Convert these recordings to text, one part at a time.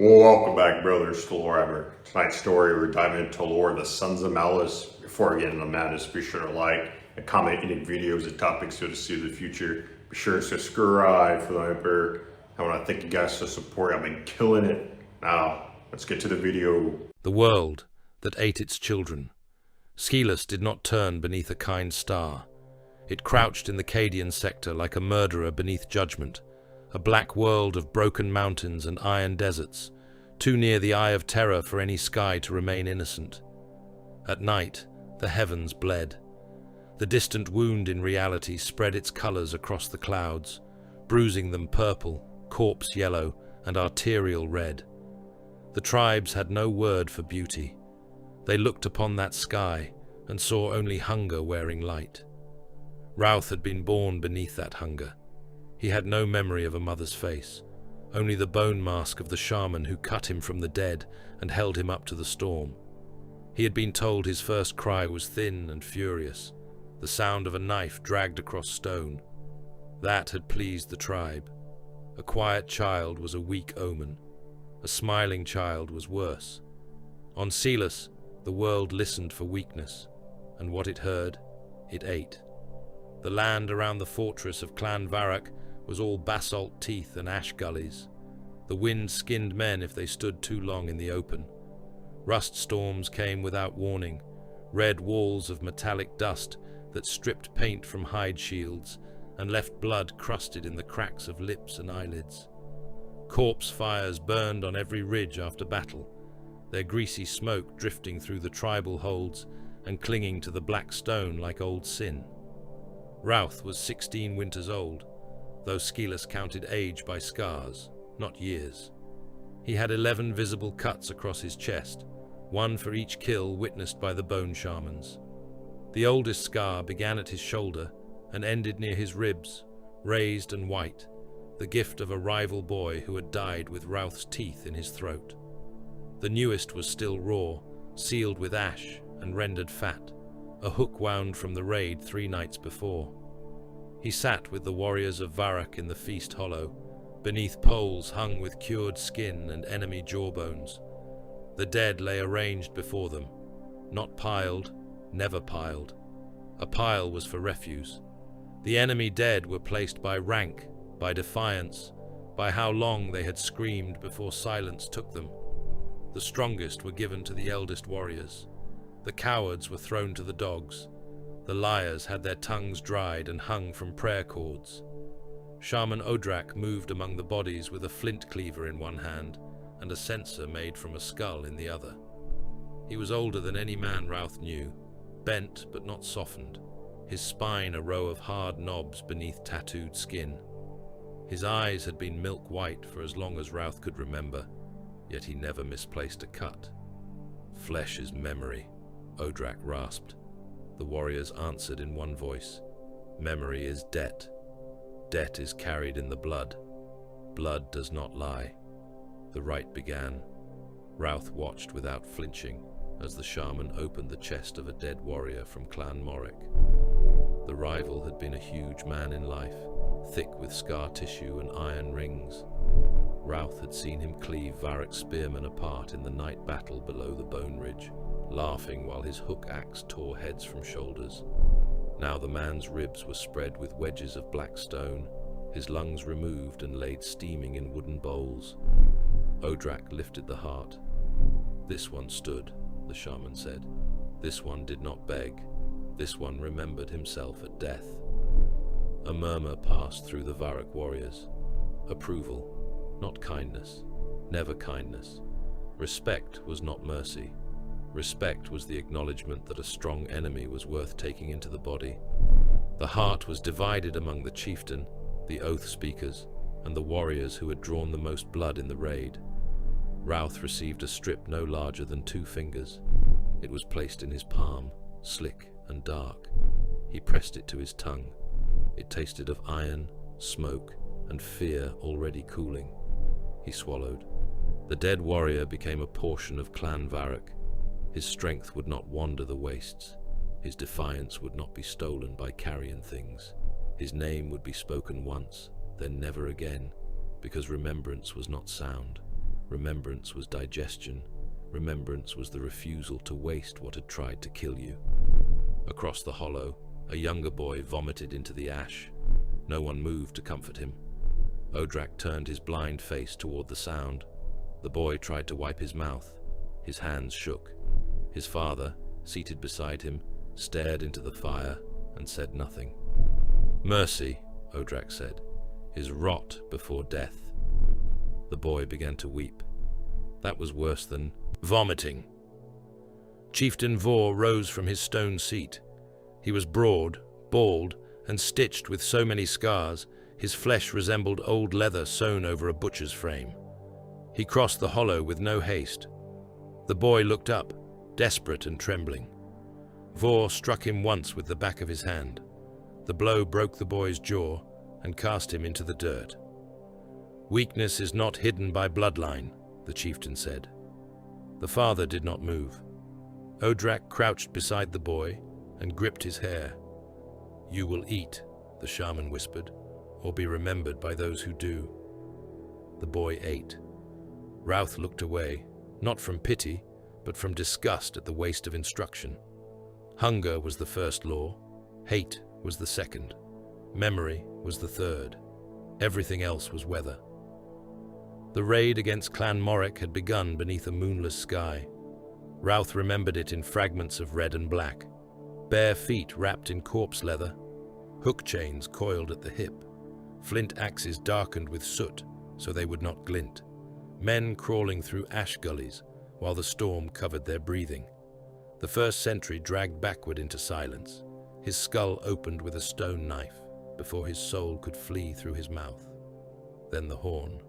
Welcome back, brothers, to Warhammer. Tonight's story, we're diving into lore of the Sons of Malice. Before we get into the madness, be sure to like and comment any videos and topics to see the future. Be sure to subscribe for the Emperor. I want to thank you guys for the support. I've been killing it. Now, let's get to the video. The world that ate its children. Skilus did not turn beneath a kind star. It crouched in the Cadian sector like a murderer beneath Judgement, a black world of broken mountains and iron deserts, too near the eye of terror for any sky to remain innocent. At night, the heavens bled. The distant wound in reality spread its colours across the clouds, bruising them purple, corpse yellow, and arterial red. The tribes had no word for beauty. They looked upon that sky and saw only hunger wearing light. Ralph had been born beneath that hunger. He had no memory of a mother's face, only the bone mask of the shaman who cut him from the dead and held him up to the storm. He had been told his first cry was thin and furious, the sound of a knife dragged across stone. That had pleased the tribe. A quiet child was a weak omen. A smiling child was worse. On Skilus, the world listened for weakness, and what it heard, it ate. The land around the fortress of Clan Varrock was all basalt teeth and ash gullies. The wind skinned men if they stood too long in the open. Rust storms came without warning, red walls of metallic dust that stripped paint from hide shields and left blood crusted in the cracks of lips and eyelids. Corpse fires burned on every ridge after battle, their greasy smoke drifting through the tribal holds and clinging to the black stone like old sin. Ralph was 16 winters old, though Skilus counted age by scars, not years. He had 11 visible cuts across his chest, one for each kill witnessed by the bone shamans. The oldest scar began at his shoulder and ended near his ribs, raised and white, the gift of a rival boy who had died with Ralph's teeth in his throat. The newest was still raw, sealed with ash and rendered fat, a hook wound from the raid 3 nights before. He sat with the warriors of Varrock in the feast hollow, beneath poles hung with cured skin and enemy jawbones. The dead lay arranged before them, not piled, never piled. A pile was for refuse. The enemy dead were placed by rank, by defiance, by how long they had screamed before silence took them. The strongest were given to the eldest warriors. The cowards were thrown to the dogs. The liars had their tongues dried and hung from prayer cords. Shaman Odrak moved among the bodies with a flint cleaver in one hand and a censer made from a skull in the other. He was older than any man Ralph knew, bent but not softened, his spine a row of hard knobs beneath tattooed skin. His eyes had been milk white for as long as Ralph could remember, yet he never misplaced a cut. "Flesh is memory," Odrak rasped. The warriors answered in one voice. "Memory is debt. Debt is carried in the blood. Blood does not lie." The rite began. Ralph watched without flinching as the shaman opened the chest of a dead warrior from Clan Moric. The rival had been a huge man in life, thick with scar tissue and iron rings. Ralph had seen him cleave Varrock spearmen apart in the night battle below the Bone Ridge, laughing while his hook axe tore heads from shoulders. Now the man's ribs were spread with wedges of black stone, his lungs removed and laid steaming in wooden bowls. Odrak lifted the heart. "This one stood," the shaman said. "This one did not beg. This one remembered himself at death." A murmur passed through the Varrock warriors. Approval, not kindness, never kindness. Respect was not mercy. Respect was the acknowledgement that a strong enemy was worth taking into the body. The heart was divided among the chieftain, the oath speakers, and the warriors who had drawn the most blood in the raid. Ralph received a strip no larger than 2 fingers. It was placed in his palm, slick and dark. He pressed it to his tongue. It tasted of iron, smoke, and fear already cooling. He swallowed. The dead warrior became a portion of Clan Varrock. His strength would not wander the wastes. His defiance would not be stolen by carrion things. His name would be spoken once, then never again, because remembrance was not sound. Remembrance was digestion. Remembrance was the refusal to waste what had tried to kill you. Across the hollow, a younger boy vomited into the ash. No one moved to comfort him. Odrak turned his blind face toward the sound. The boy tried to wipe his mouth. His hands shook. His father, seated beside him, stared into the fire and said nothing. "Mercy," Odrak said, "is rot before death." The boy began to weep. That was worse than vomiting. Chieftain Vor rose from his stone seat. He was broad, bald, and stitched with so many scars, his flesh resembled old leather sewn over a butcher's frame. He crossed the hollow with no haste. The boy looked up, desperate and trembling. Vor struck him once with the back of his hand. The blow broke the boy's jaw and cast him into the dirt. "Weakness is not hidden by bloodline," the chieftain said. The father did not move. Odrak crouched beside the boy and gripped his hair. "You will eat," the shaman whispered, "or be remembered by those who do." The boy ate. Routh looked away, not from pity, but from disgust at the waste of instruction. Hunger was the first law, hate was the second, memory was the third. Everything else was weather. The raid against Clan Moric had begun beneath a moonless sky. Routh remembered it in fragments of red and black. Bare feet wrapped in corpse leather, hook chains coiled at the hip, flint axes darkened with soot so they would not glint, men crawling through ash gullies while the storm covered their breathing. The first sentry dragged backward into silence. His skull opened with a stone knife before his soul could flee through his mouth. Then the horn,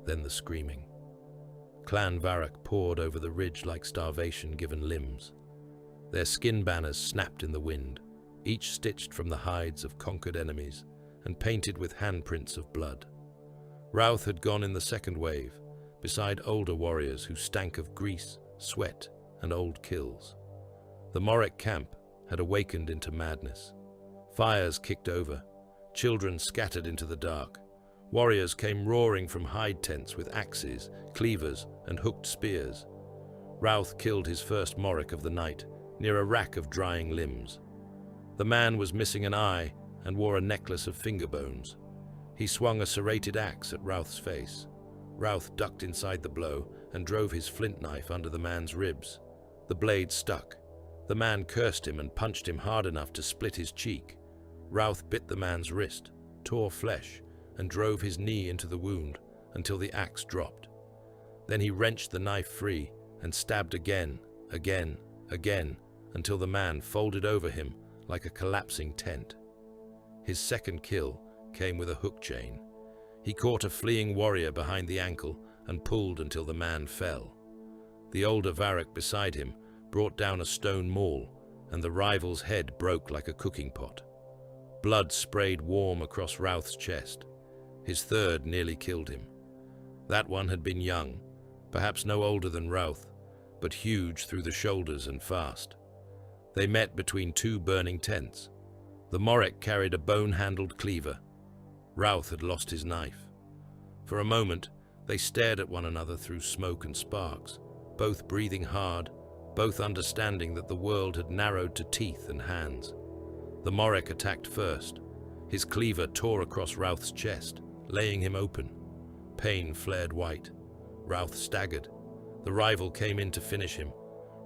then the screaming. Clan Varrock poured over the ridge like starvation-given limbs. Their skin banners snapped in the wind, each stitched from the hides of conquered enemies and painted with handprints of blood. Routh had gone in the second wave, beside older warriors who stank of grease, sweat, and old kills. The Moric camp had awakened into madness. Fires kicked over, children scattered into the dark. Warriors came roaring from hide tents with axes, cleavers, and hooked spears. Routh killed his first Moric of the night, near a rack of drying limbs. The man was missing an eye and wore a necklace of finger bones. He swung a serrated axe at Routh's face. Routh ducked inside the blow and drove his flint knife under the man's ribs. The blade stuck. The man cursed him and punched him hard enough to split his cheek. Routh bit the man's wrist, tore flesh, and drove his knee into the wound until the axe dropped. Then he wrenched the knife free and stabbed again, until the man folded over him like a collapsing tent. His second kill came with a hook chain. He caught a fleeing warrior behind the ankle and pulled until the man fell. The older Varrock beside him brought down a stone maul, and the rival's head broke like a cooking pot. Blood sprayed warm across Routh's chest. His third nearly killed him. That one had been young, perhaps no older than Routh, but huge through the shoulders and fast. They met between two burning tents. The Moric carried a bone-handled cleaver. Routh had lost his knife. For a moment, they stared at one another through smoke and sparks, both breathing hard, both understanding that the world had narrowed to teeth and hands. The Moric attacked first. His cleaver tore across Routh's chest, laying him open. Pain flared white. Routh staggered. The rival came in to finish him.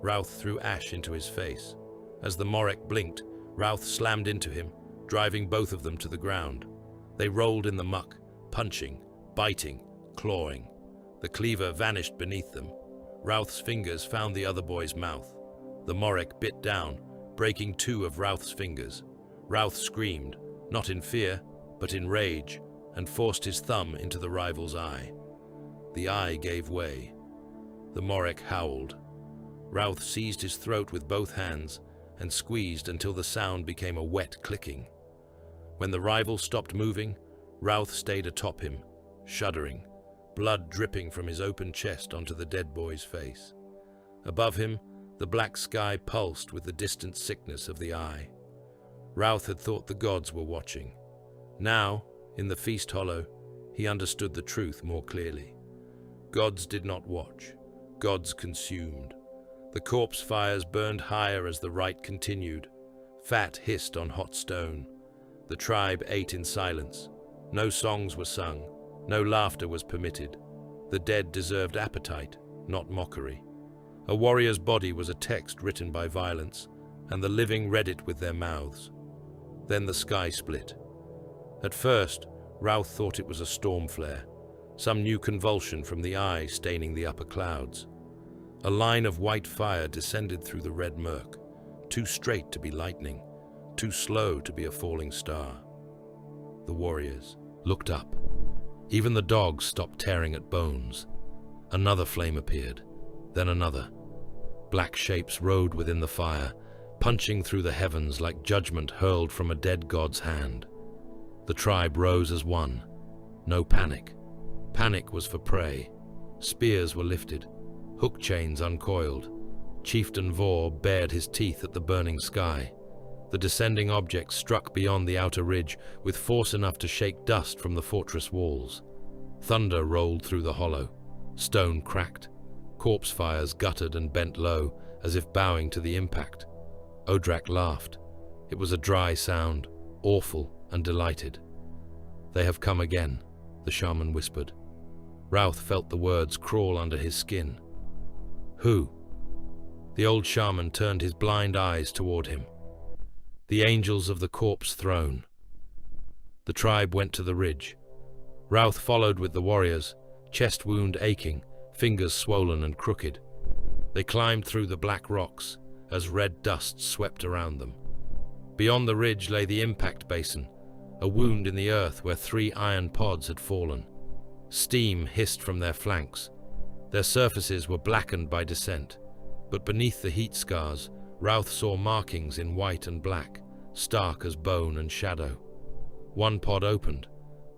Routh threw ash into his face. As the Moric blinked, Routh slammed into him, driving both of them to the ground. They rolled in the muck, punching, biting, clawing. The cleaver vanished beneath them. Routh's fingers found the other boy's mouth. The Moric bit down, breaking two of Routh's fingers. Routh screamed, not in fear, but in rage, and forced his thumb into the rival's eye. The eye gave way. The Moric howled. Routh seized his throat with both hands and squeezed until the sound became a wet clicking. When the rival stopped moving, Routh stayed atop him, shuddering, blood dripping from his open chest onto the dead boy's face. Above him, the black sky pulsed with the distant sickness of the eye. Routh had thought the gods were watching. Now, in the feast hollow, he understood the truth more clearly. Gods did not watch. Gods consumed. The corpse fires burned higher as the rite continued. Fat hissed on hot stone. The tribe ate in silence. No songs were sung. No laughter was permitted. The dead deserved appetite, not mockery. A warrior's body was a text written by violence, and the living read it with their mouths. Then the sky split. At first, Ralph thought it was a storm flare, some new convulsion from the eye staining the upper clouds. A line of white fire descended through the red murk, too straight to be lightning, too slow to be a falling star. The warriors looked up. Even the dogs stopped tearing at bones. Another flame appeared, then another. Black shapes rode within the fire, punching through the heavens like judgment hurled from a dead god's hand. The tribe rose as one. No panic. Panic was for prey. Spears were lifted, hook chains uncoiled. Chieftain Vor bared his teeth at the burning sky. The descending object struck beyond the outer ridge with force enough to shake dust from the fortress walls. Thunder rolled through the hollow. Stone cracked. Corpse fires guttered and bent low, as if bowing to the impact. Odrak laughed. It was a dry sound, awful and delighted. "They have come again," the shaman whispered. Ralph felt the words crawl under his skin. "Who?" The old shaman turned his blind eyes toward him. "The angels of the corpse throne." The tribe went to the ridge. Ralph followed with the warriors, chest wound aching, fingers swollen and crooked. They climbed through the black rocks as red dust swept around them. Beyond the ridge lay the impact basin, a wound in the earth where 3 iron pods had fallen. Steam hissed from their flanks. Their surfaces were blackened by descent, but beneath the heat scars, Ralph saw markings in white and black, stark as bone and shadow. One pod opened.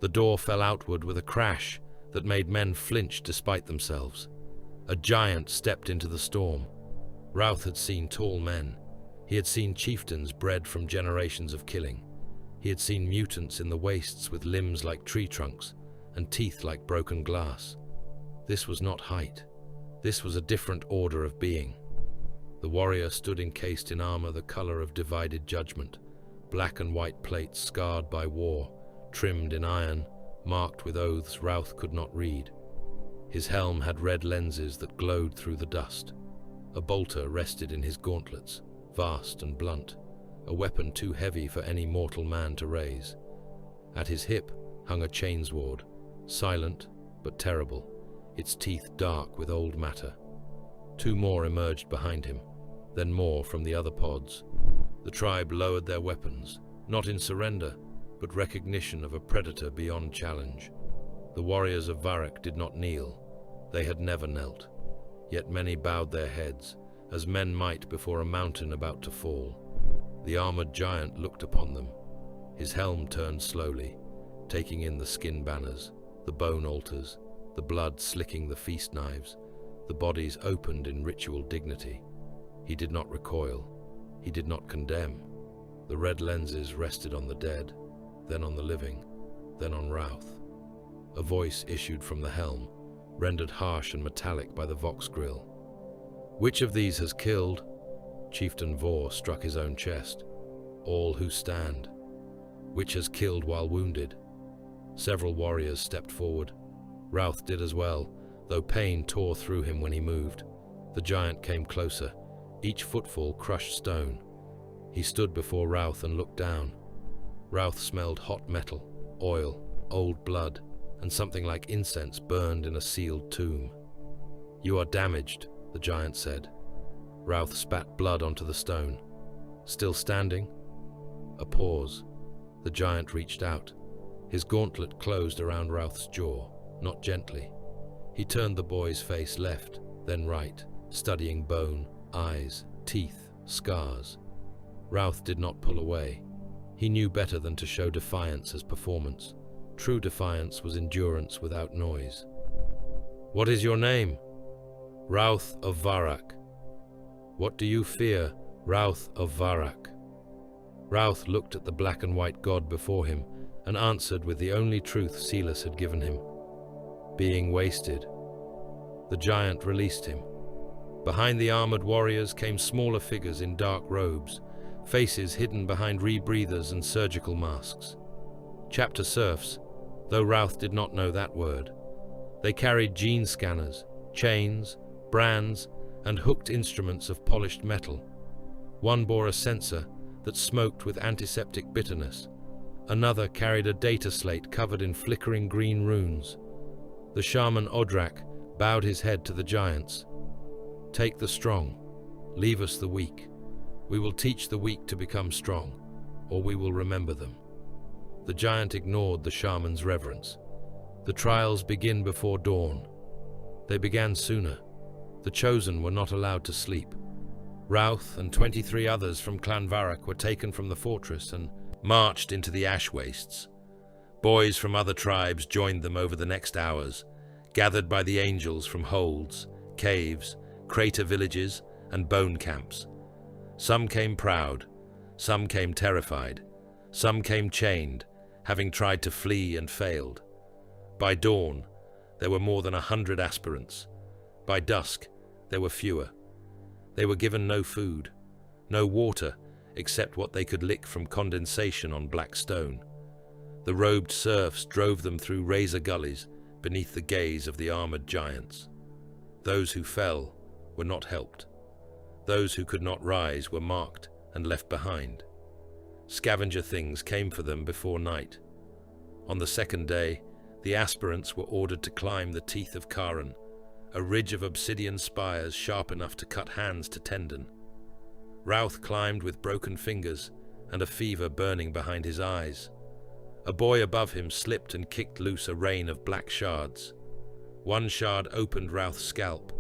The door fell outward with a crash that made men flinch despite themselves. A giant stepped into the storm. Ralph had seen tall men. He had seen chieftains bred from generations of killing. He had seen mutants in the wastes with limbs like tree trunks and teeth like broken glass. This was not height. This was a different order of being. The warrior stood encased in armor the color of divided judgment, black and white plates scarred by war, trimmed in iron, marked with oaths Ralph could not read. His helm had red lenses that glowed through the dust. A bolter rested in his gauntlets, vast and blunt, a weapon too heavy for any mortal man to raise. At his hip hung a chainsword, silent but terrible, its teeth dark with old matter. 2 more emerged behind him, then more from the other pods. The tribe lowered their weapons, not in surrender, but recognition of a predator beyond challenge. The warriors of Varrock did not kneel. They had never knelt. Yet many bowed their heads, as men might before a mountain about to fall. The armored giant looked upon them. His helm turned slowly, taking in the skin banners, the bone altars, the blood slicking the feast knives. The bodies opened in ritual dignity. He did not recoil. He did not condemn. The red lenses rested on the dead, then on the living, then on Ralph. A voice issued from the helm, rendered harsh and metallic by the vox grill. "Which of these has killed?" Chieftain Vor struck his own chest. "All who stand." "Which has killed while wounded?" Several warriors stepped forward. Ralph did as well, though pain tore through him when he moved. The giant came closer. Each footfall crushed stone. He stood before Ralph and looked down. Ralph smelled hot metal, oil, old blood, and something like incense burned in a sealed tomb. "You are damaged," the giant said. Ralph spat blood onto the stone. "Still standing?" A pause. The giant reached out. His gauntlet closed around Ralph's jaw, not gently. He turned the boy's face left, then right, studying bone, eyes, teeth, scars. Ralph did not pull away. He knew better than to show defiance as performance. True defiance was endurance without noise. "What is your name?" "Ralph of Varrock." "What do you fear, Ralph of Varrock?" Ralph looked at the black and white god before him and answered with the only truth Skilus had given him. "Being wasted." The giant released him. Behind the armored warriors came smaller figures in dark robes, faces hidden behind rebreathers and surgical masks. Chapter serfs, though Ralph did not know that word. They carried gene scanners, chains, brands, and hooked instruments of polished metal. One bore a sensor that smoked with antiseptic bitterness. Another carried a data slate covered in flickering green runes. The shaman Odrak bowed his head to the giants. "Take the strong, leave us the weak. We will teach the weak to become strong, or we will remember them." The giant ignored the shaman's reverence. "The trials begin before dawn." They began sooner. The chosen were not allowed to sleep. Ralph and 23 others from Clan Varrock were taken from the fortress and marched into the ash wastes. Boys from other tribes joined them over the next hours, gathered by the angels from holds, caves, crater villages, and bone camps. Some came proud, some came terrified, some came chained, having tried to flee and failed. By dawn, there were more than 100 aspirants. By dusk, there were fewer. They were given no food, no water, except what they could lick from condensation on black stone. The robed serfs drove them through razor gullies beneath the gaze of the armored giants. Those who fell were not helped. Those who could not rise were marked and left behind. Scavenger things came for them before night. On the second day, the aspirants were ordered to climb the Teeth of Kharon, a ridge of obsidian spires sharp enough to cut hands to tendon. Ralph climbed with broken fingers and a fever burning behind his eyes. A boy above him slipped and kicked loose a rain of black shards. One shard opened Ralph's scalp.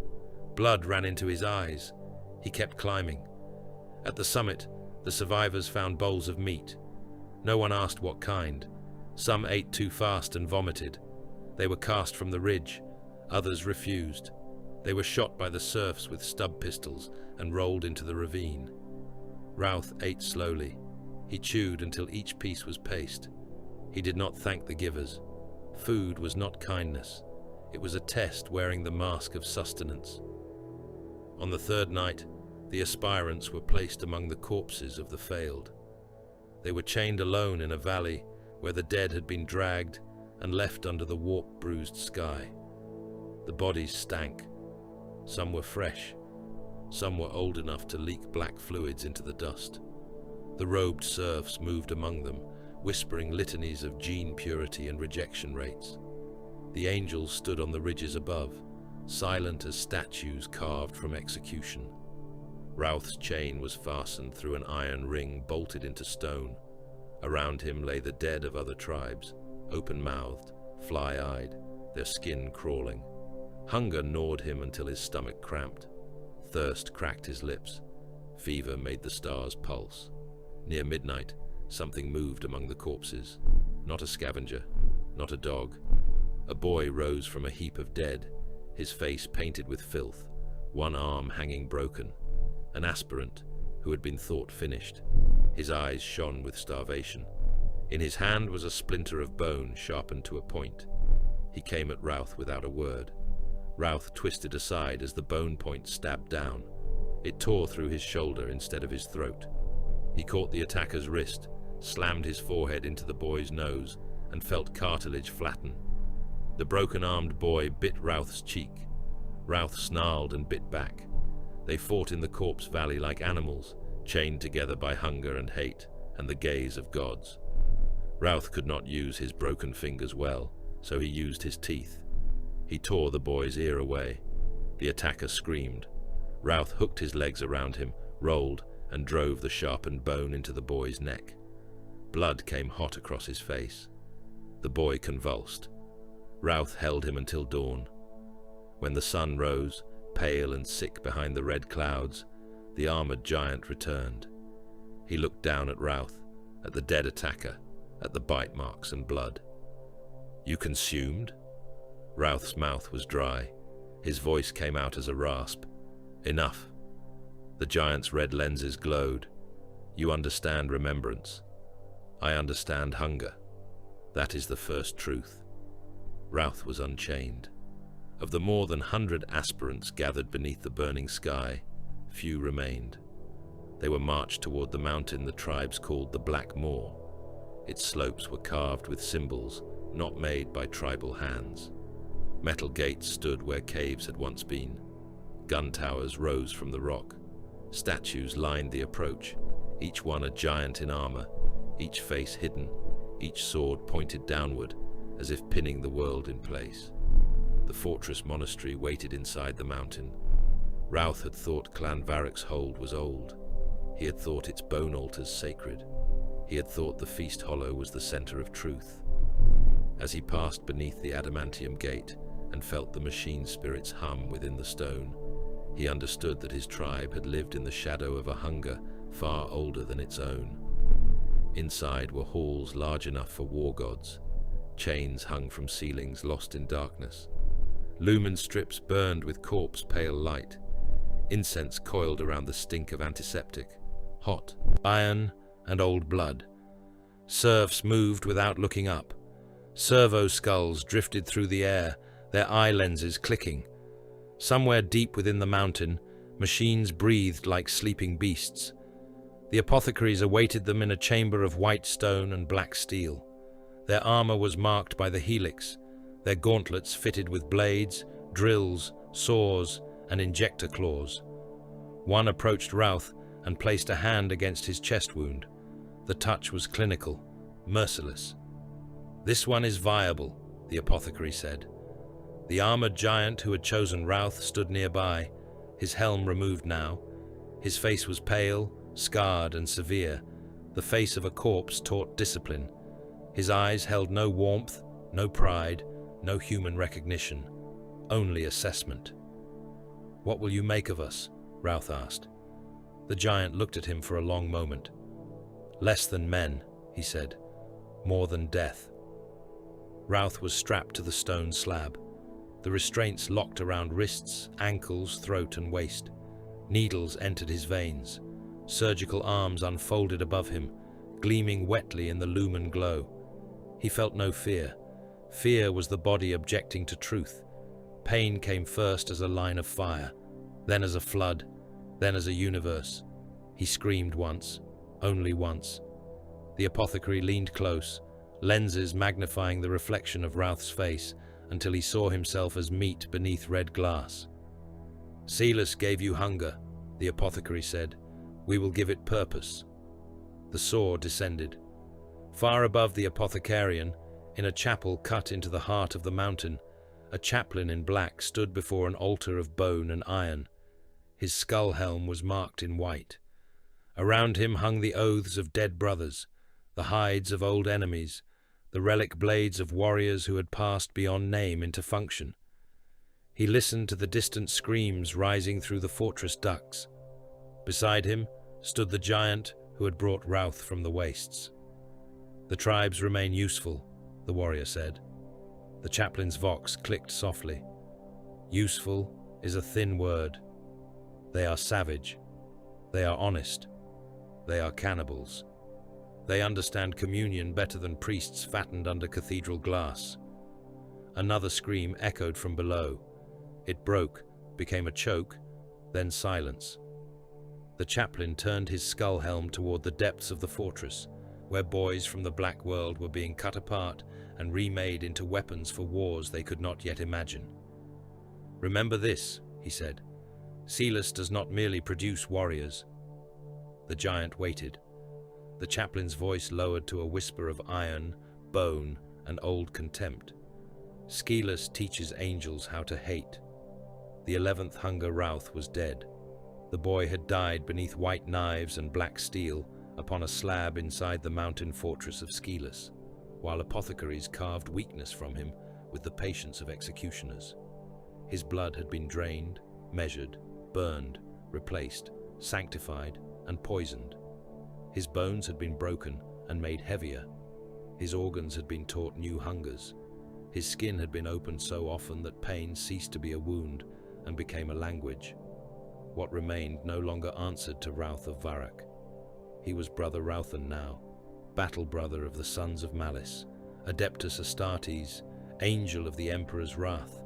Blood ran into his eyes. He kept climbing. At the summit, the survivors found bowls of meat. No one asked what kind. Some ate too fast and vomited. They were cast from the ridge. Others refused. They were shot by the serfs with stub pistols and rolled into the ravine. Ralph ate slowly. He chewed until each piece was paste. He did not thank the givers. Food was not kindness. It was a test wearing the mask of sustenance. On the third night, the aspirants were placed among the corpses of the failed. They were chained alone in a valley where the dead had been dragged and left under the warp-bruised sky. The bodies stank. Some were fresh. Some were old enough to leak black fluids into the dust. The robed serfs moved among them, whispering litanies of gene purity and rejection rates. The angels stood on the ridges above, silent as statues carved from execution. Ralph's chain was fastened through an iron ring bolted into stone. Around him lay the dead of other tribes, open-mouthed, fly-eyed, their skin crawling. Hunger gnawed him until his stomach cramped. Thirst cracked his lips. Fever made the stars pulse. Near midnight, something moved among the corpses. Not a scavenger, not a dog. A boy rose from a heap of dead, his face painted with filth, one arm hanging broken. An aspirant who had been thought finished. His eyes shone with starvation. In his hand was a splinter of bone sharpened to a point. He came at Ralph without a word. Ralph twisted aside as the bone point stabbed down. It tore through his shoulder instead of his throat. He caught the attacker's wrist, slammed his forehead into the boy's nose, and felt cartilage flatten. The broken-armed boy bit Ralph's cheek. Ralph snarled and bit back. They fought in the corpse valley like animals, chained together by hunger and hate and the gaze of gods. Ralph could not use his broken fingers well, so he used his teeth. He tore the boy's ear away. The attacker screamed. Ralph hooked his legs around him, rolled, and drove the sharpened bone into the boy's neck. Blood came hot across his face. The boy convulsed. Ralph held him until dawn. When the sun rose, pale and sick behind the red clouds, the armored giant returned. He looked down at Ralph, at the dead attacker, at the bite marks and blood. "You consumed?" Ralph's mouth was dry. His voice came out as a rasp. "Enough." The giant's red lenses glowed. "You understand remembrance. I understand hunger. That is the first truth." Ralph was unchained. Of the more than 100 aspirants gathered beneath the burning sky, few remained. They were marched toward the mountain the tribes called the Black Moor. Its slopes were carved with symbols not made by tribal hands. Metal gates stood where caves had once been. Gun towers rose from the rock. Statues lined the approach, each one a giant in armor, each face hidden, each sword pointed downward, as if pinning the world in place. The fortress monastery waited inside the mountain. Ralph had thought Clan Varroc's hold was old. He had thought its bone altars sacred. He had thought the feast hollow was the center of truth. As he passed beneath the adamantium gate and felt the machine spirits hum within the stone, he understood that his tribe had lived in the shadow of a hunger far older than its own. Inside were halls large enough for war gods. Chains hung from ceilings lost in darkness. Lumen strips burned with corpse-pale light. Incense coiled around the stink of antiseptic, hot, iron, and old blood. Serfs moved without looking up. Servo skulls drifted through the air, their eye lenses clicking. Somewhere deep within the mountain, machines breathed like sleeping beasts. The apothecaries awaited them in a chamber of white stone and black steel. Their armor was marked by the helix, their gauntlets fitted with blades, drills, saws, and injector claws. One approached Ralph and placed a hand against his chest wound. The touch was clinical, merciless. "This one is viable," the apothecary said. The armored giant who had chosen Ralph stood nearby, his helm removed now. His face was pale, scarred, and severe, the face of a corpse taught discipline. His eyes held no warmth, no pride, no human recognition, only assessment. "What will you make of us?" Ralph asked. The giant looked at him for a long moment. "Less than men," he said. "More than death." Ralph was strapped to the stone slab. The restraints locked around wrists, ankles, throat, and waist. Needles entered his veins. Surgical arms unfolded above him, gleaming wetly in the lumen glow. He felt no fear. Fear was the body objecting to truth. Pain came first as a line of fire, then as a flood, then as a universe. He screamed once, only once. The apothecary leaned close, lenses magnifying the reflection of Ralph's face until he saw himself as meat beneath red glass. "Skilus gave you hunger," the apothecary said. "We will give it purpose." The saw descended. Far above the apothecarian, in a chapel cut into the heart of the mountain, a chaplain in black stood before an altar of bone and iron. His skull helm was marked in white. Around him hung the oaths of dead brothers, the hides of old enemies, the relic blades of warriors who had passed beyond name into function. He listened to the distant screams rising through the fortress ducts. Beside him stood the giant who had brought Ralph from the wastes. "The tribes remain useful," the warrior said. The chaplain's vox clicked softly. "Useful is a thin word. They are savage. They are honest. They are cannibals. They understand communion better than priests fattened under cathedral glass." Another scream echoed from below. It broke, became a choke, then silence. The chaplain turned his skull helm toward the depths of the fortress, where boys from the black world were being cut apart and remade into weapons for wars they could not yet imagine. "Remember this," he said. "Skilus does not merely produce warriors." The giant waited. The chaplain's voice lowered to a whisper of iron, bone, and old contempt. "Skilus teaches angels how to hate." The 11th hunger Ralph was dead. The boy had died beneath white knives and black steel upon a slab inside the mountain fortress of Skilus, while apothecaries carved weakness from him with the patience of executioners. His blood had been drained, measured, burned, replaced, sanctified, and poisoned. His bones had been broken and made heavier. His organs had been taught new hungers. His skin had been opened so often that pain ceased to be a wound and became a language. What remained no longer answered to Ralph of Varroc. He was Brother Ralphan now, battle brother of the sons of Malice, Adeptus Astartes, angel of the Emperor's wrath,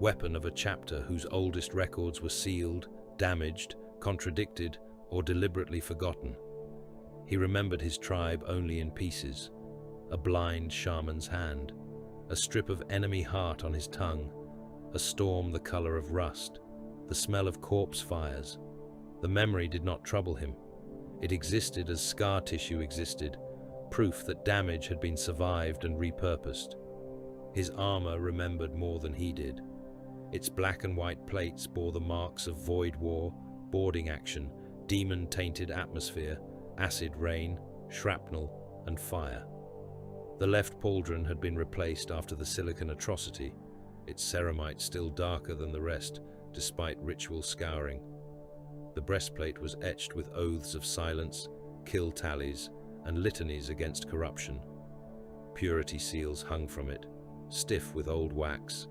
weapon of a chapter whose oldest records were sealed, damaged, contradicted, or deliberately forgotten. He remembered his tribe only in pieces: a blind shaman's hand, a strip of enemy heart on his tongue, a storm the color of rust, the smell of corpse fires. The memory did not trouble him. It existed as scar tissue existed, proof that damage had been survived and repurposed. His armor remembered more than he did. Its black and white plates bore the marks of void war, boarding action, demon-tainted atmosphere, acid rain, shrapnel, and fire. The left pauldron had been replaced after the silicon atrocity, its ceramite still darker than the rest, despite ritual scouring. The breastplate was etched with oaths of silence, kill tallies, and litanies against corruption. Purity seals hung from it, stiff with old wax,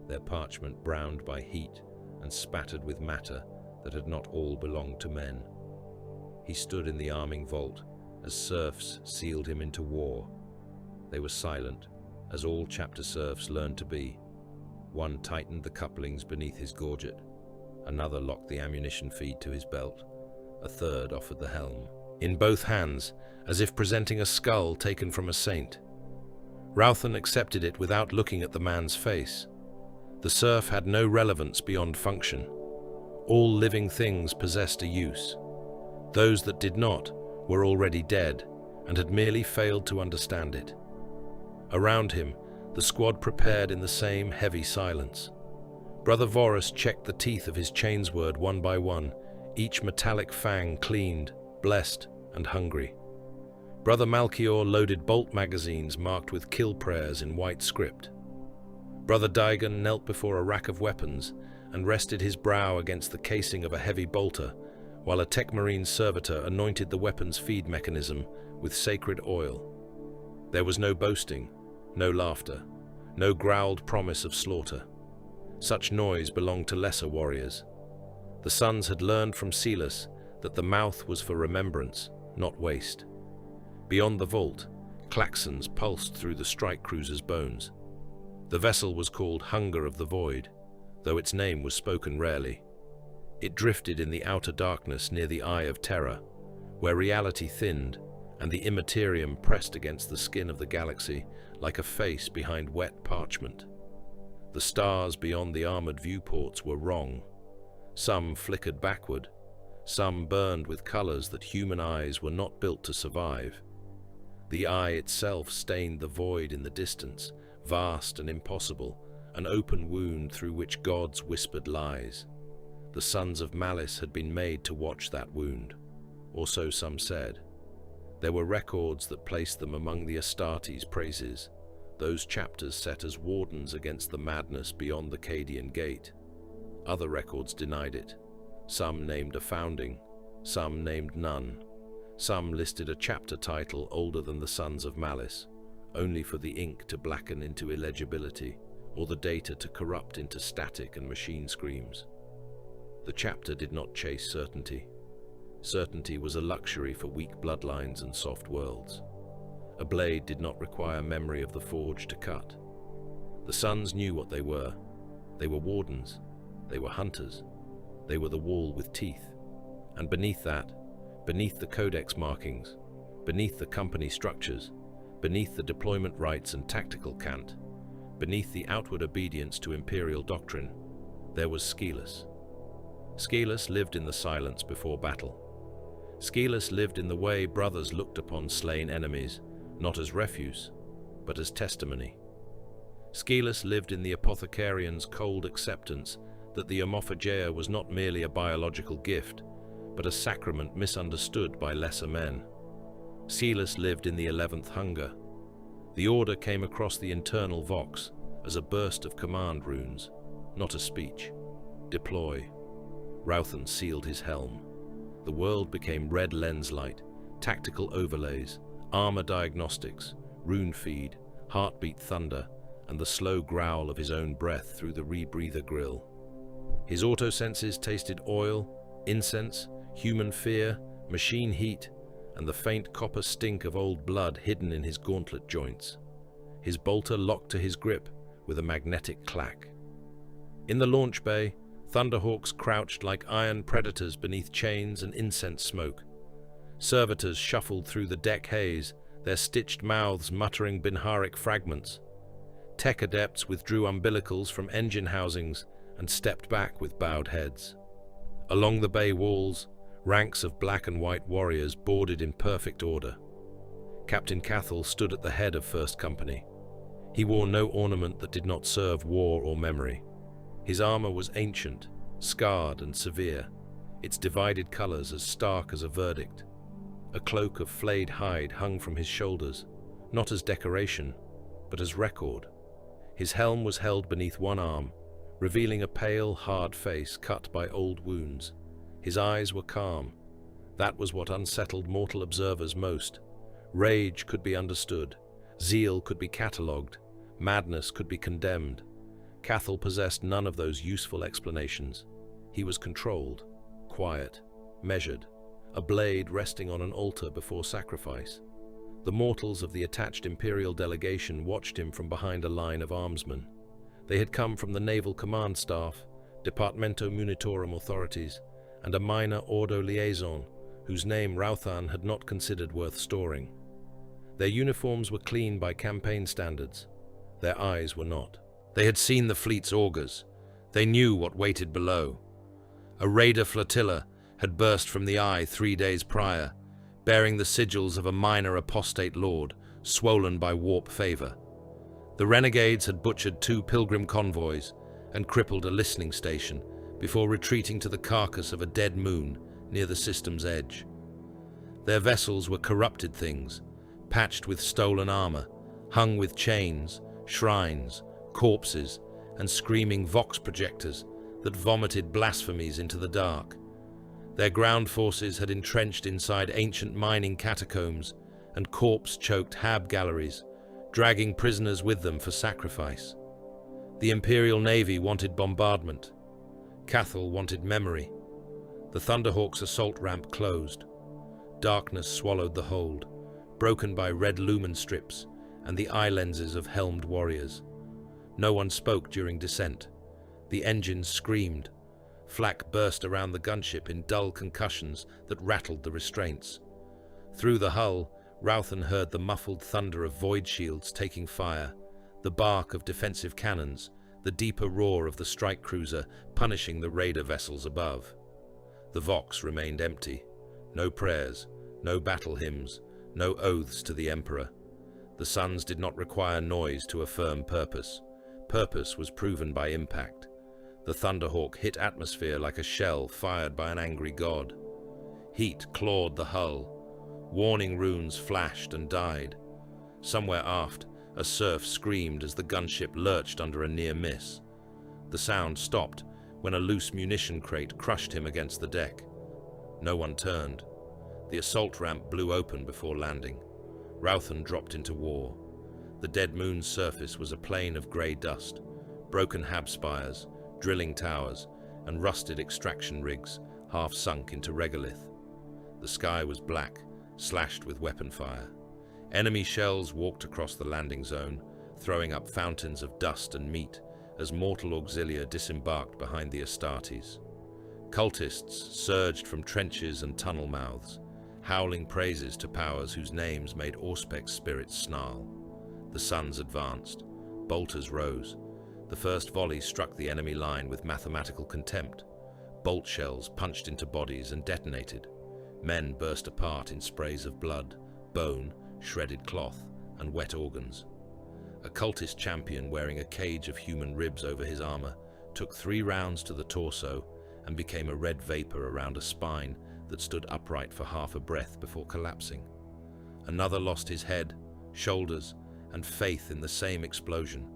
their parchment browned by heat and spattered with matter that had not all belonged to men. He stood in the arming vault as serfs sealed him into war. They were silent, as all chapter serfs learned to be. One tightened the couplings beneath his gorget. Another locked the ammunition feed to his belt. A third offered the helm, in both hands, as if presenting a skull taken from a saint. Ralphan accepted it without looking at the man's face. The serf had no relevance beyond function. All living things possessed a use. Those that did not were already dead and had merely failed to understand it. Around him, the squad prepared in the same heavy silence. Brother Vorus checked the teeth of his chainsword one by one, each metallic fang cleaned, blessed, and hungry. Brother Malchior loaded bolt magazines marked with kill prayers in white script. Brother Daigon knelt before a rack of weapons and rested his brow against the casing of a heavy bolter, while a Tech Marine servitor anointed the weapon's feed mechanism with sacred oil. There was no boasting, no laughter, no growled promise of slaughter. Such noise belonged to lesser warriors. The sons had learned from Skilus that the mouth was for remembrance, not waste. Beyond the vault, claxons pulsed through the strike cruiser's bones. The vessel was called Hunger of the Void, though its name was spoken rarely. It drifted in the outer darkness near the Eye of Terror, where reality thinned and the Imperium pressed against the skin of the galaxy like a face behind wet parchment. The stars beyond the armored viewports were wrong. Some flickered backward, some burned with colors that human eyes were not built to survive. The eye itself stained the void in the distance, vast and impossible, an open wound through which gods whispered lies. The sons of Malice had been made to watch that wound, or so some said. There were records that placed them among the Astartes' praises, those chapters set as wardens against the madness beyond the Cadian Gate. Other records denied it. Some named a founding, some named none. Some listed a chapter title older than the Sons of Malice, only for the ink to blacken into illegibility, or the data to corrupt into static and machine screams. The chapter did not chase certainty. Certainty was a luxury for weak bloodlines and soft worlds. A blade did not require memory of the forge to cut. The sons knew what they were. They were wardens. They were hunters. They were the wall with teeth. And beneath that, beneath the codex markings, beneath the company structures, beneath the deployment rites and tactical cant, beneath the outward obedience to imperial doctrine, there was Skilus. Skilus lived in the silence before battle. Skilus lived in the way brothers looked upon slain enemies, not as refuse, but as testimony. Skilus lived in the apothecarian's cold acceptance that the Apothecaries was not merely a biological gift, but a sacrament misunderstood by lesser men. Skilus lived in the 11th hunger. The order came across the internal vox as a burst of command runes, not a speech. Deploy. Ralphan sealed his helm. The world became red lens light, tactical overlays, armor diagnostics, rune feed, heartbeat thunder, and the slow growl of his own breath through the rebreather grill. His autosenses tasted oil, incense, human fear, machine heat, and the faint copper stink of old blood hidden in his gauntlet joints. His bolter locked to his grip with a magnetic clack. In the launch bay, Thunderhawks crouched like iron predators beneath chains and incense smoke. Servitors shuffled through the deck haze, their stitched mouths muttering Binharic fragments. Tech adepts withdrew umbilicals from engine housings and stepped back with bowed heads. Along the bay walls, ranks of black and white warriors boarded in perfect order. Captain Cathal stood at the head of First Company. He wore no ornament that did not serve war or memory. His armor was ancient, scarred and severe, its divided colors as stark as a verdict. A cloak of flayed hide hung from his shoulders, not as decoration, but as record. His helm was held beneath one arm, revealing a pale, hard face cut by old wounds. His eyes were calm. That was what unsettled mortal observers most. Rage could be understood, zeal could be catalogued, madness could be condemned. Cathal possessed none of those useful explanations. He was controlled, quiet, measured, a blade resting on an altar before sacrifice. The mortals of the attached Imperial delegation watched him from behind a line of armsmen. They had come from the Naval Command Staff, Departamento Munitorum authorities, and a minor Ordo liaison, whose name Ralphan had not considered worth storing. Their uniforms were clean by campaign standards. Their eyes were not. They had seen the fleet's augurs. They knew what waited below. A raider flotilla had burst from the eye 3 days prior, bearing the sigils of a minor apostate lord, swollen by warp favor. The renegades had butchered 2 pilgrim convoys and crippled a listening station before retreating to the carcass of a dead moon near the system's edge. Their vessels were corrupted things, patched with stolen armor, hung with chains, shrines, corpses, and screaming vox projectors that vomited blasphemies into the dark. Their ground forces had entrenched inside ancient mining catacombs and corpse-choked hab galleries, dragging prisoners with them for sacrifice. The Imperial Navy wanted bombardment. Cathal wanted memory. The Thunderhawk's assault ramp closed. Darkness swallowed the hold, broken by red lumen strips and the eye lenses of helmed warriors. No one spoke during descent. The engines screamed. Flak burst around the gunship in dull concussions that rattled the restraints. Through the hull, Ralphan heard the muffled thunder of void shields taking fire, the bark of defensive cannons, the deeper roar of the strike cruiser punishing the raider vessels above. The Vox remained empty. No prayers, no battle hymns, no oaths to the Emperor. The suns did not require noise to affirm purpose. Purpose was proven by impact. The Thunderhawk hit atmosphere like a shell fired by an angry god. Heat clawed the hull. Warning runes flashed and died. Somewhere aft, a serf screamed as the gunship lurched under a near miss. The sound stopped when a loose munition crate crushed him against the deck. No one turned. The assault ramp blew open before landing. Ralphan dropped into war. The dead moon's surface was a plain of grey dust, broken hab spires, drilling towers, and rusted extraction rigs, half sunk into regolith. The sky was black, slashed with weapon fire. Enemy shells walked across the landing zone, throwing up fountains of dust and meat as mortal auxilia disembarked behind the Astartes. Cultists surged from trenches and tunnel mouths, howling praises to powers whose names made Auspec's spirits snarl. The suns advanced. Bolters rose. The first volley struck the enemy line with mathematical contempt. Bolt shells punched into bodies and detonated. Men burst apart in sprays of blood, bone, shredded cloth, and wet organs. A cultist champion wearing a cage of human ribs over his armor took 3 rounds to the torso and became a red vapor around a spine that stood upright for half a breath before collapsing. Another lost his head, shoulders, and faith in the same explosion.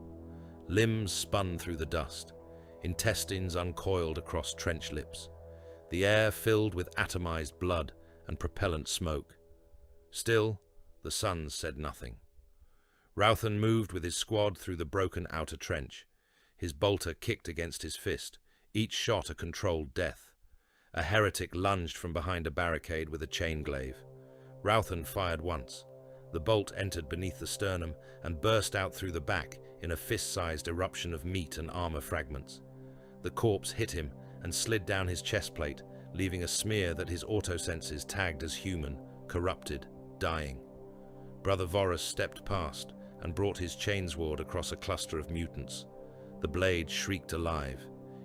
Limbs spun through the dust, intestines uncoiled across trench lips. The air filled with atomized blood and propellant smoke. Still, the suns said nothing. Ralphan moved with his squad through the broken outer trench. His bolter kicked against his fist, each shot a controlled death. A heretic lunged from behind a barricade with a chain glaive. Ralphan fired once. The bolt entered beneath the sternum and burst out through the back in a fist-sized eruption of meat and armor fragments. The corpse hit him and slid down his chest plate, leaving a smear that his autosenses tagged as human, corrupted, dying. Brother Vorus stepped past and brought his chainsword across a cluster of mutants. The blade shrieked alive.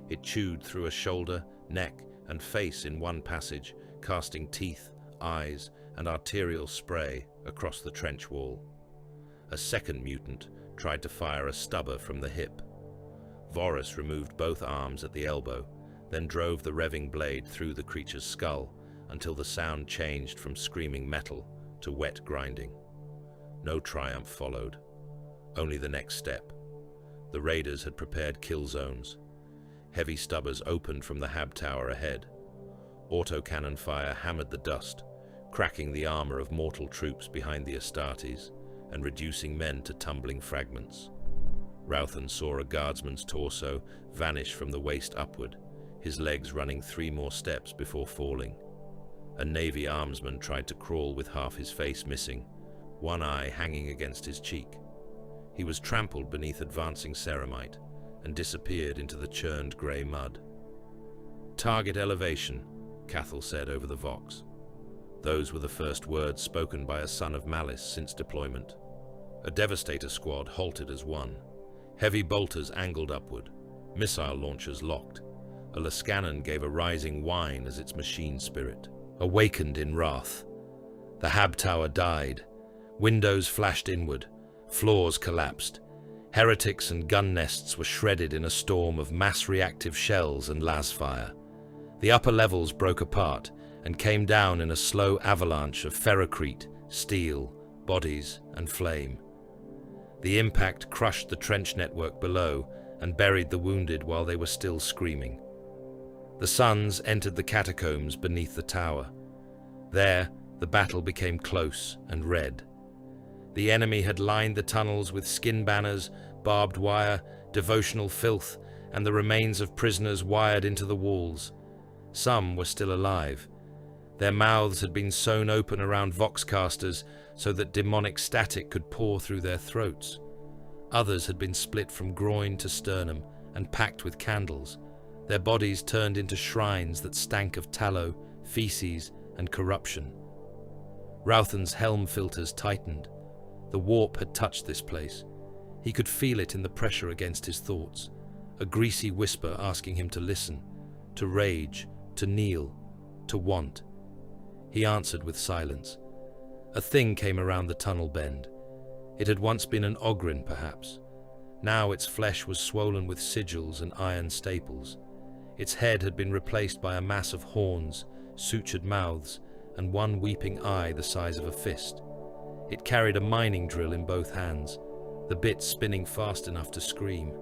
It chewed through a shoulder, neck, and face in one passage, casting teeth, eyes, and arterial spray across the trench wall. A second mutant tried to fire a stubber from the hip. Vorus removed both arms at the elbow, then drove the revving blade through the creature's skull until the sound changed from screaming metal to wet grinding. No triumph followed, only the next step. The raiders had prepared kill zones. Heavy stubbers opened from the hab tower ahead. Autocannon fire hammered the dust, cracking the armor of mortal troops behind the Astartes and reducing men to tumbling fragments. Ralphan saw a guardsman's torso vanish from the waist upward, his legs running 3 more steps before falling. A navy armsman tried to crawl with half his face missing, one eye hanging against his cheek. He was trampled beneath advancing ceramite and disappeared into the churned grey mud. "Target elevation," Cathal said over the vox. Those were the first words spoken by a son of Malice since deployment. A Devastator squad halted as one. Heavy bolters angled upward, missile launchers locked. A Lascannon gave a rising whine as its machine spirit awakened in wrath. The hab tower died. Windows flashed inward. Floors collapsed. Heretics and gun nests were shredded in a storm of mass-reactive shells and lasfire. The upper levels broke apart and came down in a slow avalanche of ferrocrete, steel, bodies, and flame. The impact crushed the trench network below and buried the wounded while they were still screaming. The Suns entered the catacombs beneath the tower. There, the battle became close and red. The enemy had lined the tunnels with skin banners, barbed wire, devotional filth, and the remains of prisoners wired into the walls. Some were still alive. Their mouths had been sewn open around voxcasters so that demonic static could pour through their throats. Others had been split from groin to sternum and packed with candles, their bodies turned into shrines that stank of tallow, feces, and corruption. Ralphan's helm filters tightened. The warp had touched this place. He could feel it in the pressure against his thoughts, a greasy whisper asking him to listen, to rage, to kneel, to want. He answered with silence. A thing came around the tunnel bend. It had once been an ogrin, perhaps. Now its flesh was swollen with sigils and iron staples. Its head had been replaced by a mass of horns, sutured mouths, and one weeping eye the size of a fist. It carried a mining drill in both hands, the bit spinning fast enough to scream.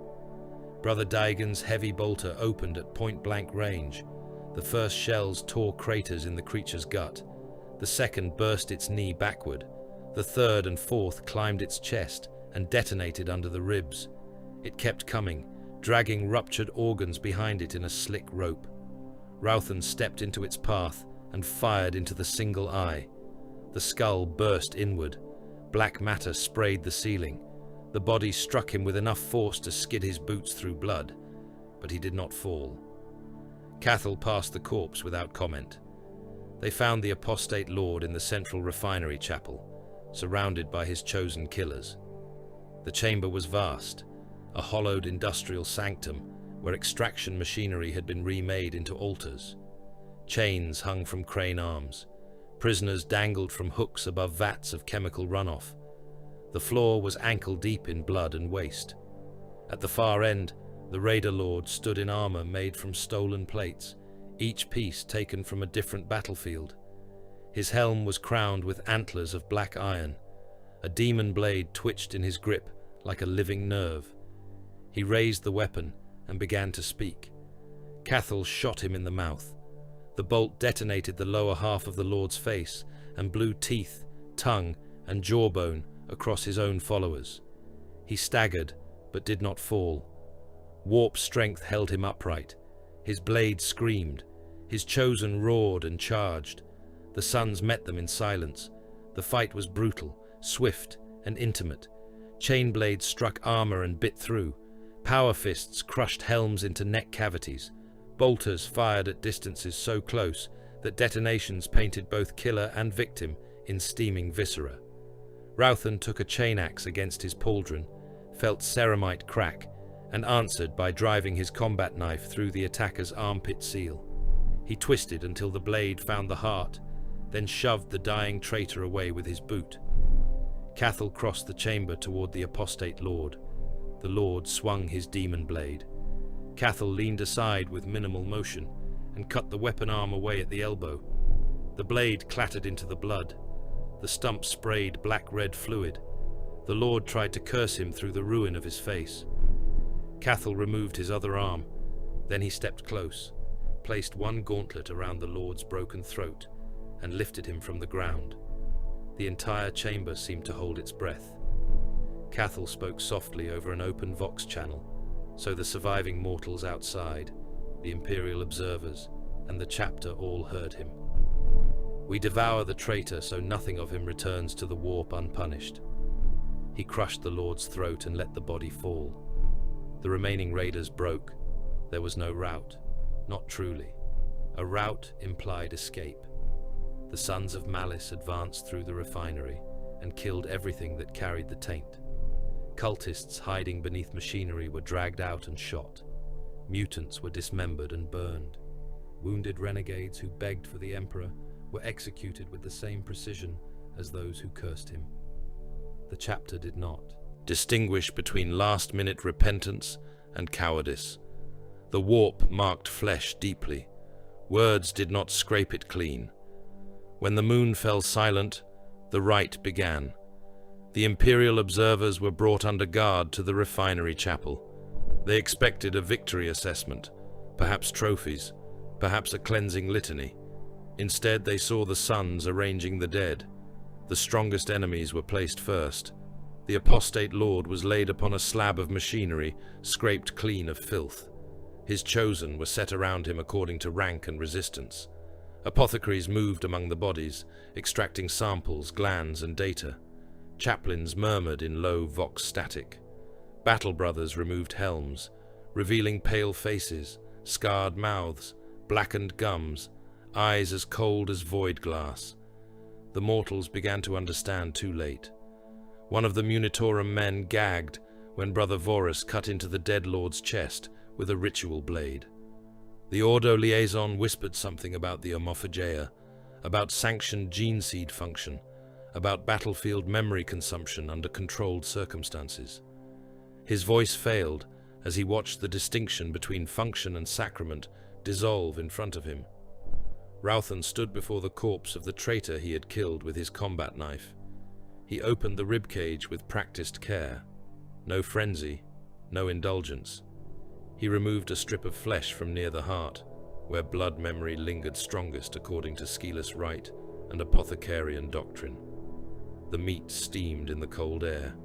Brother Daigon's heavy bolter opened at point-blank range. The first shells tore craters in the creature's gut. The second burst its knee backward. The third and fourth climbed its chest and detonated under the ribs. It kept coming, dragging ruptured organs behind it in a slick rope. Ralphan stepped into its path and fired into the single eye. The skull burst inward. Black matter sprayed the ceiling. The body struck him with enough force to skid his boots through blood, but he did not fall. Cathal passed the corpse without comment. They found the apostate lord in the central refinery chapel, surrounded by his chosen killers. The chamber was vast, a hollowed industrial sanctum where extraction machinery had been remade into altars. Chains hung from crane arms. Prisoners dangled from hooks above vats of chemical runoff. The floor was ankle-deep in blood and waste. At the far end, the Raider Lord stood in armor made from stolen plates, each piece taken from a different battlefield. His helm was crowned with antlers of black iron. A demon blade twitched in his grip like a living nerve. He raised the weapon and began to speak. Cathal shot him in the mouth. The bolt detonated the lower half of the Lord's face and blew teeth, tongue, and jawbone across his own followers. He staggered, but did not fall. Warp strength held him upright. His blade screamed. His chosen roared and charged. The Suns met them in silence. The fight was brutal, swift, and intimate. Chain blades struck armor and bit through. Power fists crushed helms into neck cavities. Bolters fired at distances so close that detonations painted both killer and victim in steaming viscera. Ralphan took a chain axe against his pauldron, felt ceramite crack, and answered by driving his combat knife through the attacker's armpit seal. He twisted until the blade found the heart, then shoved the dying traitor away with his boot. Cathal crossed the chamber toward the apostate lord. The lord swung his demon blade. Cathal leaned aside with minimal motion and cut the weapon arm away at the elbow. The blade clattered into the blood. The stump sprayed black-red fluid. The lord tried to curse him through the ruin of his face. Cathal removed his other arm. Then he stepped close, placed one gauntlet around the lord's broken throat, and lifted him from the ground. The entire chamber seemed to hold its breath. Cathal spoke softly over an open vox channel, so the surviving mortals outside, the Imperial observers, and the chapter all heard him. We devour the traitor so nothing of him returns to the warp unpunished. He crushed the lord's throat and let the body fall. The remaining raiders broke. There was no rout, not truly. A rout implied escape. The sons of Malice advanced through the refinery and killed everything that carried the taint. Cultists hiding beneath machinery were dragged out and shot. Mutants were dismembered and burned. Wounded renegades who begged for the Emperor were executed with the same precision as those who cursed him. The chapter did not distinguish between last-minute repentance and cowardice. The warp marked flesh deeply. Words did not scrape it clean. When the moon fell silent, the rite began. The Imperial observers were brought under guard to the refinery chapel. They expected a victory assessment, perhaps trophies, perhaps a cleansing litany. Instead, they saw the sons arranging the dead. The strongest enemies were placed first. The apostate lord was laid upon a slab of machinery, scraped clean of filth. His chosen were set around him according to rank and resistance. Apothecaries moved among the bodies, extracting samples, glands, and data. Chaplains murmured in low vox static. Battle brothers removed helms, revealing pale faces, scarred mouths, blackened gums, eyes as cold as void glass. The mortals began to understand too late. One of the Munitorum men gagged when Brother Vorus cut into the dead lord's chest with a ritual blade. The Ordo liaison whispered something about the Homophageia, about sanctioned gene seed function, about battlefield memory consumption under controlled circumstances. His voice failed as he watched the distinction between function and sacrament dissolve in front of him. Ralphan stood before the corpse of the traitor he had killed with his combat knife. He opened the ribcage with practiced care. No frenzy, no indulgence. He removed a strip of flesh from near the heart, where blood memory lingered strongest according to Skilus Rite and apothecarian doctrine. The meat steamed in the cold air.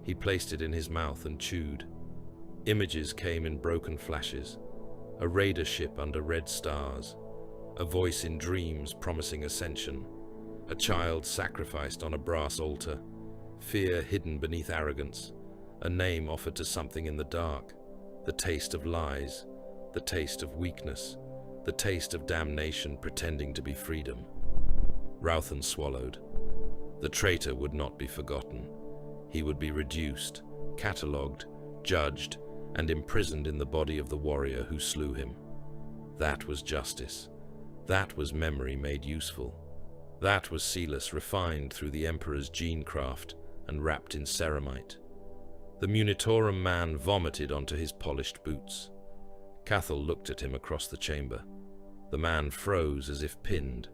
He placed it in his mouth and chewed. Images came in broken flashes. A raider ship under red stars. A voice in dreams promising ascension. A child sacrificed on a brass altar. Fear hidden beneath arrogance. A name offered to something in the dark. The taste of lies. The taste of weakness. The taste of damnation pretending to be freedom. Ralphan swallowed. The traitor would not be forgotten. He would be reduced, catalogued, judged, and imprisoned in the body of the warrior who slew him. That was justice. That was memory made useful. That was Skilus refined through the Emperor's gene craft and wrapped in ceramite. The Munitorum man vomited onto his polished boots. Cathal looked at him across the chamber. The man froze as if pinned.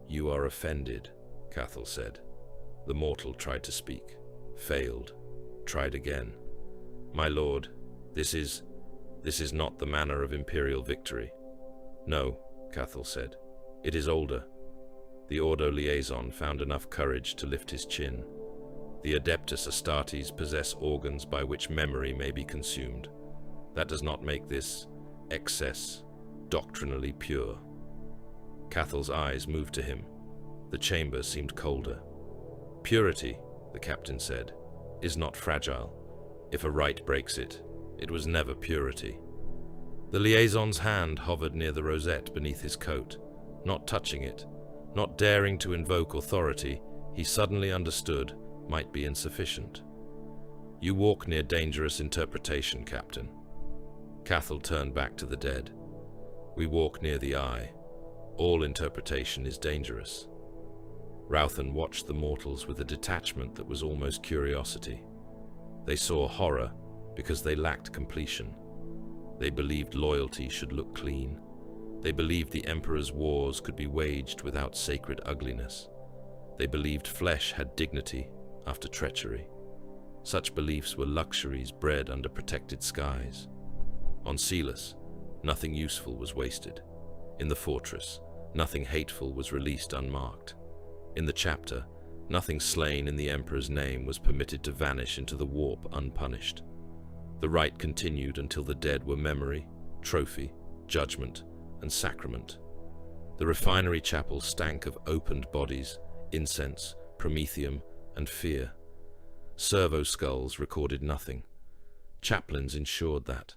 "You are offended," Cathal said. The mortal tried to speak. Failed. Tried again. "My lord, this is not the manner of imperial victory." "No," Cathal said. "It is older." The Ordo liaison found enough courage to lift his chin. The Adeptus Astartes possess organs by which memory may be consumed. That does not make this excess doctrinally pure. Cathal's eyes moved to him. The chamber seemed colder. "Purity," the captain said, "is not fragile. If a rite breaks it, It was never purity. The liaison's hand hovered near the rosette beneath his coat, not touching it, not daring to invoke authority he suddenly understood might be insufficient. "You walk near dangerous interpretation, Captain." Cathal turned back to the dead. "We walk near the eye. All interpretation is dangerous." Ralphan watched the mortals with a detachment that was almost curiosity. They saw horror because they lacked completion. They believed loyalty should look clean. They believed the Emperor's wars could be waged without sacred ugliness. They believed flesh had dignity after treachery. Such beliefs were luxuries bred under protected skies. On Skilus, nothing useful was wasted. In the fortress, nothing hateful was released unmarked. In the chapter, nothing slain in the Emperor's name was permitted to vanish into the warp unpunished. The rite continued until the dead were memory, trophy, judgment, and sacrament. The refinery chapel stank of opened bodies, incense, promethium, and fear. Servo skulls recorded nothing. Chaplains ensured that.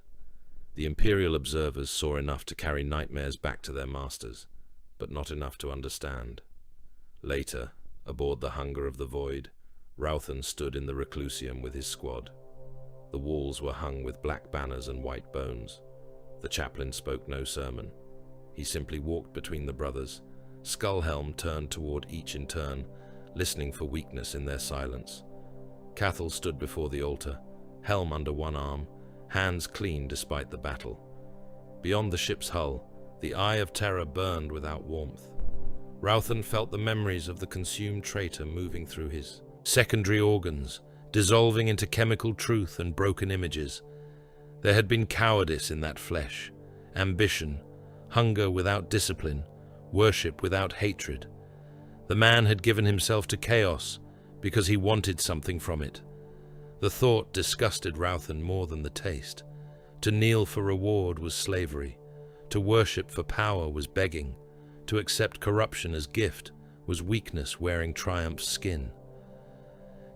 The Imperial observers saw enough to carry nightmares back to their masters, but not enough to understand. Later, aboard the Hunger of the Void, Ralphan stood in the reclusium with his squad. The walls were hung with black banners and white bones. The chaplain spoke no sermon. He simply walked between the brothers, skull-helm turned toward each in turn, listening for weakness in their silence. Cathal stood before the altar, helm under one arm, hands clean despite the battle. Beyond the ship's hull, the eye of terror burned without warmth. Ralphan felt the memories of the consumed traitor moving through his secondary organs, dissolving into chemical truth and broken images. There had been cowardice in that flesh, ambition, hunger without discipline, worship without hatred. The man had given himself to chaos because he wanted something from it. The thought disgusted Ralphan more than the taste. To kneel for reward was slavery. To worship for power was begging. To accept corruption as gift was weakness wearing triumph's skin.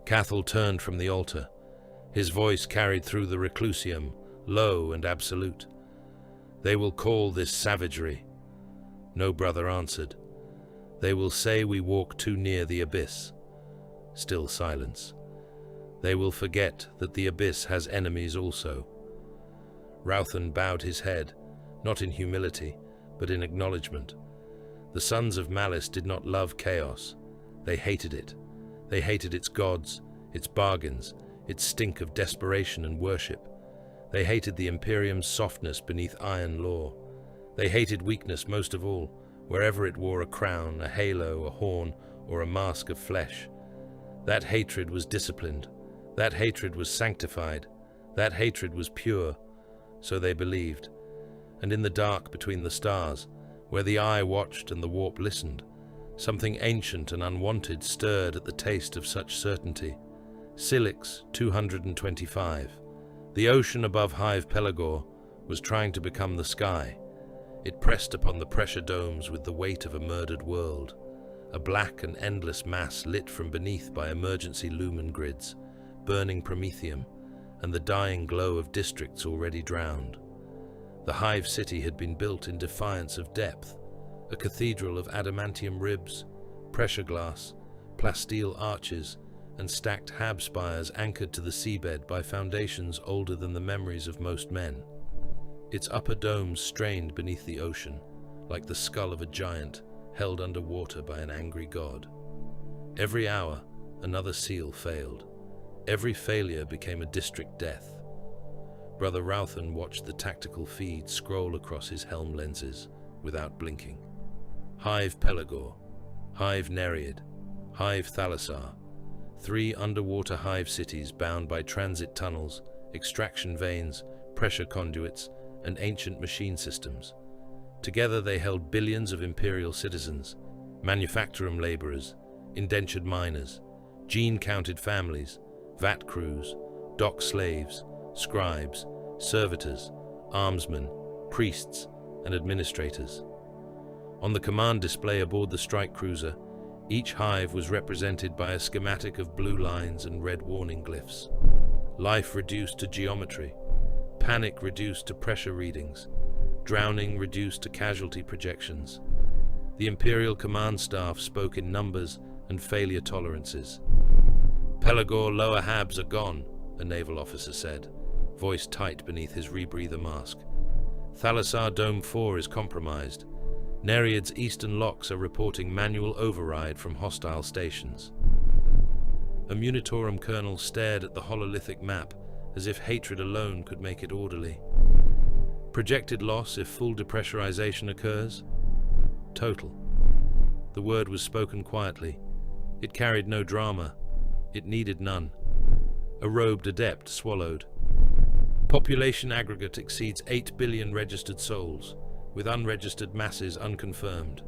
Cathal turned from the altar. His voice carried through the reclusium, low and absolute. "They will call this savagery." No brother answered. "They will say we walk too near the abyss." Still silence. "They will forget that the abyss has enemies also." Ralphan bowed his head, not in humility, but in acknowledgement. The sons of Malice did not love chaos. They hated it. They hated its gods, its bargains, its stink of desperation and worship. They hated the Imperium's softness beneath iron law. They hated weakness most of all, wherever it wore a crown, a halo, a horn, or a mask of flesh. That hatred was disciplined. That hatred was sanctified. That hatred was pure. So they believed. And in the dark between the stars, where the eye watched and the warp listened, something ancient and unwanted stirred at the taste of such certainty. Silix 225. The ocean above Hive Pelagore was trying to become the sky. It pressed upon the pressure domes with the weight of a murdered world. A black and endless mass lit from beneath by emergency lumen grids, burning promethium, and the dying glow of districts already drowned. The Hive city had been built in defiance of depth, a cathedral of adamantium ribs, pressure glass, plasteel arches, and stacked hab spires anchored to the seabed by foundations older than the memories of most men. Its upper domes strained beneath the ocean, like the skull of a giant held under water by an angry god. Every hour, another seal failed. Every failure became a district death. Brother Ralphan watched the tactical feed scroll across his helm lenses without blinking. Hive Pelagore, Hive Nereid, Hive Thalassar, 3 underwater hive cities bound by transit tunnels, extraction veins, pressure conduits, and ancient machine systems. Together they held billions of Imperial citizens, manufactorum laborers, indentured miners, gene-counted families, vat crews, dock slaves, scribes, servitors, armsmen, priests, and administrators. On the command display aboard the strike cruiser, each hive was represented by a schematic of blue lines and red warning glyphs. Life reduced to geometry, Panic reduced to pressure readings. Drowning reduced to casualty projections. The Imperial command staff spoke in numbers and failure tolerances. "Pelagore lower habs are gone," a naval officer said, voice tight beneath his rebreather mask. "Thalassar Dome 4 is compromised. Nereid's eastern locks are reporting manual override from hostile stations." A Munitorum colonel stared at the hololithic map as if hatred alone could make it orderly. "Projected loss if full depressurization occurs?" "Total." The word was spoken quietly. It carried no drama. It needed none. A robed adept swallowed. "Population aggregate exceeds 8 billion registered souls, with unregistered masses unconfirmed."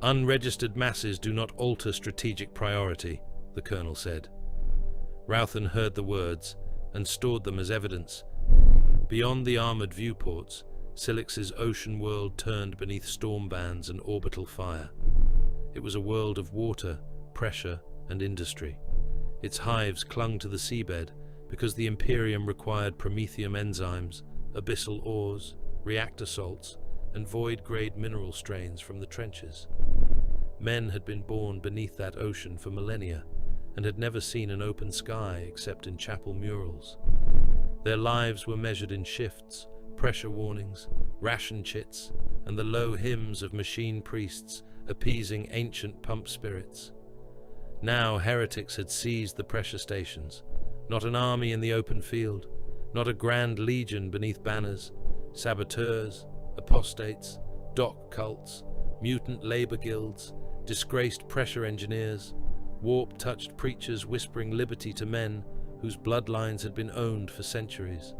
"Unregistered masses do not alter strategic priority," the colonel said. Ralphan heard the words and stored them as evidence. Beyond the armored viewports, Silix's ocean world turned beneath storm bands and orbital fire. It was a world of water, pressure, and industry. Its hives clung to the seabed because the Imperium required promethium enzymes, abyssal ores, reactor salts, and void-grade mineral strains from the trenches. Men had been born beneath that ocean for millennia and had never seen an open sky except in chapel murals. Their lives were measured in shifts, pressure warnings, ration chits, and the low hymns of machine priests appeasing ancient pump spirits. Now heretics had seized the pressure stations, not an army in the open field, not a grand legion beneath banners, saboteurs, apostates, dock cults, mutant labor guilds, disgraced pressure engineers, warp-touched preachers whispering liberty to men whose bloodlines had been owned for centuries.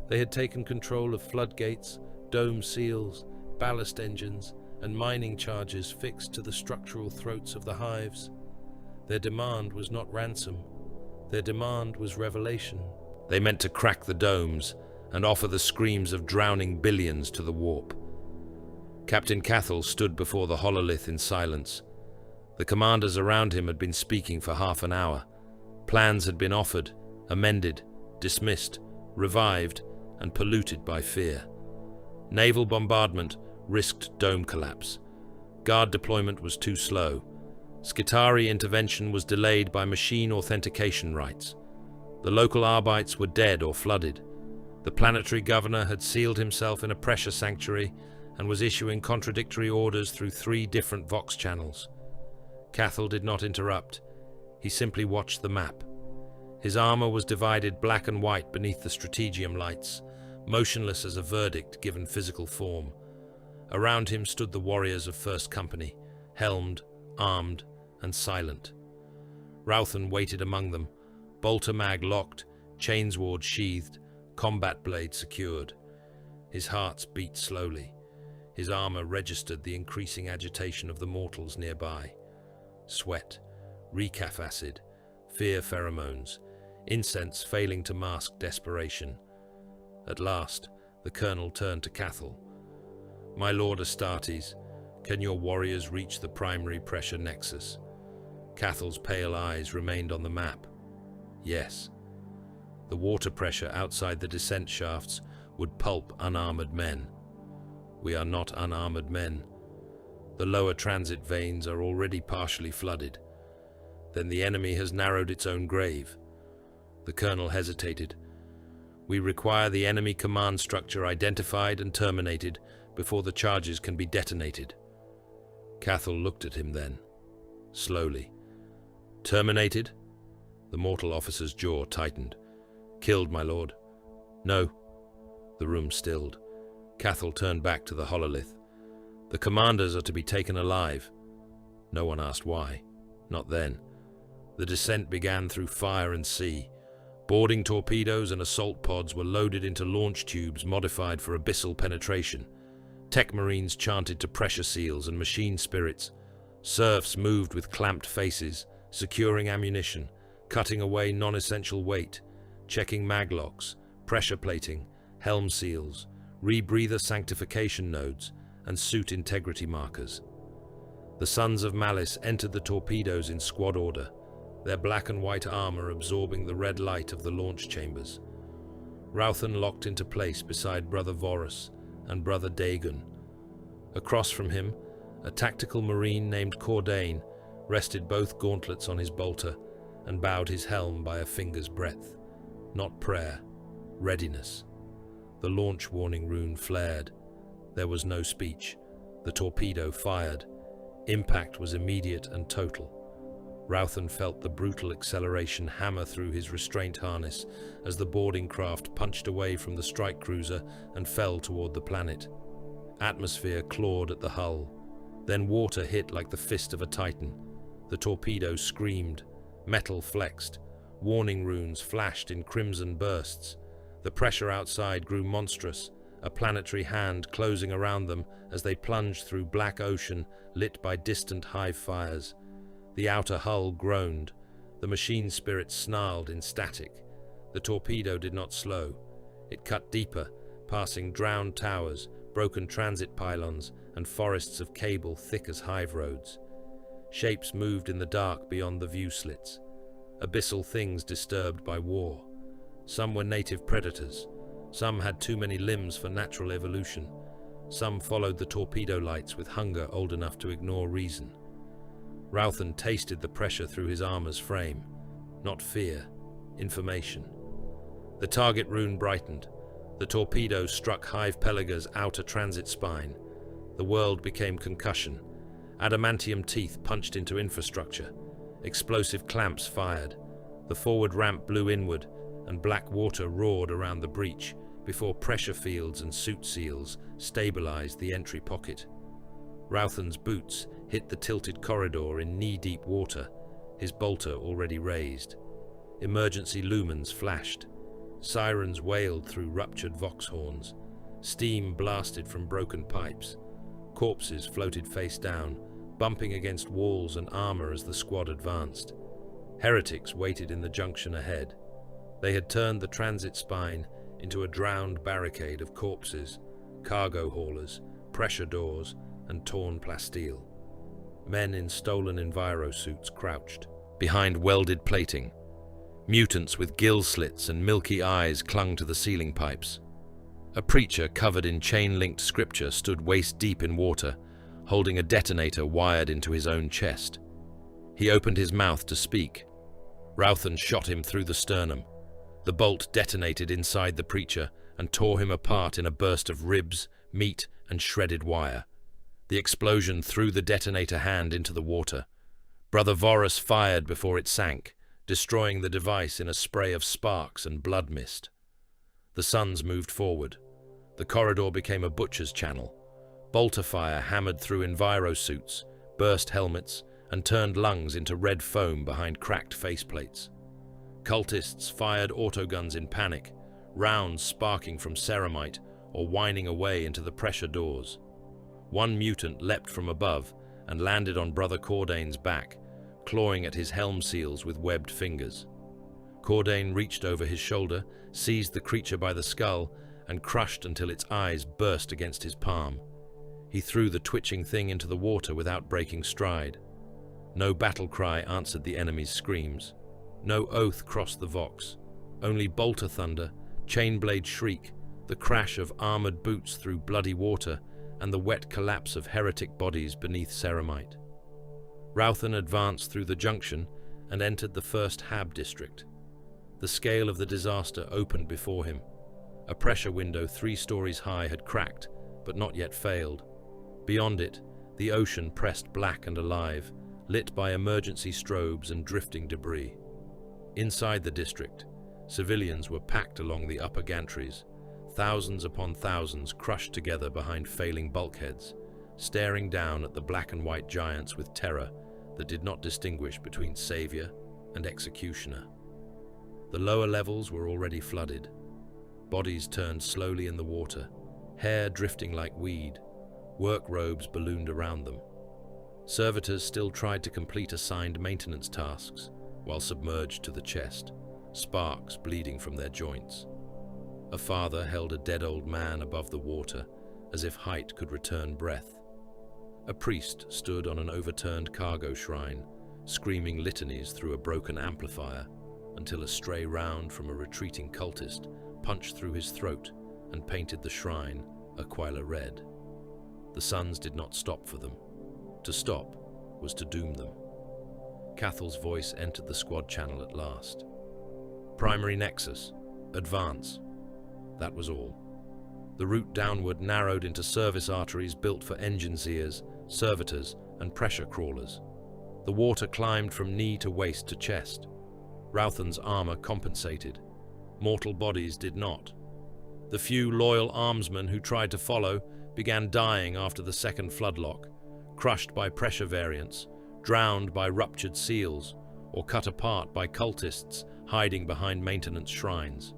They had taken control of floodgates, dome seals, ballast engines, and mining charges fixed to the structural throats of the hives. Their demand was not ransom. Their demand was revelation. They meant to crack the domes and offer the screams of drowning billions to the warp. Captain Cathal stood before the hololith in silence. The commanders around him had been speaking for half an hour. Plans had been offered, amended, dismissed, revived, and polluted by fear. Naval bombardment risked dome collapse. Guard deployment was too slow. Skitari intervention was delayed by machine authentication rites. The local Arbites were dead or flooded. The planetary governor had sealed himself in a pressure sanctuary and was issuing contradictory orders through 3 different Vox channels. Cathal did not interrupt. He simply watched the map. His armor was divided black and white beneath the strategium lights, motionless as a verdict given physical form. Around him stood the warriors of First Company, helmed, armed, and silent. Ralphan waited among them, bolter mag locked, chainsword sheathed, combat blade secured. His heart beat slowly. His armor registered the increasing agitation of the mortals nearby. Sweat, recaf acid, fear pheromones, incense failing to mask desperation. At last, the colonel turned to Cathal. "My lord Astartes, can your warriors reach the primary pressure nexus?" Cathal's pale eyes remained on the map. Yes. The water pressure outside the descent shafts would pulp unarmored men. We are not unarmored men. The lower transit veins are already partially flooded. Then the enemy has narrowed its own grave. The colonel hesitated. We require the enemy command structure identified and terminated before the charges can be detonated. Cathal looked at him then, slowly. Terminated? The mortal officer's jaw tightened. Killed, my lord. No. The room stilled. Cathal turned back to the hololith. The commanders are to be taken alive. No one asked why. Not then. The descent began through fire and sea. Boarding torpedoes and assault pods were loaded into launch tubes modified for abyssal penetration. Tech marines chanted to pressure seals and machine spirits. Serfs moved with clamped faces, securing ammunition, cutting away non-essential weight, checking maglocks, pressure plating, helm seals, rebreather sanctification nodes, and suit integrity markers. The sons of Malice entered the torpedoes in squad order, their black and white armor absorbing the red light of the launch chambers. Ralphan locked into place beside Brother Vorus and Brother Dagon. Across from him, a tactical marine named Cordain rested both gauntlets on his bolter and bowed his helm by a finger's breadth. Not prayer, readiness. The launch warning rune flared. There was no speech. The torpedo fired. Impact was immediate and total. Ralphan felt the brutal acceleration hammer through his restraint harness as the boarding craft punched away from the strike cruiser and fell toward the planet. Atmosphere clawed at the hull. Then water hit like the fist of a titan. The torpedo screamed. Metal flexed. Warning runes flashed in crimson bursts. The pressure outside grew monstrous, a planetary hand closing around them as they plunged through black ocean lit by distant hive fires. The outer hull groaned. The machine spirit snarled in static. The torpedo did not slow. It cut deeper, passing drowned towers, broken transit pylons, and forests of cable thick as hive roads. Shapes moved in the dark beyond the view slits. Abyssal things disturbed by war. Some were native predators. Some had too many limbs for natural evolution. Some followed the torpedo lights with hunger old enough to ignore reason. Ralphan tasted the pressure through his armor's frame. Not fear, information. The target rune brightened. The torpedo struck Hive Pelagore's outer transit spine. The world became concussion. Adamantium teeth punched into infrastructure. Explosive clamps fired. The forward ramp blew inward, and black water roared around the breach before pressure fields and suit seals stabilized the entry pocket. Ralphan's boots hit the tilted corridor in knee-deep water, his bolter already raised. Emergency lumens flashed. Sirens wailed through ruptured vox horns. Steam blasted from broken pipes. Corpses floated face down, bumping against walls and armor as the squad advanced. Heretics waited in the junction ahead. They had turned the transit spine into a drowned barricade of corpses, cargo haulers, pressure doors, and torn plasteel. Men in stolen envirosuits crouched, behind welded plating. Mutants with gill slits and milky eyes clung to the ceiling pipes. A preacher covered in chain-linked scripture stood waist-deep in water, holding a detonator wired into his own chest. He opened his mouth to speak. Ralphan shot him through the sternum. The bolt detonated inside the preacher and tore him apart in a burst of ribs, meat, and shredded wire. The explosion threw the detonator hand into the water. Brother Vorus fired before it sank, destroying the device in a spray of sparks and blood mist. The suns moved forward. The corridor became a butcher's channel. Bolter fire hammered through envirosuits, burst helmets, and turned lungs into red foam behind cracked faceplates. Cultists fired autoguns in panic, rounds sparking from ceramite or whining away into the pressure doors. One mutant leapt from above and landed on Brother Cordain's back, clawing at his helm seals with webbed fingers. Cordain reached over his shoulder, seized the creature by the skull, and crushed until its eyes burst against his palm. He threw the twitching thing into the water without breaking stride. No battle cry answered the enemy's screams. No oath crossed the vox. Only bolter thunder, chain-blade shriek, the crash of armored boots through bloody water, and the wet collapse of heretic bodies beneath ceramite. Ralphan advanced through the junction and entered the first Hab district. The scale of the disaster opened before him. A pressure window 3 stories high had cracked, but not yet failed. Beyond it, the ocean pressed black and alive, lit by emergency strobes and drifting debris. Inside the district, civilians were packed along the upper gantries, thousands upon thousands crushed together behind failing bulkheads, staring down at the black and white giants with terror that did not distinguish between savior and executioner. The lower levels were already flooded. Bodies turned slowly in the water, hair drifting like weed, work robes ballooned around them. Servitors still tried to complete assigned maintenance tasks while submerged to the chest, sparks bleeding from their joints. A father held a dead old man above the water, as if height could return breath. A priest stood on an overturned cargo shrine, screaming litanies through a broken amplifier, until a stray round from a retreating cultist punched through his throat and painted the shrine Aquila red. The suns did not stop for them. To stop was to doom them. Cathal's voice entered the squad channel at last. Primary nexus. Advance. That was all. The route downward narrowed into service arteries built for engine seers, servitors, and pressure crawlers. The water climbed from knee to waist to chest. Ralphan's armor compensated. Mortal bodies did not. The few loyal armsmen who tried to follow began dying after the second floodlock, crushed by pressure variants, drowned by ruptured seals, or cut apart by cultists hiding behind maintenance shrines.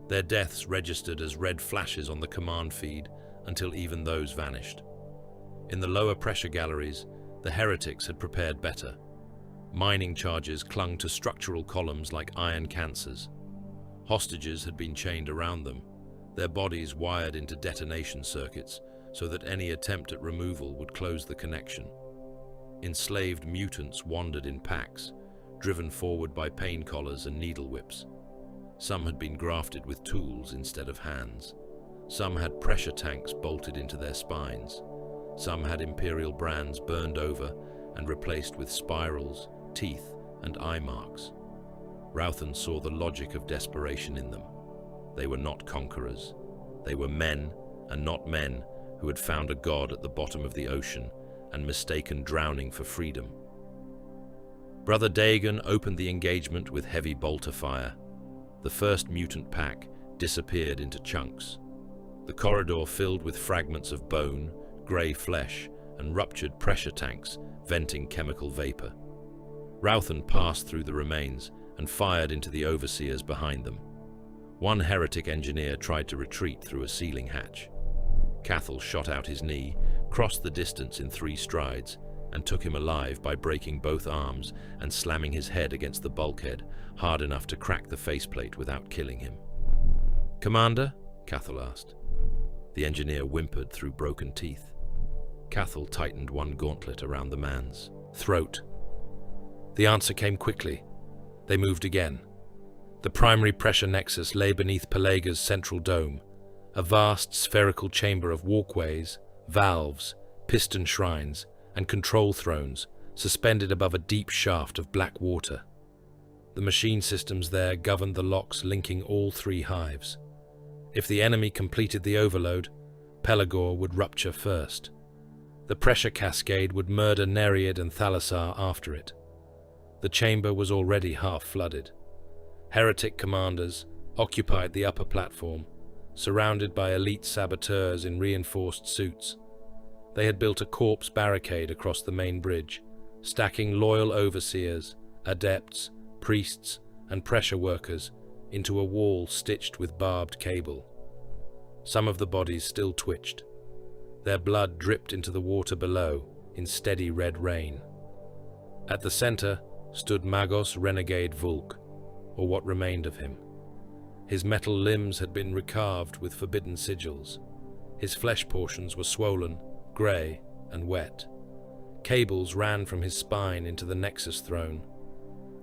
Their deaths registered as red flashes on the command feed until even those vanished. In the lower pressure galleries, the heretics had prepared better. Mining charges clung to structural columns like iron cancers. Hostages had been chained around them, their bodies wired into detonation circuits so that any attempt at removal would close the connection. Enslaved mutants wandered in packs, driven forward by pain collars and needle whips. Some had been grafted with tools instead of hands. Some had pressure tanks bolted into their spines. Some had Imperial brands burned over and replaced with spirals, teeth, and eye marks. Ralphan saw the logic of desperation in them. They were not conquerors. They were men, and not men, who had found a god at the bottom of the ocean and mistaken drowning for freedom. Brother Dagon opened the engagement with heavy bolter fire. The first mutant pack disappeared into chunks. The corridor filled with fragments of bone, grey flesh, and ruptured pressure tanks venting chemical vapor. Ralphan passed through the remains and fired into the overseers behind them. One heretic engineer tried to retreat through a ceiling hatch. Cathal shot out his knee, crossed the distance in 3 strides, and took him alive by breaking both arms and slamming his head against the bulkhead hard enough to crack the faceplate without killing him. "Commander?" Cathal asked. The engineer whimpered through broken teeth. Cathal tightened one gauntlet around the man's throat. The answer came quickly. They moved again. The primary pressure nexus lay beneath Pelagore's central dome, a vast spherical chamber of walkways, valves, piston shrines, and control thrones suspended above a deep shaft of black water. The machine systems there governed the locks linking all 3 hives. If the enemy completed the overload, Pelagore would rupture first. The pressure cascade would murder Nereid and Thalassar after it. The chamber was already half flooded. Heretic commanders occupied the upper platform, surrounded by elite saboteurs in reinforced suits. They had built a corpse barricade across the main bridge, stacking loyal overseers, adepts, priests, and pressure workers into a wall stitched with barbed cable. Some of the bodies still twitched. Their blood dripped into the water below in steady red rain. At the center stood Magos Renegade Vulk, or what remained of him. His metal limbs had been recarved with forbidden sigils. His flesh portions were swollen, grey, and wet. Cables ran from his spine into the Nexus throne.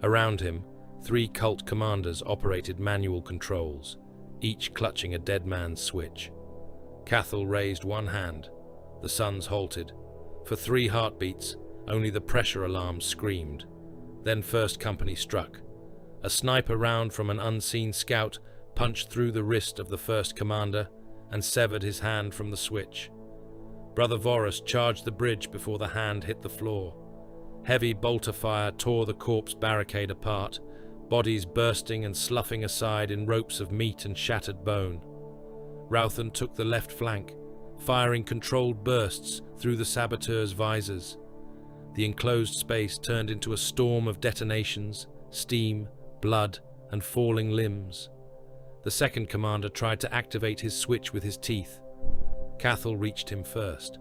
Around him, 3 cult commanders operated manual controls, each clutching a dead man's switch. Cathal raised one hand. The suns halted. For 3 heartbeats, only the pressure alarm screamed. Then First Company struck. A sniper round from an unseen scout punched through the wrist of the first commander and severed his hand from the switch. Brother Vorus charged the bridge before the hand hit the floor. Heavy bolter fire tore the corpse barricade apart, bodies bursting and sloughing aside in ropes of meat and shattered bone. Ralphan took the left flank, firing controlled bursts through the saboteurs' visors. The enclosed space turned into a storm of detonations, steam, blood, and falling limbs. The second commander tried to activate his switch with his teeth. Cathal reached him first.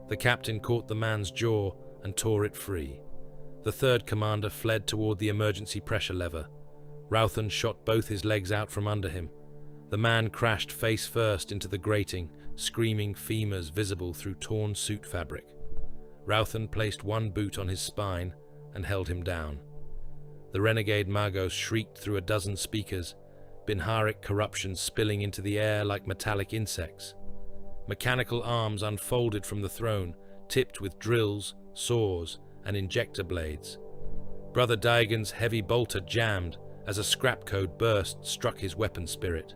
The captain caught the man's jaw and tore it free. The third commander fled toward the emergency pressure lever. Ralphan shot both his legs out from under him. The man crashed face first into the grating, screaming femurs visible through torn suit fabric. Ralphan placed one boot on his spine and held him down. The renegade Magos shrieked through a dozen speakers, Binharic corruption spilling into the air like metallic insects. Mechanical arms unfolded from the throne, tipped with drills, saws, and injector blades. Brother Daigon's heavy bolter jammed as a scrap code burst struck his weapon spirit.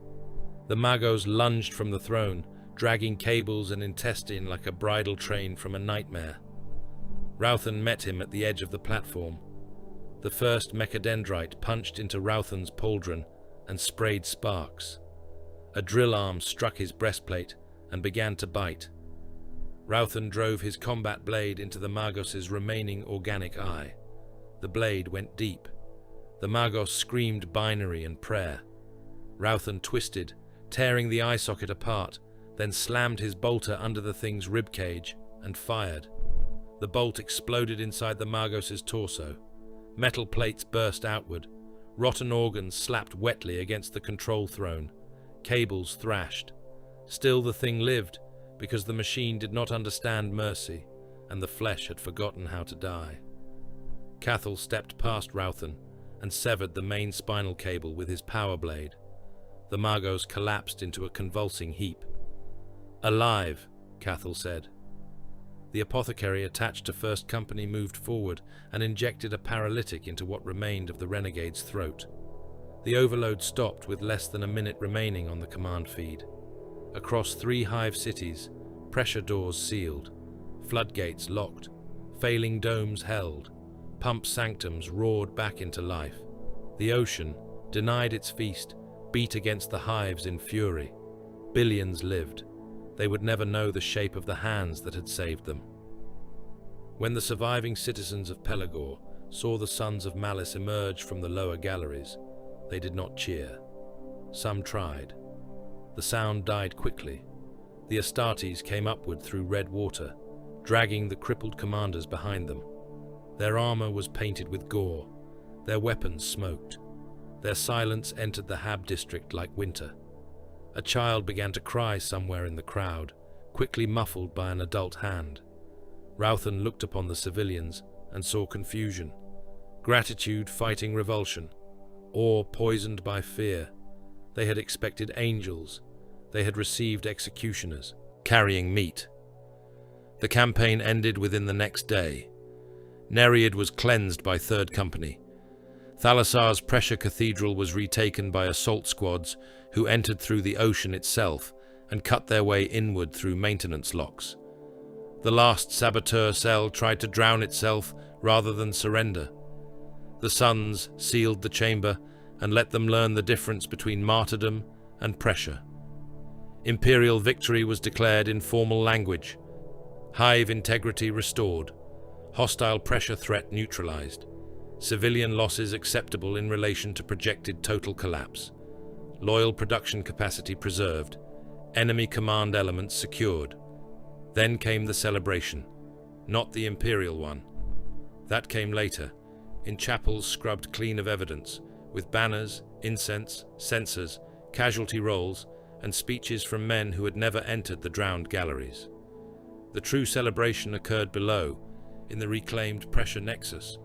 The Magos lunged from the throne, dragging cables and intestine like a bridal train from a nightmare. Ralphan met him at the edge of the platform. The first mechadendrite punched into Ralphan's pauldron and sprayed sparks. A drill arm struck his breastplate and began to bite. Ralphan drove his combat blade into the Magos' remaining organic eye. The blade went deep. The Magos screamed binary and prayer. Ralphan twisted, tearing the eye socket apart, then slammed his bolter under the thing's ribcage and fired. The bolt exploded inside the Magos' torso. Metal plates burst outward. Rotten organs slapped wetly against the control throne. Cables thrashed. Still the thing lived, because the machine did not understand mercy, and the flesh had forgotten how to die. Cathal stepped past Ralphan and severed the main spinal cable with his power blade. The Magos collapsed into a convulsing heap. "Alive," Cathal said. The apothecary attached to First Company moved forward and injected a paralytic into what remained of the renegade's throat. The overload stopped with less than a minute remaining on the command feed. Across 3 Hive cities, pressure doors sealed, floodgates locked, failing domes held, pump sanctums roared back into life. The ocean, denied its feast, beat against the hives in fury. Billions lived. They would never know the shape of the hands that had saved them. When the surviving citizens of Pelagore saw the sons of Malice emerge from the lower galleries, they did not cheer. Some tried. The sound died quickly. The Astartes came upward through red water, dragging the crippled commanders behind them. Their armor was painted with gore. Their weapons smoked. Their silence entered the Hab district like winter. A child began to cry somewhere in the crowd, quickly muffled by an adult hand. Ralphan looked upon the civilians and saw confusion, gratitude fighting revulsion, awe poisoned by fear. They had expected angels. They had received executioners, carrying meat. The campaign ended within the next day. Nereid was cleansed by Third Company. Thalassar's pressure cathedral was retaken by assault squads who entered through the ocean itself and cut their way inward through maintenance locks. The last saboteur cell tried to drown itself rather than surrender. The Sons sealed the chamber and let them learn the difference between martyrdom and pressure. Imperial victory was declared in formal language. Hive integrity restored. Hostile pressure threat neutralized. Civilian losses acceptable in relation to projected total collapse. Loyal production capacity preserved. Enemy command elements secured. Then came the celebration, not the Imperial one. That came later, in chapels scrubbed clean of evidence, with banners, incense, censers, casualty rolls, and speeches from men who had never entered the drowned galleries. The true celebration occurred below, in the reclaimed pressure nexus,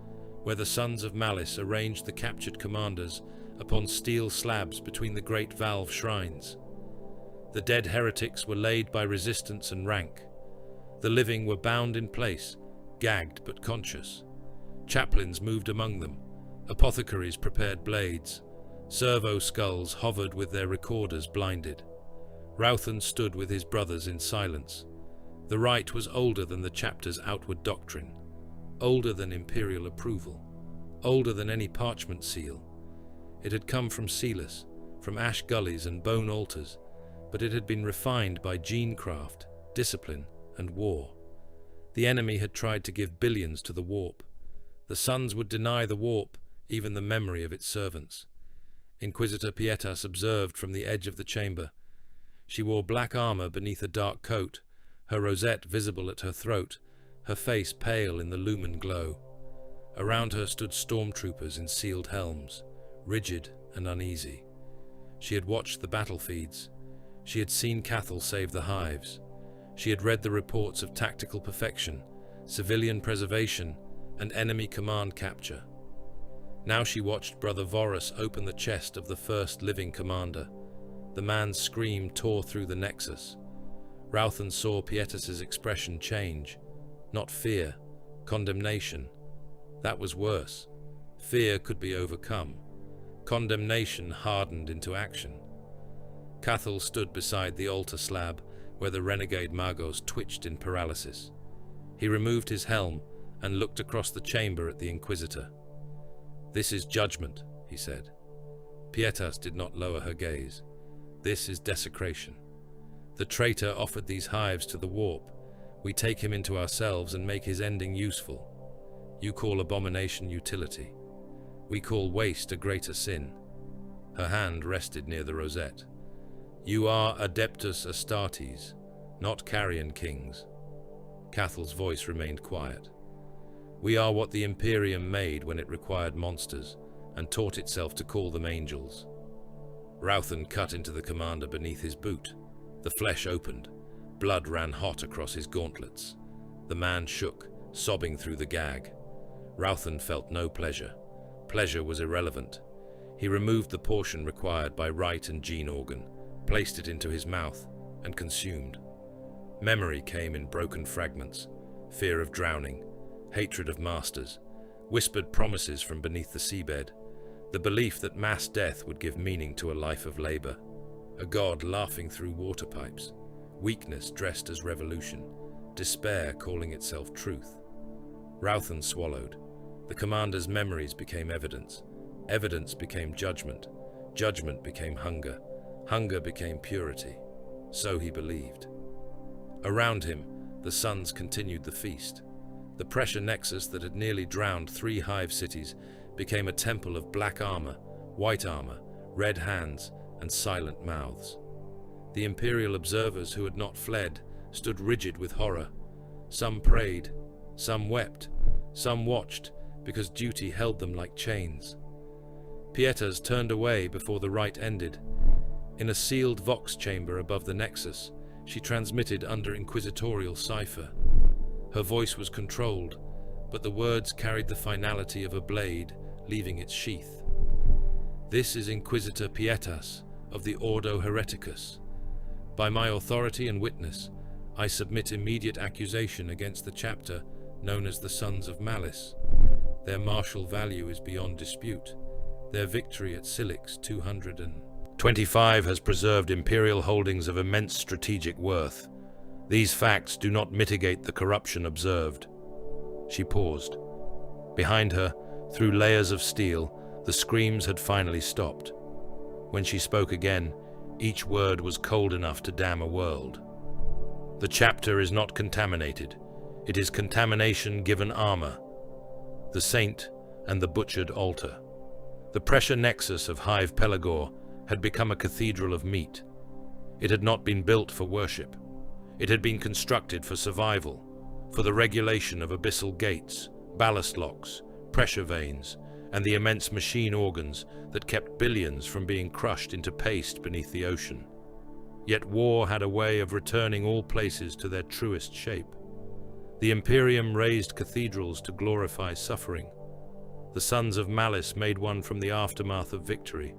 where the Sons of Malice arranged the captured commanders upon steel slabs between the great valve shrines. The dead heretics were laid by resistance and rank. The living were bound in place, gagged but conscious. Chaplains moved among them. Apothecaries prepared blades. Servo skulls hovered with their recorders blinded. Ralphan stood with his brothers in silence. The Rite was older than the chapter's outward doctrine, older than imperial approval, older than any parchment seal. It had come from Skilus, from ash gullies and bone altars, but it had been refined by genecraft, discipline, and war. The enemy had tried to give billions to the warp. The Sons would deny the warp even the memory of its servants. Inquisitor Pietas observed from the edge of the chamber. She wore black armor beneath a dark coat, her rosette visible at her throat, her face pale in the lumen glow. Around her stood stormtroopers in sealed helms, rigid and uneasy. She had watched the battle feeds. She had seen Cathal save the hives. She had read the reports of tactical perfection, civilian preservation, and enemy command capture. Now she watched Brother Vorus open the chest of the first living commander. The man's scream tore through the nexus. Ralphan saw Pietas's expression change. Not fear, condemnation. That was worse. Fear could be overcome. Condemnation hardened into action. Cathal stood beside the altar slab where the renegade Magos twitched in paralysis. He removed his helm and looked across the chamber at the Inquisitor. "This is judgment," he said. Pietas did not lower her gaze. "This is desecration. The traitor offered these hives to the warp. We take him into ourselves and make his ending useful. You call abomination utility. We call waste a greater sin." Her hand rested near the rosette. "You are Adeptus Astartes, not Carrion Kings." Cathal's voice remained quiet. "We are what the Imperium made when it required monsters, and taught itself to call them angels." Ralphan cut into the commander beneath his boot. The flesh opened. Blood ran hot across his gauntlets. The man shook, sobbing through the gag. Ralphan felt no pleasure. Pleasure was irrelevant. He removed the portion required by Rite and gene organ, placed it into his mouth, and consumed. Memory came in broken fragments. Fear of drowning, hatred of masters, whispered promises from beneath the seabed, the belief that mass death would give meaning to a life of labor, a god laughing through water pipes, weakness dressed as revolution, despair calling itself truth. Ralphan swallowed. The commander's memories became evidence. Evidence became judgment. Judgment became hunger. Hunger became purity. So he believed. Around him, the suns continued the feast. The pressure nexus that had nearly drowned 3 hive cities became a temple of black armor, white armor, red hands, and silent mouths. The Imperial observers who had not fled stood rigid with horror. Some prayed, some wept, some watched because duty held them like chains. Pietas turned away before the rite ended. In a sealed vox chamber above the nexus, she transmitted under inquisitorial cipher. Her voice was controlled, but the words carried the finality of a blade, leaving its sheath. "This is Inquisitor Pietas of the Ordo Hereticus. By my authority and witness, I submit immediate accusation against the chapter known as the Sons of Malice. Their martial value is beyond dispute. Their victory at Silix 225 has preserved Imperial holdings of immense strategic worth. These facts do not mitigate the corruption observed." She paused. Behind her, through layers of steel, the screams had finally stopped. When she spoke again, each word was cold enough to damn a world. "The chapter is not contaminated. It is contamination given armor. The saint and the butchered altar. The pressure nexus of Hive Pelagore had become a cathedral of meat. It had not been built for worship. It had been constructed for survival, for the regulation of abyssal gates, ballast locks, pressure vanes, and the immense machine organs that kept billions from being crushed into paste beneath the ocean. Yet war had a way of returning all places to their truest shape. The Imperium raised cathedrals to glorify suffering. The Sons of Malice made one from the aftermath of victory.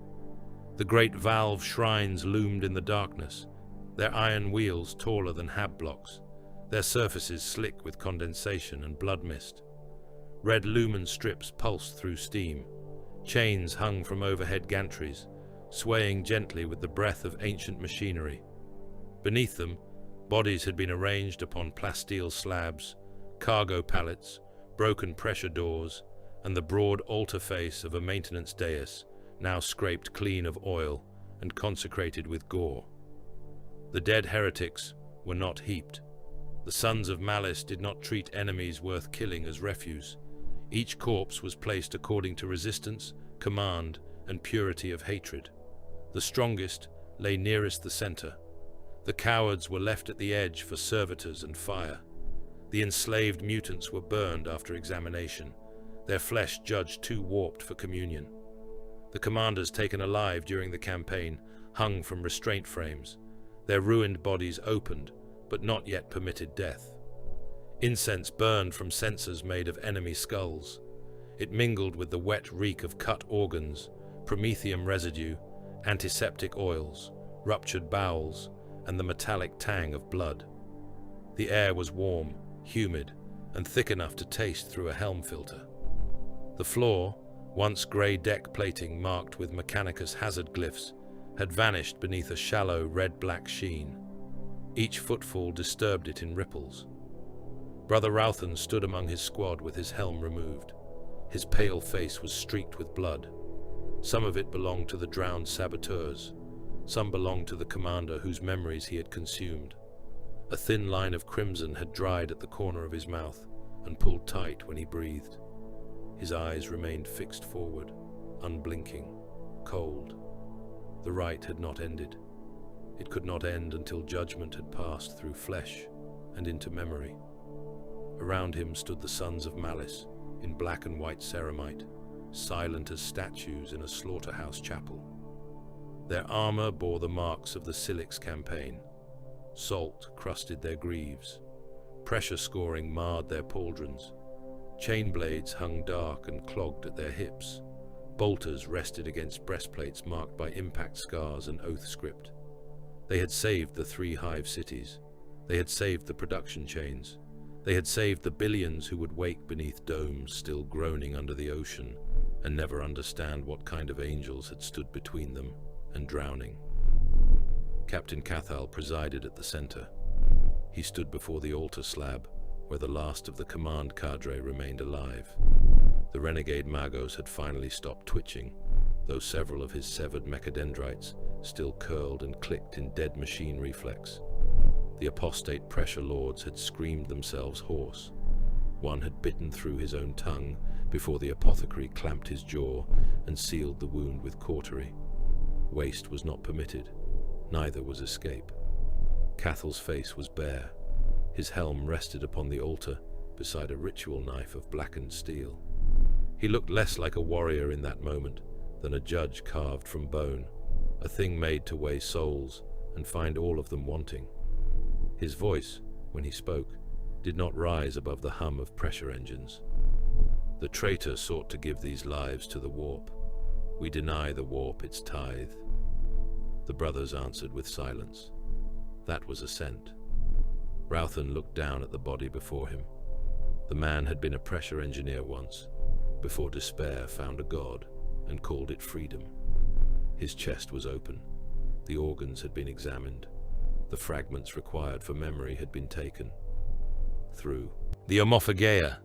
The great valve shrines loomed in the darkness, their iron wheels taller than hab blocks, their surfaces slick with condensation and blood mist. Red lumen strips pulsed through steam. Chains hung from overhead gantries, swaying gently with the breath of ancient machinery. Beneath them, bodies had been arranged upon plasteel slabs, cargo pallets, broken pressure doors, and the broad altar face of a maintenance dais, now scraped clean of oil and consecrated with gore. The dead heretics were not heaped. The Sons of Malice did not treat enemies worth killing as refuse. Each corpse was placed according to resistance, command, and purity of hatred. The strongest lay nearest the center. The cowards were left at the edge for servitors and fire. The enslaved mutants were burned after examination, their flesh judged too warped for communion. The commanders taken alive during the campaign hung from restraint frames, their ruined bodies opened, but not yet permitted death. Incense burned from censers made of enemy skulls. It mingled with the wet reek of cut organs, promethium residue, antiseptic oils, ruptured bowels, and the metallic tang of blood. The air was warm, humid, and thick enough to taste through a helm filter. The floor, once grey deck plating marked with Mechanicus hazard glyphs, had vanished beneath a shallow red-black sheen. Each footfall disturbed it in ripples. Brother Ralphan stood among his squad with his helm removed. His pale face was streaked with blood. Some of it belonged to the drowned saboteurs. Some belonged to the commander whose memories he had consumed. A thin line of crimson had dried at the corner of his mouth and pulled tight when he breathed. His eyes remained fixed forward, unblinking, cold. The rite had not ended. It could not end until judgment had passed through flesh and into memory. Around him stood the sons of Malice, in black and white ceramite, silent as statues in a slaughterhouse chapel. Their armor bore the marks of the Silix campaign. Salt crusted their greaves. Pressure scoring marred their pauldrons. Chain blades hung dark and clogged at their hips. Bolters rested against breastplates marked by impact scars and oath script. They had saved the 3 Hive cities. They had saved the production chains. They had saved the billions who would wake beneath domes still groaning under the ocean and never understand what kind of angels had stood between them and drowning. Captain Cathal presided at the center. He stood before the altar slab, where the last of the command cadre remained alive. The renegade magos had finally stopped twitching, though several of his severed mechadendrites still curled and clicked in dead machine reflex. The apostate pressure lords had screamed themselves hoarse. One had bitten through his own tongue before the apothecary clamped his jaw and sealed the wound with cautery. Waste was not permitted, neither was escape. Cathal's face was bare. His helm rested upon the altar beside a ritual knife of blackened steel. He looked less like a warrior in that moment than a judge carved from bone, a thing made to weigh souls and find all of them wanting. His voice, when he spoke, did not rise above the hum of pressure engines. The traitor sought to give these lives to the warp. We deny the warp its tithe. The brothers answered with silence. That was assent. Ralphan looked down at the body before him. The man had been a pressure engineer once, before despair found a god and called it freedom. His chest was open. The organs had been examined. The fragments required for memory had been taken. Through the Omophageia,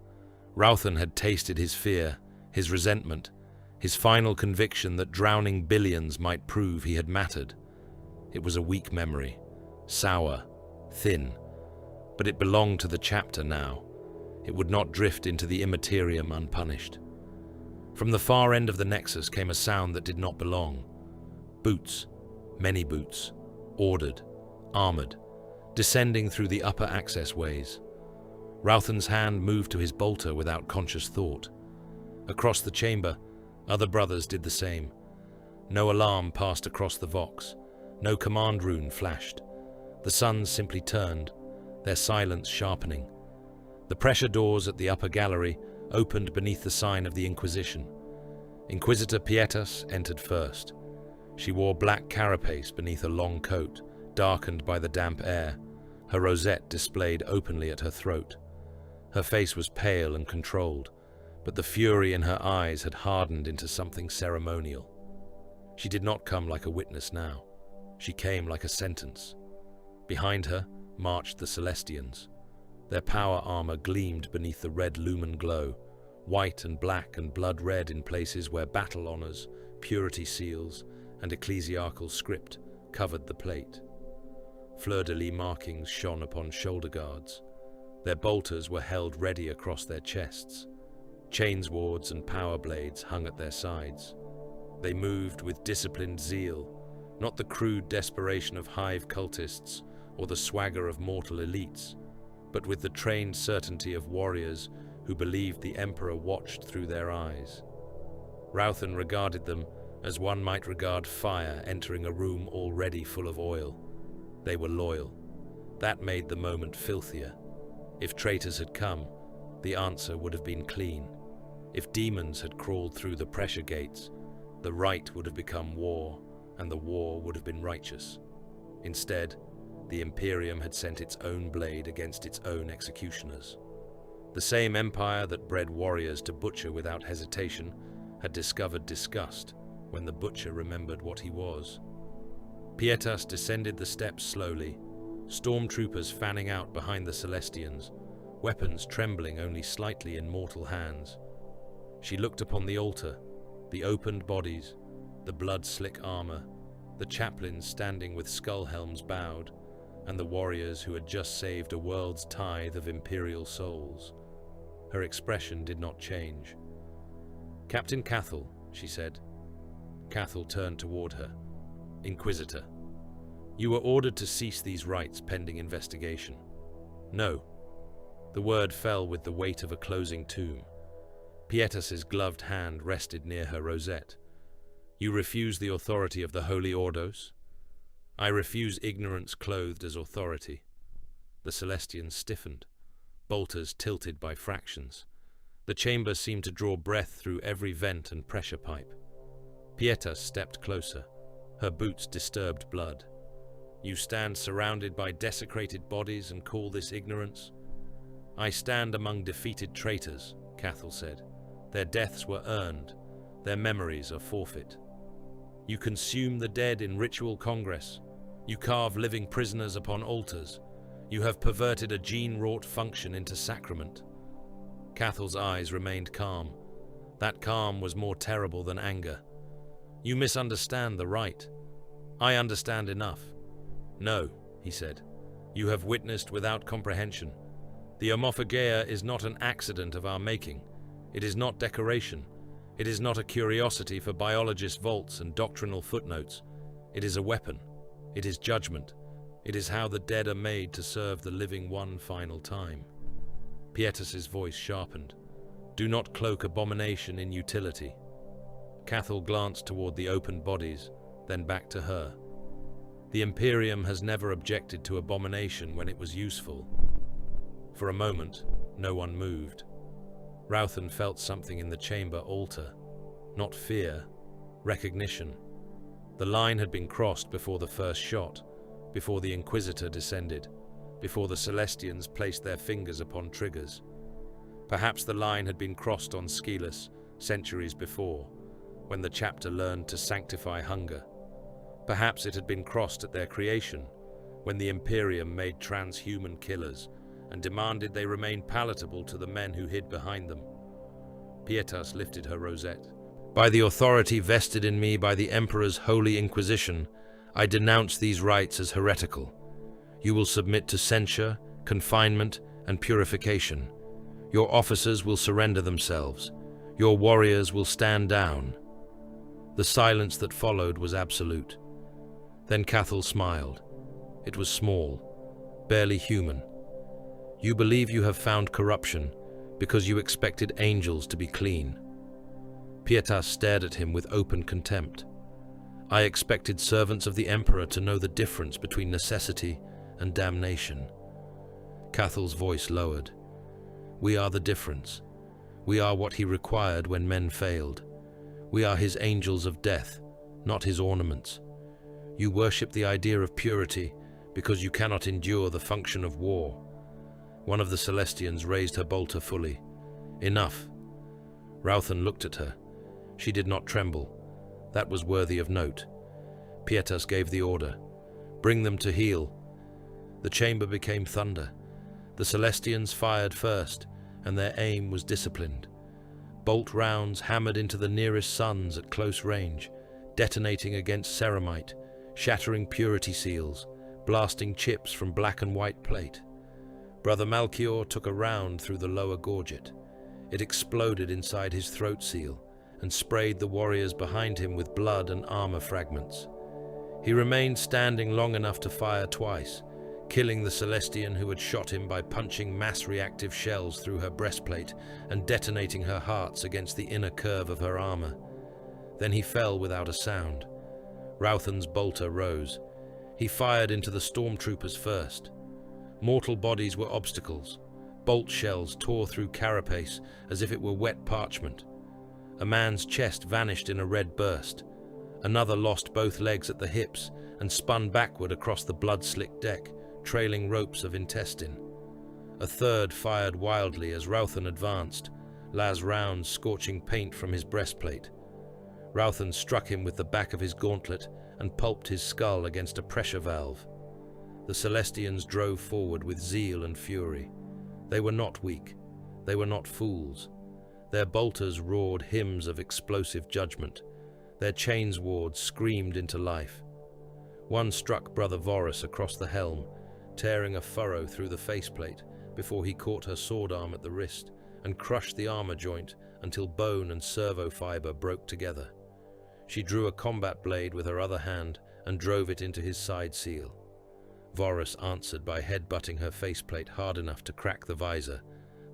Ralphan had tasted his fear, his resentment, his final conviction that drowning billions might prove he had mattered. It was a weak memory, sour, thin, but it belonged to the chapter now. It would not drift into the immaterium unpunished. From the far end of the nexus came a sound that did not belong. Boots, many boots, ordered, armored, descending through the upper access ways. Ralphan's hand moved to his bolter without conscious thought. Across the chamber, other brothers did the same. No alarm passed across the vox. No command rune flashed. The suns simply turned, their silence sharpening. The pressure doors at the upper gallery opened beneath the sign of the Inquisition. Inquisitor Pietas entered first. She wore black carapace beneath a long coat, darkened by the damp air, her rosette displayed openly at her throat. Her face was pale and controlled, but the fury in her eyes had hardened into something ceremonial. She did not come like a witness now. She came like a sentence. Behind her marched the Celestians. Their power armor gleamed beneath the red lumen glow, white and black and blood red in places where battle honors, purity seals, and ecclesiarchal script covered the plate. Fleur-de-lis markings shone upon shoulder guards. Their bolters were held ready across their chests. Chainswords and power blades hung at their sides. They moved with disciplined zeal, not the crude desperation of Hive cultists or the swagger of mortal elites, but with the trained certainty of warriors who believed the Emperor watched through their eyes. Ralphan regarded them as one might regard fire entering a room already full of oil. They were loyal. That made the moment filthier. If traitors had come, the answer would have been clean. If demons had crawled through the pressure gates, the Rite would have become war, and the war would have been righteous. Instead, the Imperium had sent its own blade against its own executioners. The same empire that bred warriors to butcher without hesitation had discovered disgust when the butcher remembered what he was. Pietas descended the steps slowly, stormtroopers fanning out behind the Celestians, weapons trembling only slightly in mortal hands. She looked upon the altar, the opened bodies, the blood-slick armor, the chaplains standing with skull helms bowed, and the warriors who had just saved a world's tithe of Imperial souls. Her expression did not change. "Captain Cathal," she said. Cathal turned toward her. "Inquisitor, you were ordered to cease these rites pending investigation." "No." The word fell with the weight of a closing tomb. Pietas's gloved hand rested near her rosette. "You refuse the authority of the Holy Ordos?" "I refuse ignorance clothed as authority." The Celestians stiffened, bolters tilted by fractions. The chamber seemed to draw breath through every vent and pressure pipe. Pietas stepped closer, her boots disturbed blood. "You stand surrounded by desecrated bodies and call this ignorance?" "I stand among defeated traitors," Cathal said. "Their deaths were earned, their memories are forfeit." "You consume the dead in ritual congress. You carve living prisoners upon altars. You have perverted a gene-wrought function into sacrament." Cathal's eyes remained calm. That calm was more terrible than anger. "You misunderstand the Rite. I understand enough." "No," he said. "You have witnessed without comprehension. The apothecaries is not an accident of our making. It is not decoration. It is not a curiosity for biologist vaults and doctrinal footnotes. It is a weapon. It is judgment. It is how the dead are made to serve the living one final time." Pietas's voice sharpened. "Do not cloak abomination in utility." Cathal glanced toward the opened bodies, then back to her. "The Imperium has never objected to abomination when it was useful." For a moment, no one moved. Ralphan felt something in the chamber alter. Not fear, recognition. The line had been crossed before the first shot, before the Inquisitor descended, before the Celestians placed their fingers upon triggers. Perhaps the line had been crossed on Skilus centuries before, when the chapter learned to sanctify hunger. Perhaps it had been crossed at their creation, when the Imperium made transhuman killers and demanded they remain palatable to the men who hid behind them. Pietas lifted her rosette. "By the authority vested in me by the Emperor's Holy Inquisition, I denounce these rites as heretical. You will submit to censure, confinement, and purification. Your officers will surrender themselves. Your warriors will stand down." The silence that followed was absolute. Then Cathal smiled. It was small, barely human. "You believe you have found corruption because you expected angels to be clean." Pietas stared at him with open contempt. "I expected servants of the Emperor to know the difference between necessity and damnation." Cathal's voice lowered. "We are the difference. We are what he required when men failed. We are his angels of death, not his ornaments. You worship the idea of purity because you cannot endure the function of war." One of the Celestians raised her bolter fully. "Enough." Ralphan looked at her. She did not tremble. That was worthy of note. Pietas gave the order. "Bring them to heel." The chamber became thunder. The Celestians fired first, and their aim was disciplined. Bolt rounds hammered into the nearest suns at close range, detonating against ceramite, shattering purity seals, blasting chips from black and white plate. Brother Malchior took a round through the lower gorget. It exploded inside his throat seal and sprayed the warriors behind him with blood and armor fragments. He remained standing long enough to fire twice, killing the Celestian who had shot him by punching mass-reactive shells through her breastplate and detonating her hearts against the inner curve of her armor. Then he fell without a sound. Ralphan's bolter rose. He fired into the stormtroopers first. Mortal bodies were obstacles. Bolt shells tore through carapace as if it were wet parchment. A man's chest vanished in a red burst. Another lost both legs at the hips and spun backward across the blood-slicked deck, trailing ropes of intestine. A third fired wildly as Ralphan advanced, las rounds scorching paint from his breastplate. Ralphan struck him with the back of his gauntlet and pulped his skull against a pressure valve. The Celestians drove forward with zeal and fury. They were not weak. They were not fools. Their bolters roared hymns of explosive judgment. Their chainswords screamed into life. One struck Brother Vorus across the helm, tearing a furrow through the faceplate before he caught her sword arm at the wrist and crushed the armor joint until bone and servo fiber broke together. She drew a combat blade with her other hand and drove it into his side seal. Vorus answered by headbutting her faceplate hard enough to crack the visor,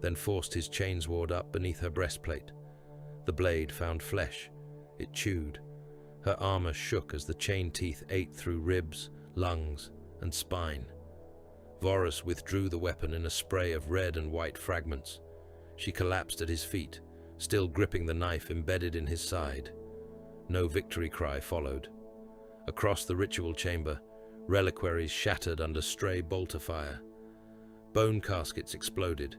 then forced his chainsword up beneath her breastplate. The blade found flesh. It chewed. Her armor shook as the chain teeth ate through ribs, lungs, and spine. Vorus withdrew the weapon in a spray of red and white fragments. She collapsed at his feet, still gripping the knife embedded in his side. No victory cry followed. Across the ritual chamber, reliquaries shattered under stray bolter fire. Bone caskets exploded,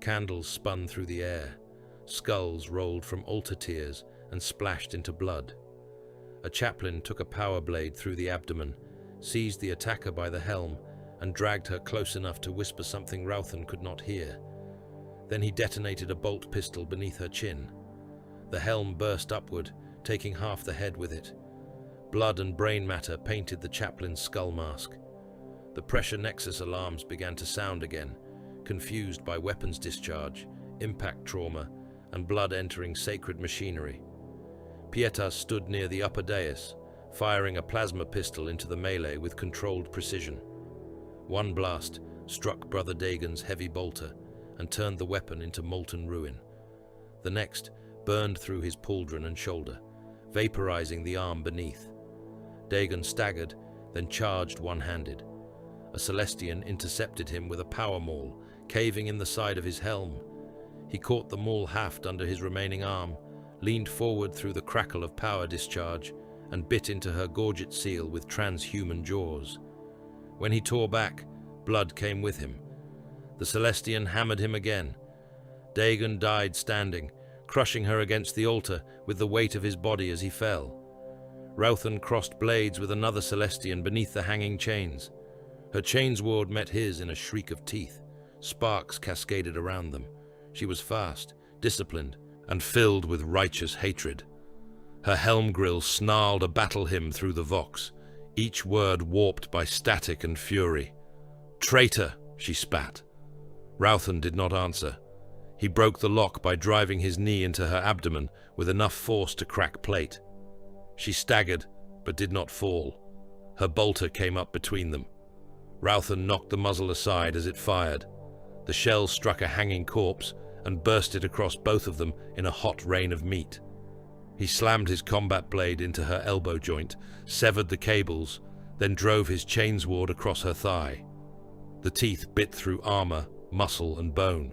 candles spun through the air, skulls rolled from altar tiers and splashed into blood. A chaplain took a power blade through the abdomen, seized the attacker by the helm, and dragged her close enough to whisper something Ralphan could not hear. Then he detonated a bolt pistol beneath her chin. The helm burst upward, taking half the head with it. Blood and brain matter painted the chaplain's skull mask. The pressure nexus alarms began to sound again, confused by weapons discharge, impact trauma, and blood entering sacred machinery. Pietas stood near the upper dais, firing a plasma pistol into the melee with controlled precision. One blast struck Brother Dagon's heavy bolter and turned the weapon into molten ruin. The next burned through his pauldron and shoulder, vaporizing the arm beneath. Dagon staggered, then charged one-handed. A Celestian intercepted him with a power maul, caving in the side of his helm. He caught the maul haft under his remaining arm, leaned forward through the crackle of power discharge, and bit into her gorget seal with transhuman jaws. When he tore back, blood came with him. The Celestian hammered him again. Dagon died standing, crushing her against the altar with the weight of his body as he fell. Ralphan crossed blades with another Celestian beneath the hanging chains. Her chainsword met his in a shriek of teeth. Sparks cascaded around them. She was fast, disciplined, and filled with righteous hatred. Her helm grill snarled a battle hymn through the vox, each word warped by static and fury. "Traitor!" she spat. Ralphan did not answer. He broke the lock by driving his knee into her abdomen with enough force to crack plate. She staggered, but did not fall. Her bolter came up between them. Ralphan knocked the muzzle aside as it fired. The shell struck a hanging corpse and bursted across both of them in a hot rain of meat. He slammed his combat blade into her elbow joint, severed the cables, then drove his chainsword across her thigh. The teeth bit through armor, muscle, and bone.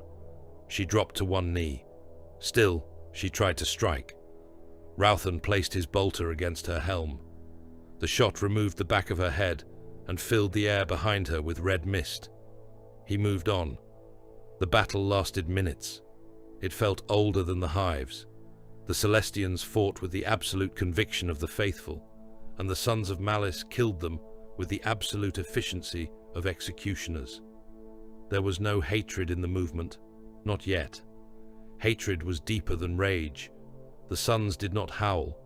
She dropped to one knee. Still, she tried to strike. Ralphan placed his bolter against her helm. The shot removed the back of her head and filled the air behind her with red mist. He moved on. The battle lasted minutes. It felt older than the Hives. The Celestians fought with the absolute conviction of the faithful, and the sons of Malice killed them with the absolute efficiency of executioners. There was no hatred in the movement, not yet. Hatred was deeper than rage. The sons did not howl.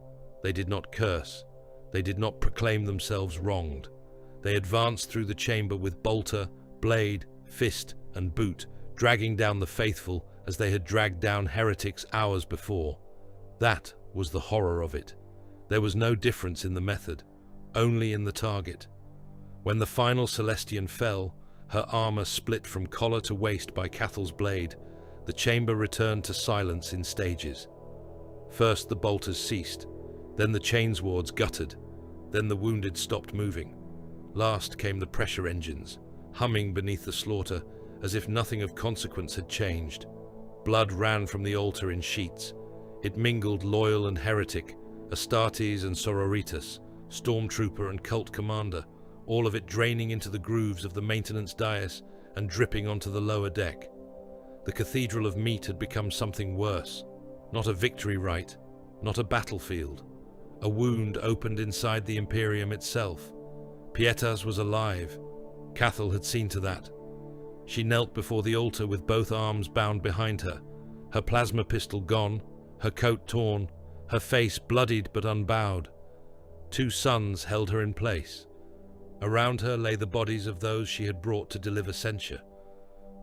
They did not curse. They did not proclaim themselves wronged. They advanced through the chamber with bolter, blade, fist, and boot, dragging down the faithful as they had dragged down heretics hours before. That was the horror of it. There was no difference in the method, only in the target. When the final Celestian fell, her armor split from collar to waist by Cathal's blade. The chamber returned to silence in stages. First the bolters ceased, then the chainswords guttered, then the wounded stopped moving. Last came the pressure engines, humming beneath the slaughter as if nothing of consequence had changed. Blood ran from the altar in sheets. It mingled loyal and heretic, Astartes and Sororitas, stormtrooper and cult commander, all of it draining into the grooves of the maintenance dais and dripping onto the lower deck. The Cathedral of Meat had become something worse. Not a victory rite, not a battlefield. A wound opened inside the Imperium itself. Pietas was alive. Cathal had seen to that. She knelt before the altar with both arms bound behind her, her plasma pistol gone, her coat torn, her face bloodied but unbowed. 2 sons held her in place. Around her lay the bodies of those she had brought to deliver censure.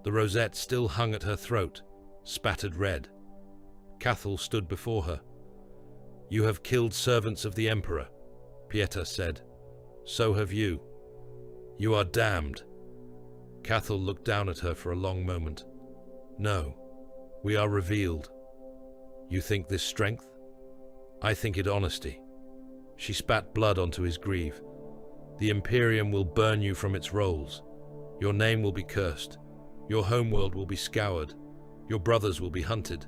The rosette still hung at her throat, spattered red. Cathal stood before her. "You have killed servants of the Emperor," Pietas said. "So have you. You are damned." Cathal looked down at her for a long moment. "No, we are revealed. You think this strength? I think it honesty." She spat blood onto his greave. "The Imperium will burn you from its rolls. Your name will be cursed. Your homeworld will be scoured. Your brothers will be hunted.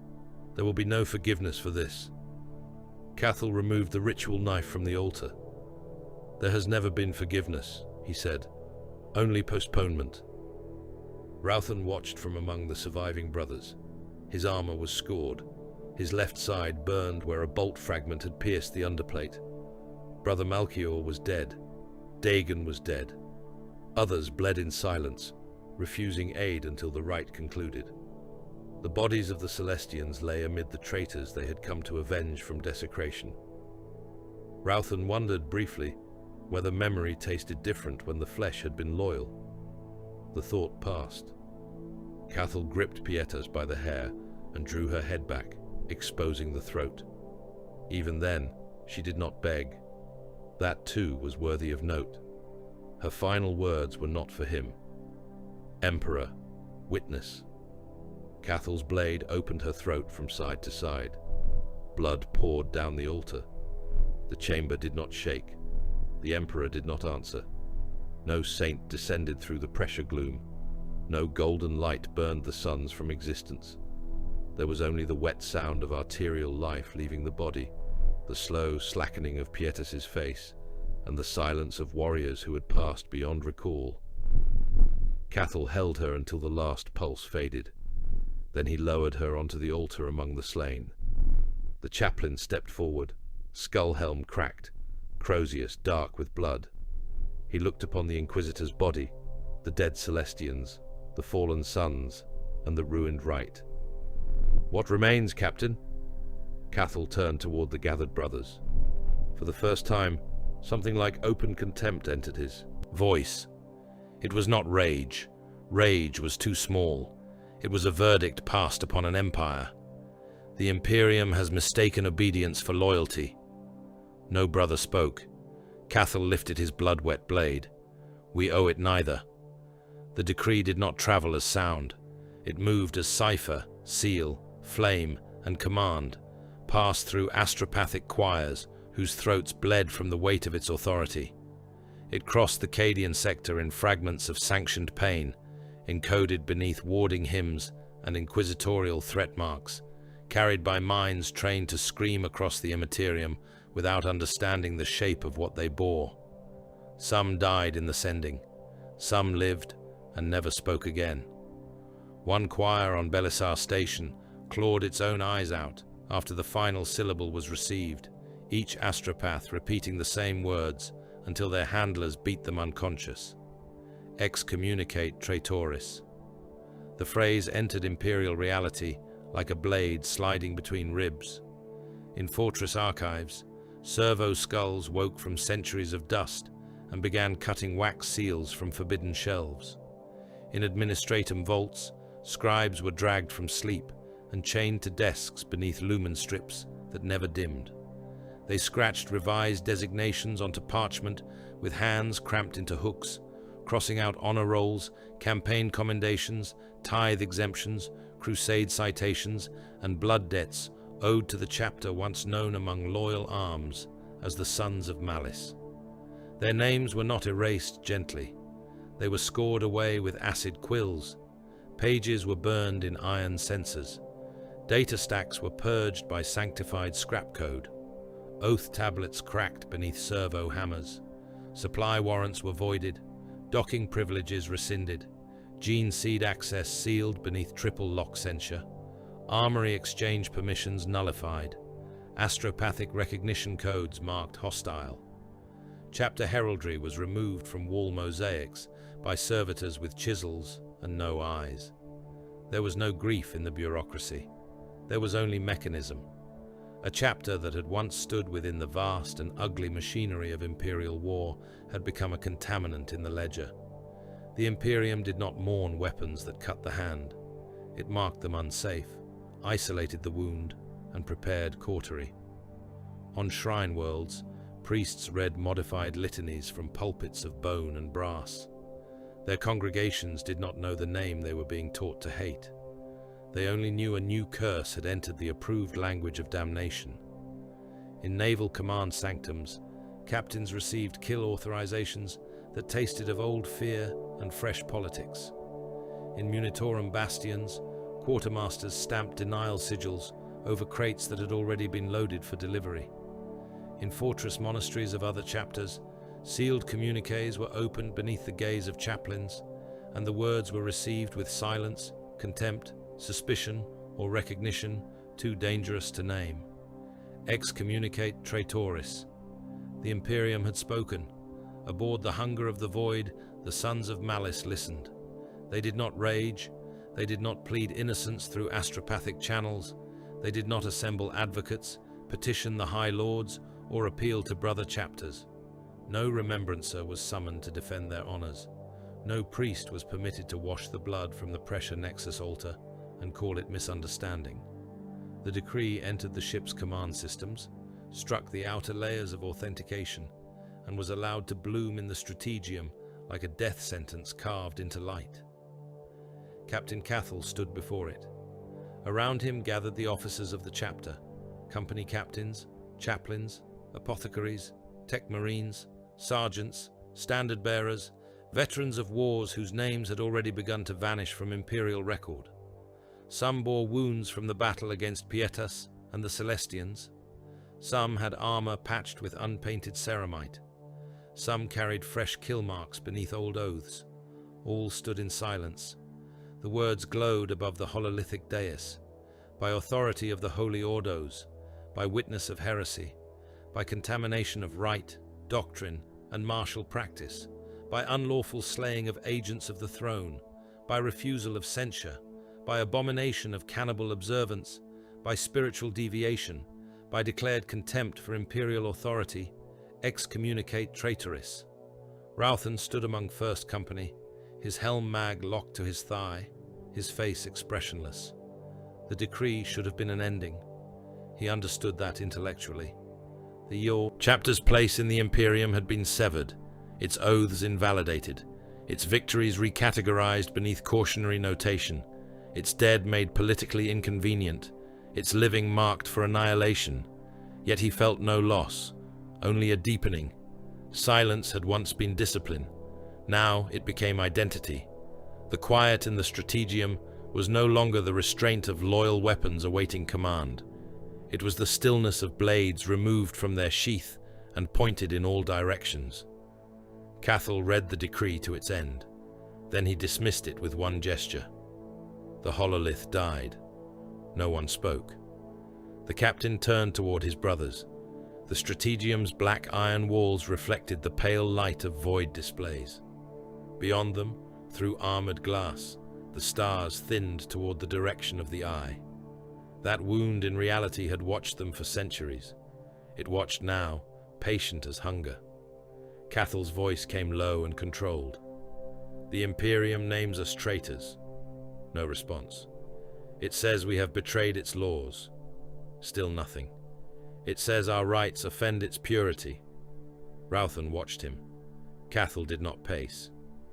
There will be no forgiveness for this." Cathal removed the ritual knife from the altar. "There has never been forgiveness," he said. "Only postponement." Ralphan watched from among the surviving brothers. His armor was scored. His left side burned where a bolt fragment had pierced the underplate. Brother Malchior was dead. Dagon was dead. Others bled in silence, refusing aid until the rite concluded. The bodies of the Celestians lay amid the traitors they had come to avenge from desecration. Ralphan wondered briefly whether memory tasted different when the flesh had been loyal. The thought passed. Cathal gripped Pietas by the hair and drew her head back, exposing the throat. Even then, she did not beg. That too was worthy of note. Her final words were not for him. "Emperor, witness." Cathal's blade opened her throat from side to side. Blood poured down the altar. The chamber did not shake. The Emperor did not answer. No saint descended through the pressure gloom. No golden light burned the suns from existence. There was only the wet sound of arterial life leaving the body, the slow slackening of Pietas's face, and the silence of warriors who had passed beyond recall. Cathal held her until the last pulse faded. Then he lowered her onto the altar among the slain. The chaplain stepped forward, skull helm cracked, Crozius dark with blood. He looked upon the Inquisitor's body, the dead Celestians, the fallen sons, and the ruined Rite. "What remains, Captain?" Cathal turned toward the gathered brothers. For the first time, something like open contempt entered his voice. It was not rage. Rage was too small. It was a verdict passed upon an empire. The Imperium has mistaken obedience for loyalty. No brother spoke. Cathal lifted his blood-wet blade. "We owe it neither." The decree did not travel as sound. It moved as cipher, seal, flame, and command, passed through astropathic choirs whose throats bled from the weight of its authority. It crossed the Cadian sector in fragments of sanctioned pain, encoded beneath warding hymns and inquisitorial threat marks, carried by minds trained to scream across the immaterium without understanding the shape of what they bore. Some died in the sending. Some lived and never spoke again. One choir on Belisar Station clawed its own eyes out after the final syllable was received, each astropath repeating the same words until their handlers beat them unconscious. Excommunicate traitoris. The phrase entered imperial reality like a blade sliding between ribs. In fortress archives, servo skulls woke from centuries of dust and began cutting wax seals from forbidden shelves. In administratum vaults, scribes were dragged from sleep and chained to desks beneath lumen strips that never dimmed. They scratched revised designations onto parchment with hands cramped into hooks, crossing out honor rolls, campaign commendations, tithe exemptions, crusade citations, and blood debts owed to the chapter once known among loyal arms as the Sons of Malice. Their names were not erased gently. They were scored away with acid quills. Pages were burned in iron censers. Data stacks were purged by sanctified scrap code. Oath tablets cracked beneath servo hammers. Supply warrants were voided. Docking privileges rescinded. Gene seed access sealed beneath triple lock censure. Armory exchange permissions nullified. Astropathic recognition codes marked hostile. Chapter heraldry was removed from wall mosaics by servitors with chisels and no eyes. There was no grief in the bureaucracy. There was only mechanism. A chapter that had once stood within the vast and ugly machinery of imperial war had become a contaminant in the ledger. The Imperium did not mourn weapons that cut the hand. It marked them unsafe, isolated the wound, and prepared cautery. On shrine worlds, priests read modified litanies from pulpits of bone and brass. Their congregations did not know the name they were being taught to hate. They only knew a new curse had entered the approved language of damnation. In naval command sanctums, captains received kill authorizations that tasted of old fear and fresh politics. In Munitorum bastions, quartermasters stamped denial sigils over crates that had already been loaded for delivery. In fortress monasteries of other chapters, sealed communiques were opened beneath the gaze of chaplains, and the words were received with silence, contempt, suspicion, or recognition too dangerous to name. Excommunicate traitoris. The Imperium had spoken. Aboard the hunger of the void, the sons of Malice listened. They did not rage. They did not plead innocence through astropathic channels. They did not assemble advocates, petition the High Lords, or appeal to brother chapters. No remembrancer was summoned to defend their honors. No priest was permitted to wash the blood from the pressure nexus altar and call it misunderstanding. The decree entered the ship's command systems, struck the outer layers of authentication, and was allowed to bloom in the strategium like a death sentence carved into light. Captain Cathal stood before it. Around him gathered the officers of the chapter, company captains, chaplains, apothecaries, tech marines, sergeants, standard bearers, veterans of wars whose names had already begun to vanish from imperial record. Some bore wounds from the battle against Pietas and the Celestians. Some had armor patched with unpainted ceramite. Some carried fresh kill marks beneath old oaths. All stood in silence. The words glowed above the hololithic dais. By authority of the holy ordos, by witness of heresy, by contamination of rite, doctrine, and martial practice, by unlawful slaying of agents of the throne, by refusal of censure, by abomination of cannibal observance, by spiritual deviation, by declared contempt for imperial authority, excommunicate traitoris. Ralphan stood among First Company, his helm mag locked to his thigh, his face expressionless. The decree should have been an ending. He understood that intellectually. The chapter's place in the Imperium had been severed, its oaths invalidated, its victories recategorized beneath cautionary notation, its dead made politically inconvenient, its living marked for annihilation. Yet he felt no loss, only a deepening. Silence had once been discipline. Now it became identity. The quiet in the strategium was no longer the restraint of loyal weapons awaiting command. It was the stillness of blades removed from their sheath and pointed in all directions. Cathal read the decree to its end. Then he dismissed it with one gesture. The hololith died. No one spoke. The captain turned toward his brothers. The strategium's black iron walls reflected the pale light of void displays. Beyond them, through armored glass, the stars thinned toward the direction of the eye. That wound in reality had watched them for centuries. It watched now, patient as hunger. Cathal's voice came low and controlled. The Imperium names us traitors. No response. It says we have betrayed its laws. Still nothing. It says our rites offend its purity. Ralphan watched him. Cathal did not pace.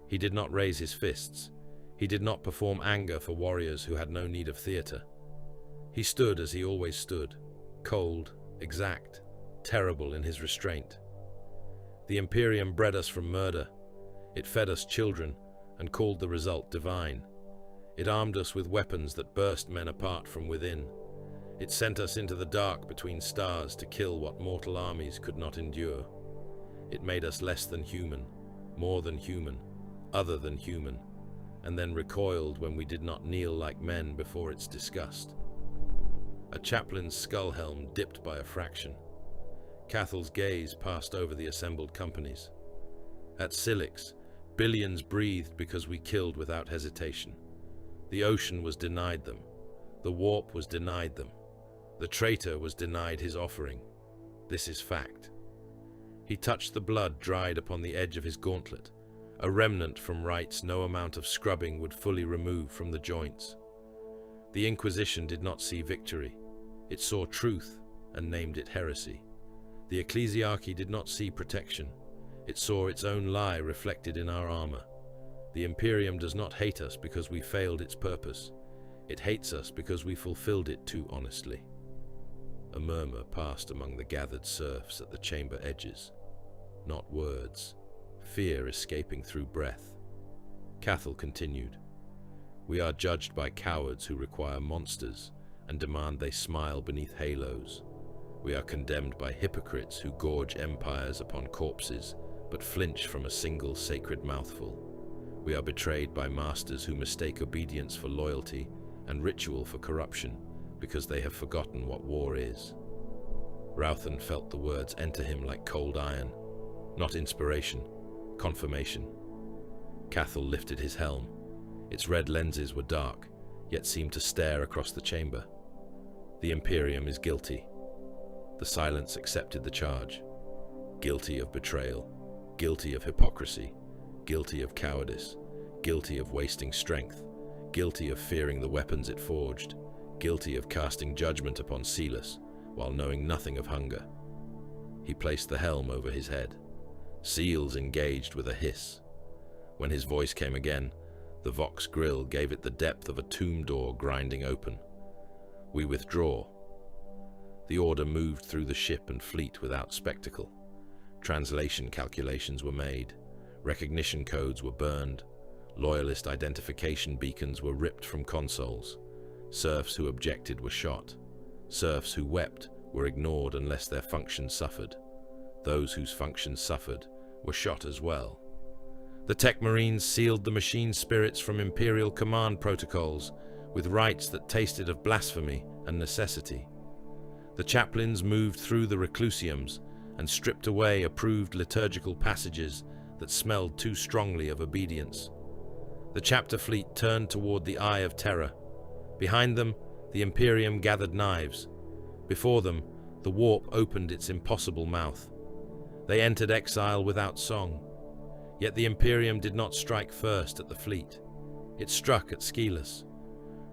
He did not raise his fists. He did not perform anger for warriors who had no need of theater. He stood as he always stood, cold, exact, terrible in his restraint. The Imperium bred us from murder. It fed us children and called the result divine. It armed us with weapons that burst men apart from within. It sent us into the dark between stars to kill what mortal armies could not endure. It made us less than human, more than human, other than human, and then recoiled when we did not kneel like men before its disgust. A chaplain's skull helm dipped by a fraction. Cathal's gaze passed over the assembled companies. At Silix, billions breathed because we killed without hesitation. The ocean was denied them. The warp was denied them. The traitor was denied his offering. This is fact. He touched the blood dried upon the edge of his gauntlet, a remnant from Rite's no amount of scrubbing would fully remove from the joints. The Inquisition did not see victory. It saw truth and named it heresy. The Ecclesiarchy did not see protection. It saw its own lie reflected in our armor. The Imperium does not hate us because we failed its purpose. It hates us because we fulfilled it too honestly. A murmur passed among the gathered serfs at the chamber edges. Not words. Fear escaping through breath. Cathal continued. We are judged by cowards who require monsters and demand they smile beneath halos. We are condemned by hypocrites who gorge empires upon corpses but flinch from a single sacred mouthful. We are betrayed by masters who mistake obedience for loyalty and ritual for corruption because they have forgotten what war is. Ralphan felt the words enter him like cold iron. Not inspiration, confirmation. Cathal lifted his helm. Its red lenses were dark, yet seemed to stare across the chamber. The Imperium is guilty. The silence accepted the charge. Guilty of betrayal, guilty of hypocrisy, guilty of cowardice, guilty of wasting strength, guilty of fearing the weapons it forged, guilty of casting judgment upon Skilus while knowing nothing of hunger. He placed the helm over his head. Seals engaged with a hiss. When his voice came again, the Vox grill gave it the depth of a tomb door grinding open. We withdraw. The order moved through the ship and fleet without spectacle. Translation calculations were made. Recognition codes were burned. Loyalist identification beacons were ripped from consoles. Serfs who objected were shot. Serfs who wept were ignored unless their functions suffered. Those whose functions suffered were shot as well. The Tech Marines sealed the machine spirits from Imperial command protocols with rites that tasted of blasphemy and necessity. The chaplains moved through the reclusiums and stripped away approved liturgical passages that smelled too strongly of obedience. The chapter fleet turned toward the Eye of Terror. Behind them, the Imperium gathered knives. Before them, the warp opened its impossible mouth. They entered exile without song. Yet the Imperium did not strike first at the fleet. It struck at Skilus.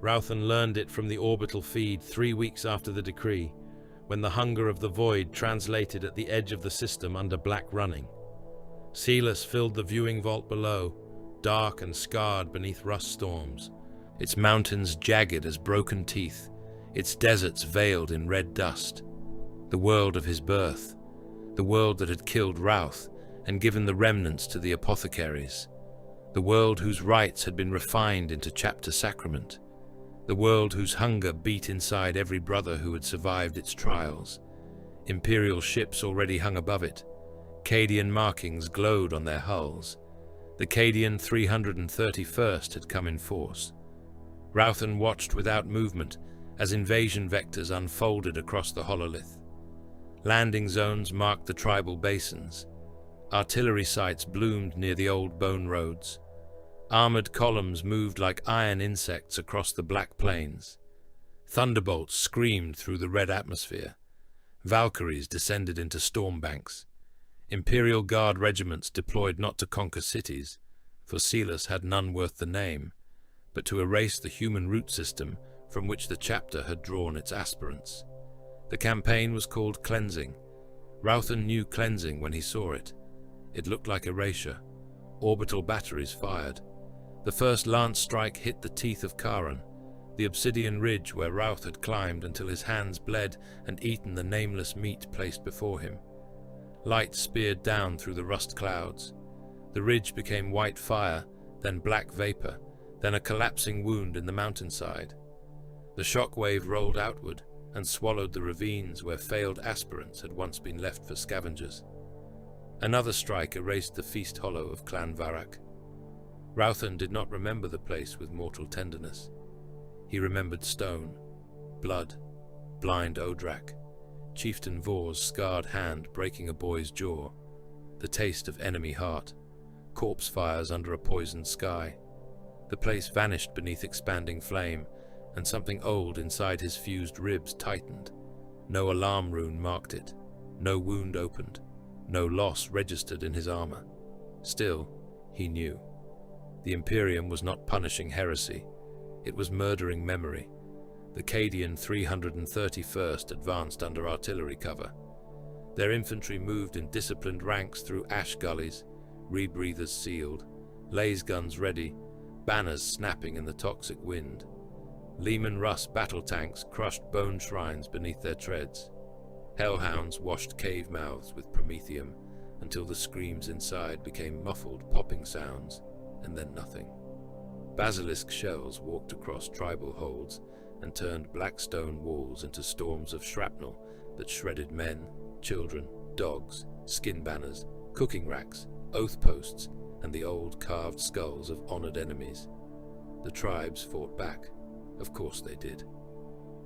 Ralphan learned it from the orbital feed 3 weeks after the decree, when the hunger of the void translated at the edge of the system under black running. Skilus filled the viewing vault below, dark and scarred beneath rust storms, its mountains jagged as broken teeth, its deserts veiled in red dust. The world of his birth, the world that had killed Ralph and given the remnants to the apothecaries, the world whose rites had been refined into chapter sacrament, the world whose hunger beat inside every brother who had survived its trials. Imperial ships already hung above it. Cadian markings glowed on their hulls. The Cadian 331st had come in force. Ralphan watched without movement as invasion vectors unfolded across the hololith. Landing zones marked the tribal basins. Artillery sites bloomed near the old bone roads. Armored columns moved like iron insects across the black plains. Thunderbolts screamed through the red atmosphere. Valkyries descended into storm banks. Imperial Guard regiments deployed not to conquer cities, for Skilus had none worth the name, but to erase the human root system from which the chapter had drawn its aspirants. The campaign was called Cleansing. Ralphan knew cleansing when he saw it. It looked like erasure. Orbital batteries fired. The first lance strike hit the teeth of Charon, the obsidian ridge where Ralph had climbed until his hands bled and eaten the nameless meat placed before him. Light speared down through the rust clouds. The ridge became white fire, then black vapor, then a collapsing wound in the mountainside. The shock wave rolled outward and swallowed the ravines where failed aspirants had once been left for scavengers. Another strike erased the feast hollow of Clan Varak. Ralphan did not remember the place with mortal tenderness. He remembered stone, blood, blind Odrak, Chieftain Vor's scarred hand breaking a boy's jaw, the taste of enemy heart, corpse fires under a poisoned sky. The place vanished beneath expanding flame, and something old inside his fused ribs tightened. No alarm rune marked it, no wound opened, no loss registered in his armor. Still, he knew. The Imperium was not punishing heresy, it was murdering memory. The Cadian 331st advanced under artillery cover. Their infantry moved in disciplined ranks through ash gullies, rebreathers sealed, laze guns ready, banners snapping in the toxic wind. Lehman Russ battle tanks crushed bone shrines beneath their treads. Hellhounds washed cave mouths with promethium until the screams inside became muffled popping sounds, and then nothing. Basilisk shells walked across tribal holds and turned black stone walls into storms of shrapnel that shredded men, children, dogs, skin banners, cooking racks, oath posts, and the old carved skulls of honored enemies. The tribes fought back. Of course they did.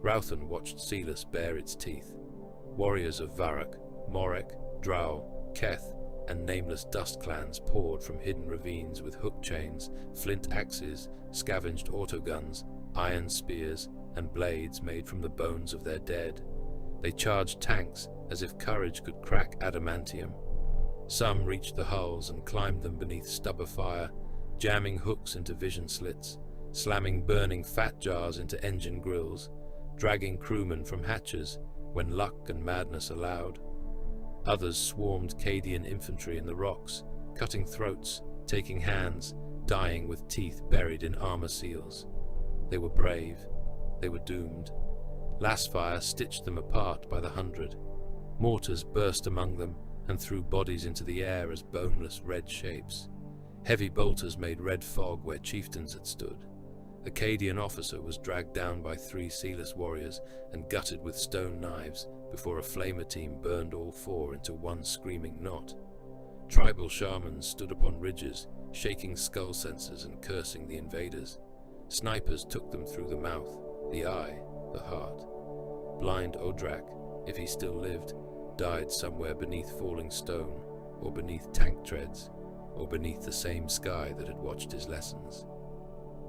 Ralphan watched Skilus bare its teeth. Warriors of Varak, Moric, Drow, Keth, and nameless dust clans poured from hidden ravines with hook chains, flint axes, scavenged autoguns, iron spears, and blades made from the bones of their dead. They charged tanks as if courage could crack adamantium. Some reached the hulls and climbed them beneath stubber fire, jamming hooks into vision slits, slamming burning fat jars into engine grills, dragging crewmen from hatches when luck and madness allowed. Others swarmed Cadian infantry in the rocks, cutting throats, taking hands, dying with teeth buried in armor seals. They were brave. They were doomed. Lashfire stitched them apart by the hundred. Mortars burst among them and threw bodies into the air as boneless red shapes. Heavy bolters made red fog where chieftains had stood. A Cadian officer was dragged down by 3 Skilus warriors and gutted with stone knives before a flamer team burned all 4 into one screaming knot. Tribal shamans stood upon ridges, shaking skull sensors and cursing the invaders. Snipers took them through the mouth, the eye, the heart. Blind Odrak, if he still lived, died somewhere beneath falling stone, or beneath tank treads, or beneath the same sky that had watched his lessons.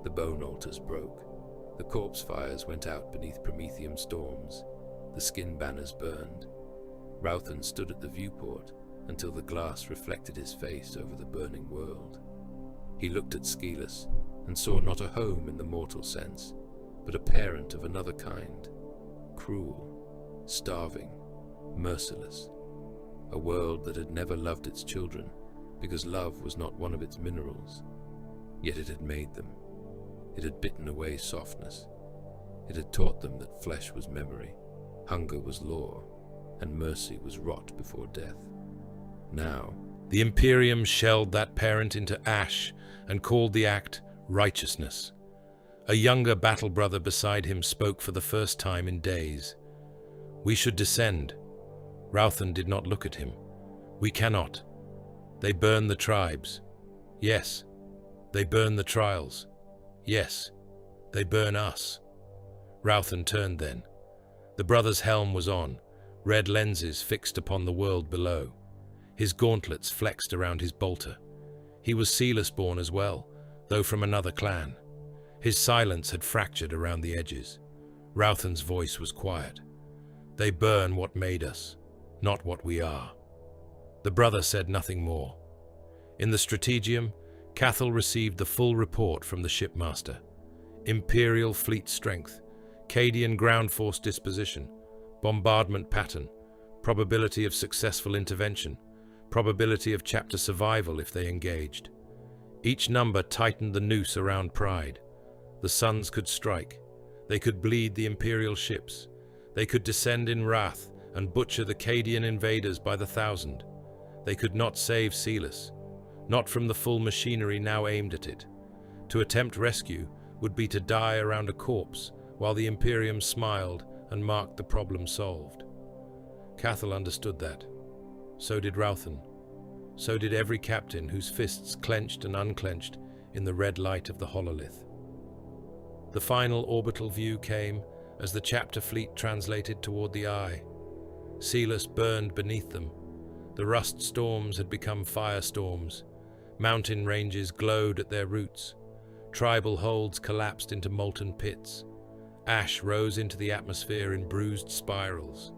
The bone altars broke. The corpse fires went out beneath promethium storms. The skin banners burned. Ralphan stood at the viewport until the glass reflected his face over the burning world. He looked at Skilus and saw not a home in the mortal sense, but a parent of another kind, cruel, starving, merciless. A world that had never loved its children because love was not one of its minerals, yet it had made them. It had bitten away softness. It had taught them that flesh was memory, hunger was law, and mercy was rot before death. Now, the Imperium shelled that parent into ash and called the act righteousness. A younger battle brother beside him spoke for the first time in days. We should descend. Ralphan did not look at him. We cannot. They burn the tribes. Yes. They burn the trials. Yes. They burn us. Ralphan turned then. The brother's helm was on, red lenses fixed upon the world below. His gauntlets flexed around his bolter. He was Skilus-born as well, though from another clan. His silence had fractured around the edges. Ralphan's voice was quiet. They burn what made us, not what we are. The brother said nothing more. In the Strategium, Cathal received the full report from the shipmaster. Imperial fleet strength, Cadian ground force disposition, bombardment pattern, probability of successful intervention, probability of chapter survival if they engaged. Each number tightened the noose around Pride. The suns could strike. They could bleed the Imperial ships. They could descend in wrath and butcher the Cadian invaders by the thousand. They could not save Skilus, not from the full machinery now aimed at it. To attempt rescue would be to die around a corpse, while the Imperium smiled and marked the problem solved. Cathal understood that. So did Ralphan. So did every captain whose fists clenched and unclenched in the red light of the hololith. The final orbital view came as the chapter fleet translated toward the eye. Skilus burned beneath them. The rust storms had become firestorms. Mountain ranges glowed at their roots. Tribal holds collapsed into molten pits. Ash rose into the atmosphere in bruised spirals.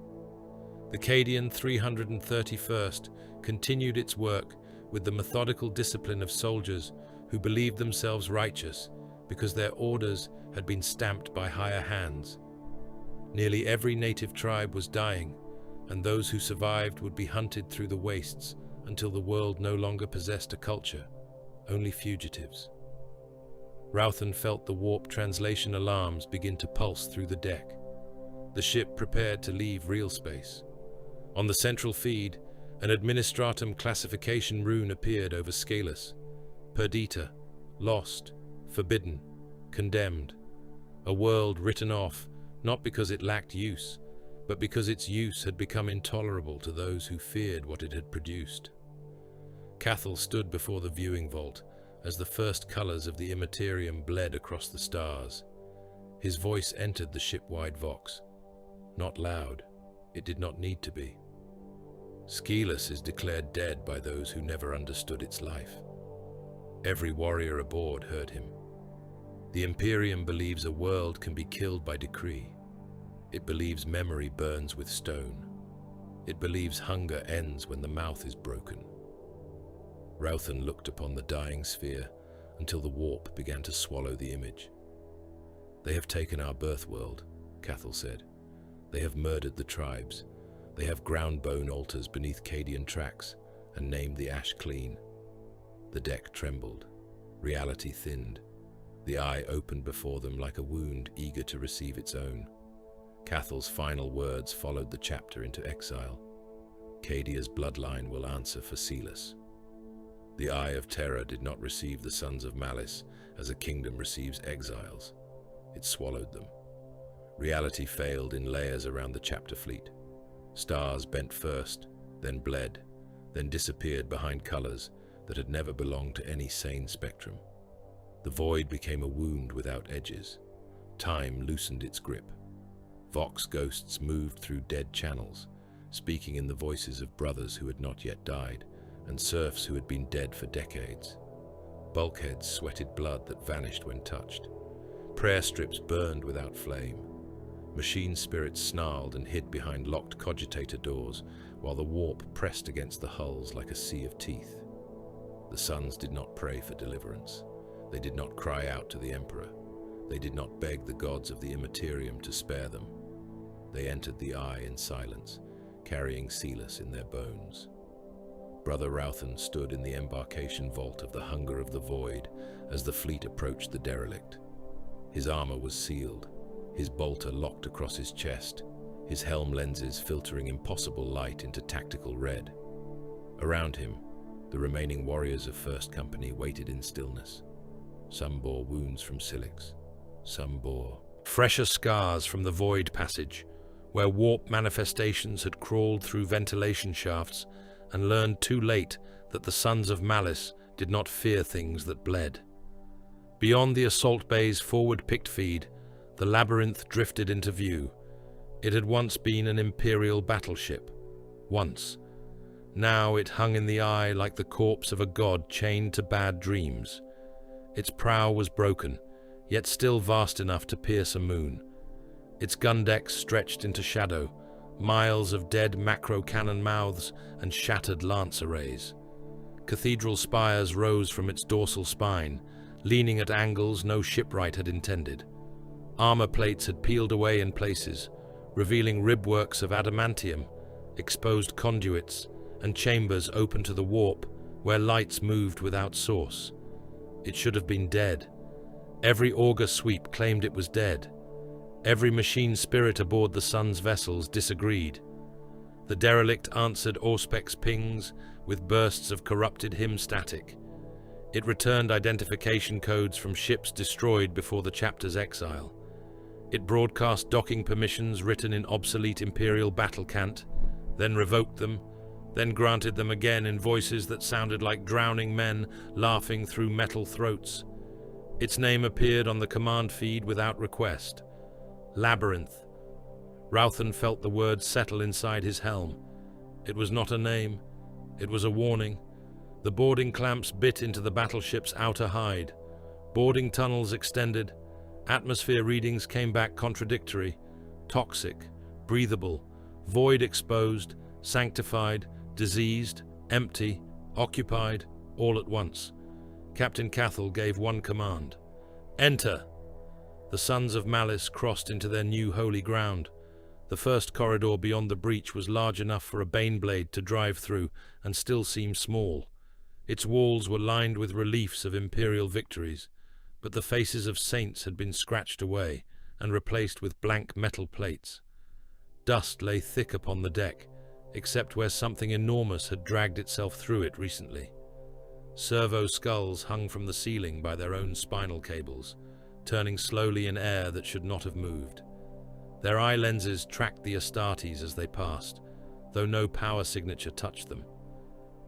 The Cadian 331st continued its work with the methodical discipline of soldiers who believed themselves righteous because their orders had been stamped by higher hands. Nearly every native tribe was dying, and those who survived would be hunted through the wastes until the world no longer possessed a culture, only fugitives. Ralphan felt the warp translation alarms begin to pulse through the deck. The ship prepared to leave real space. On the central feed, an administratum classification rune appeared over Skilus. Perdita, lost, forbidden, condemned. A world written off, not because it lacked use, but because its use had become intolerable to those who feared what it had produced. Cathal stood before the viewing vault as the first colors of the Imperium bled across the stars. His voice entered the ship-wide vox. Not loud. It did not need to be. Skilus is declared dead by those who never understood its life. Every warrior aboard heard him. The Imperium believes a world can be killed by decree. It believes memory burns with stone. It believes hunger ends when the mouth is broken. Ralphan looked upon the dying sphere until the warp began to swallow the image. They have taken our birth world, Cathal said. They have murdered the tribes. They have ground bone altars beneath Cadian tracks and named the ash clean. The deck trembled. Reality thinned. The eye opened before them like a wound eager to receive its own. Cathal's final words followed the chapter into exile. Cadia's bloodline will answer for Skilus. The Eye of Terror did not receive the sons of Malice as a kingdom receives exiles. It swallowed them. Reality failed in layers around the chapter fleet. Stars bent first, then bled, then disappeared behind colors that had never belonged to any sane spectrum. The void became a wound without edges. Time loosened its grip. Vox ghosts moved through dead channels, speaking in the voices of brothers who had not yet died, and serfs who had been dead for decades. Bulkheads sweated blood that vanished when touched. Prayer strips burned without flame. Machine spirits snarled and hid behind locked cogitator doors, while the warp pressed against the hulls like a sea of teeth. The sons did not pray for deliverance. They did not cry out to the Emperor. They did not beg the gods of the Imperium to spare them. They entered the Eye in silence, carrying Skilus in their bones. Brother Ralphan stood in the embarkation vault of the Hunger of the Void as the fleet approached the derelict. His armor was sealed, his bolter locked across his chest, his helm lenses filtering impossible light into tactical red. Around him, the remaining warriors of First Company waited in stillness. Some bore wounds from Silix, some bore fresher scars from the Void Passage, where warp manifestations had crawled through ventilation shafts and learned too late that the sons of Malice did not fear things that bled. Beyond the assault bay's forward-picked feed, the labyrinth drifted into view. It had once been an Imperial battleship. Once. Now it hung in the eye like the corpse of a god chained to bad dreams. Its prow was broken, yet still vast enough to pierce a moon. Its gun decks stretched into shadow, miles of dead macro-cannon mouths and shattered lance arrays. Cathedral spires rose from its dorsal spine, leaning at angles no shipwright had intended. Armor plates had peeled away in places, revealing ribworks of adamantium, exposed conduits, and chambers open to the warp where lights moved without source. It should have been dead. Every auger sweep claimed it was dead. Every machine spirit aboard the sun's vessels disagreed. The derelict answered Auspec's pings with bursts of corrupted hymn static. It returned identification codes from ships destroyed before the chapter's exile. It broadcast docking permissions written in obsolete Imperial battle cant, then revoked them, then granted them again in voices that sounded like drowning men laughing through metal throats. Its name appeared on the command feed without request. Labyrinth. Ralphan felt the words settle inside his helm. It was not a name. It was a warning. The boarding clamps bit into the battleship's outer hide. Boarding tunnels extended. Atmosphere readings came back contradictory. Toxic, breathable, void exposed, sanctified, diseased, empty, occupied, all at once. Captain Cathal gave one command. Enter! The sons of Malice crossed into their new holy ground. The first corridor beyond the breach was large enough for a baneblade to drive through and still seemed small. Its walls were lined with reliefs of imperial victories, but the faces of saints had been scratched away and replaced with blank metal plates. Dust lay thick upon the deck, except where something enormous had dragged itself through it recently. Servo skulls hung from the ceiling by their own spinal cables, turning slowly in air that should not have moved. Their eye lenses tracked the Astartes as they passed, though no power signature touched them.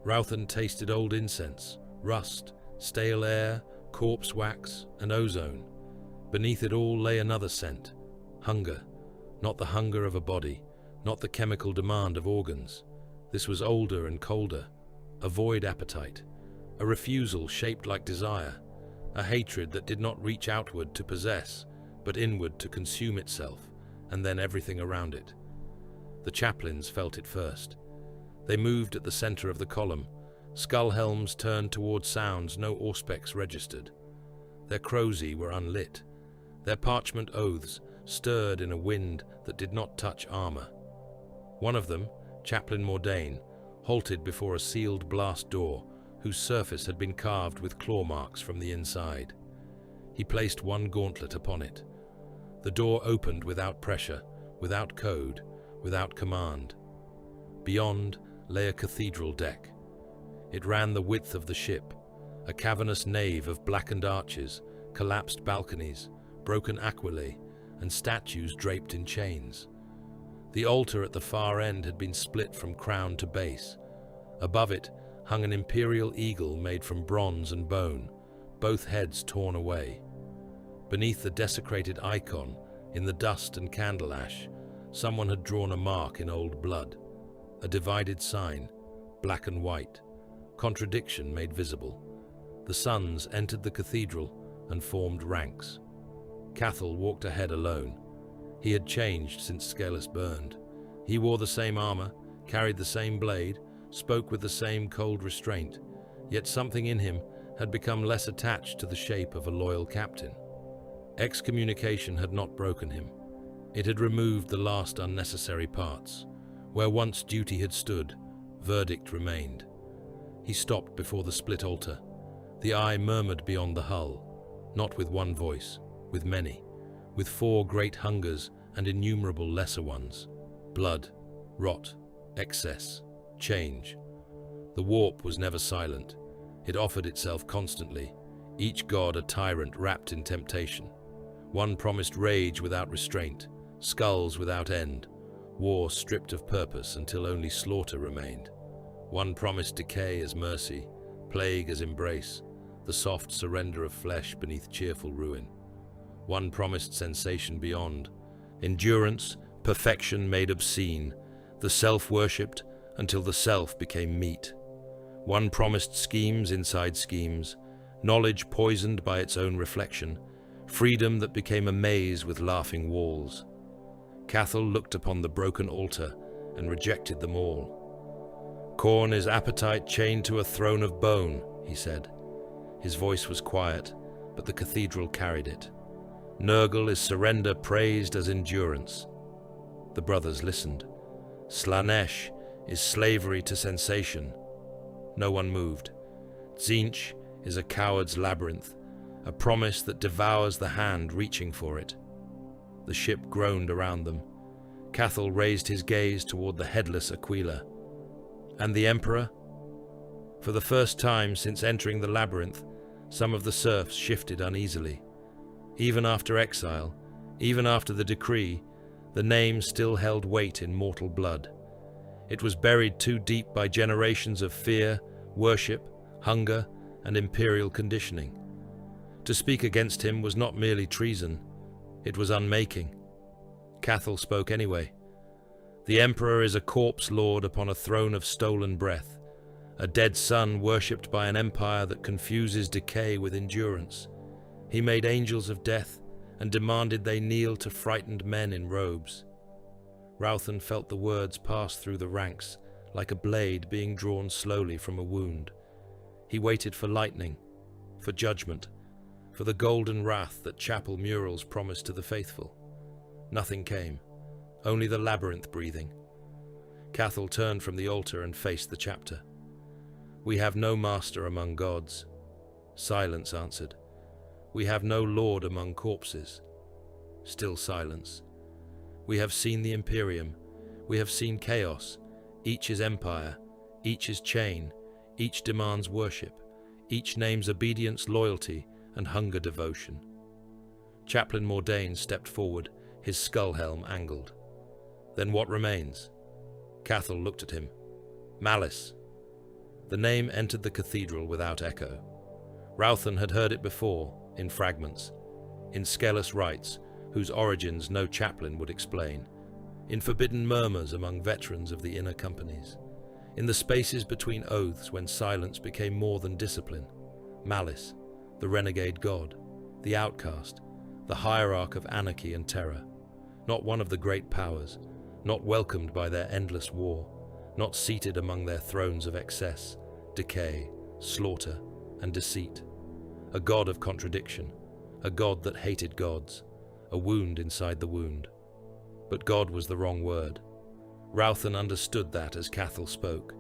Ralphan tasted old incense, rust, stale air, corpse wax, and ozone. Beneath it all lay another scent. Hunger. Not the hunger of a body, not the chemical demand of organs. This was older and colder. A void appetite. A refusal shaped like desire. A hatred that did not reach outward to possess, but inward to consume itself, and then everything around it. The chaplains felt it first. They moved at the center of the column. Skull helms turned toward sounds no auspex registered. Their crozi were unlit. Their parchment oaths stirred in a wind that did not touch armor. One of them, Chaplain Mordain, halted before a sealed blast door whose surface had been carved with claw marks from the inside. He placed one gauntlet upon it. The door opened without pressure, without code, without command. Beyond lay a cathedral deck. It ran the width of the ship, a cavernous nave of blackened arches, collapsed balconies, broken aquilae, and statues draped in chains. The altar at the far end had been split from crown to base. Above it hung an imperial eagle made from bronze and bone, both heads torn away. Beneath the desecrated icon, in the dust and candle ash, someone had drawn a mark in old blood. A divided sign, black and white, contradiction made visible. The sons entered the cathedral and formed ranks. Cathal walked ahead alone. He had changed since Skilus burned. He wore the same armor, carried the same blade, spoke with the same cold restraint, yet something in him had become less attached to the shape of a loyal captain. Excommunication had not broken him. It had removed the last unnecessary parts. Where once duty had stood, verdict remained. He stopped before the split altar. The eye murmured beyond the hull, not with one voice, with many, with 4 great hungers and innumerable lesser ones. Blood, rot, excess, change. The warp was never silent. It offered itself constantly, each god a tyrant wrapped in temptation. One promised rage without restraint, skulls without end, war stripped of purpose until only slaughter remained. One promised decay as mercy, plague as embrace, the soft surrender of flesh beneath cheerful ruin. One promised sensation beyond, endurance, perfection made obscene, the self worshipped until the self became meat. One promised schemes inside schemes, knowledge poisoned by its own reflection, freedom that became a maze with laughing walls. Cathal looked upon the broken altar and rejected them all. Corn is appetite chained to a throne of bone, he said. His voice was quiet, but the cathedral carried it. Nurgle is surrender praised as endurance. The brothers listened. Slanesh is slavery to sensation. No one moved. Tzeentch is a coward's labyrinth, a promise that devours the hand reaching for it. The ship groaned around them. Cathal raised his gaze toward the headless Aquila. And the Emperor? For the first time since entering the labyrinth, Some of the serfs shifted uneasily. Even after exile, even after the decree, the name still held weight in mortal blood. It was buried too deep by generations of fear, worship, hunger, and imperial conditioning. To speak against him was not merely treason, it was unmaking. Cathal spoke anyway. The Emperor is a corpse lord upon a throne of stolen breath, a dead son worshipped by an empire that confuses decay with endurance. He made angels of death and demanded they kneel to frightened men in robes. Ralphan felt the words pass through the ranks like a blade being drawn slowly from a wound. He waited for lightning, for judgment, for the golden wrath that chapel murals promised to the faithful. Nothing came, only the labyrinth breathing. Cathal turned from the altar and faced the chapter. "We have no master among gods," silence answered. "We have no lord among corpses." Still silence. "We have seen the Imperium. We have seen chaos. Each is empire. Each is chain. Each demands worship. Each names obedience, loyalty, and hunger devotion." Chaplain Mordain stepped forward, his skull helm angled. "Then what remains?" Cathal looked at him. "Malice." The name entered the cathedral without echo. Ralphan had heard it before, in fragments, in Skilus rites, whose origins no chaplain would explain, in forbidden murmurs among veterans of the inner companies, in the spaces between oaths when silence became more than discipline. Malice, the renegade god, the outcast, the hierarch of anarchy and terror, not one of the great powers, not welcomed by their endless war, not seated among their thrones of excess, decay, slaughter, and deceit. A god of contradiction, a god that hated gods, a wound inside the wound. But God was the wrong word. Ralphan understood that as Cathal spoke.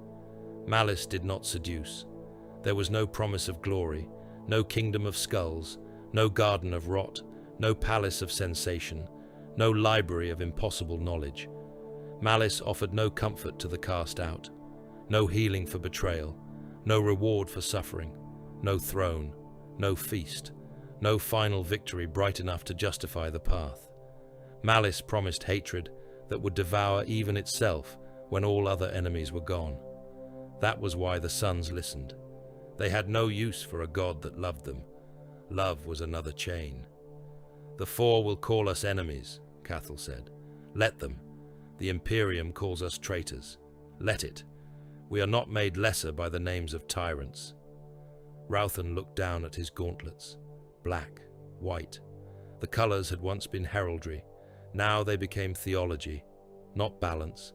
Malice did not seduce. There was no promise of glory, no kingdom of skulls, no garden of rot, no palace of sensation, no library of impossible knowledge. Malice offered no comfort to the cast out, no healing for betrayal, no reward for suffering, no throne, no feast, no final victory bright enough to justify the path. Malice promised hatred that would devour even itself when all other enemies were gone. That was why the sons listened. They had no use for a god that loved them. Love was another chain. "The Four will call us enemies," Cathal said. "Let them. The Imperium calls us traitors. Let it. We are not made lesser by the names of tyrants." Ralphan looked down at his gauntlets. Black, white. The colors had once been heraldry. Now they became theology, not balance.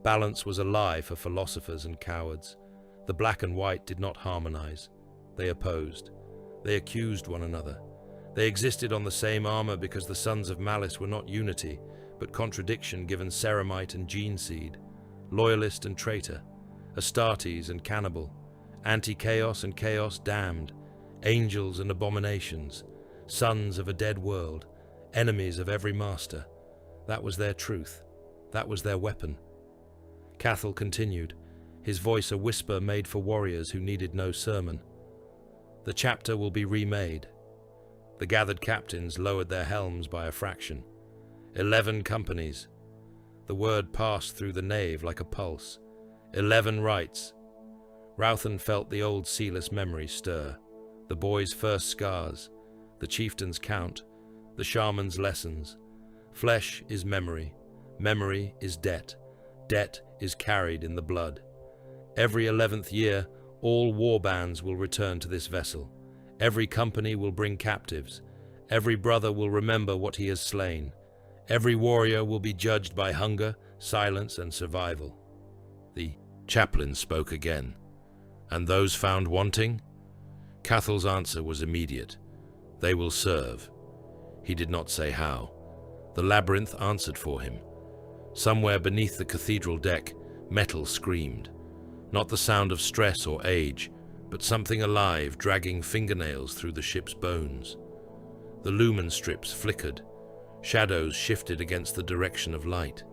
Balance was a lie for philosophers and cowards. The black and white did not harmonize. They opposed. They accused one another. They existed on the same armor because the sons of Malice were not unity, but contradiction given ceramite and gene seed, loyalist and traitor, Astartes and cannibal, anti-chaos and chaos damned, angels and abominations, sons of a dead world, enemies of every master. That was their truth. That was their weapon. Cathal continued, his voice a whisper made for warriors who needed no sermon. "The chapter will be remade." The gathered captains lowered their helms by a fraction. 11 companies. The word passed through the nave like a pulse. 11 rites. Ralphan felt the old Skilus memory stir. The boy's first scars, the chieftain's count, the shaman's lessons. Flesh is memory. Memory is debt. Debt is carried in the blood. Every 11th year, all war bands will return to this vessel. Every company will bring captives. Every brother will remember what he has slain. Every warrior will be judged by hunger, silence, and survival. The chaplain spoke again. "And those found wanting?" Cathal's answer was immediate. "They will serve." He did not say how. The labyrinth answered for him. Somewhere beneath the cathedral deck, metal screamed. Not the sound of stress or age, but something alive dragging fingernails through the ship's bones. The lumen strips flickered. Shadows shifted against the direction of light.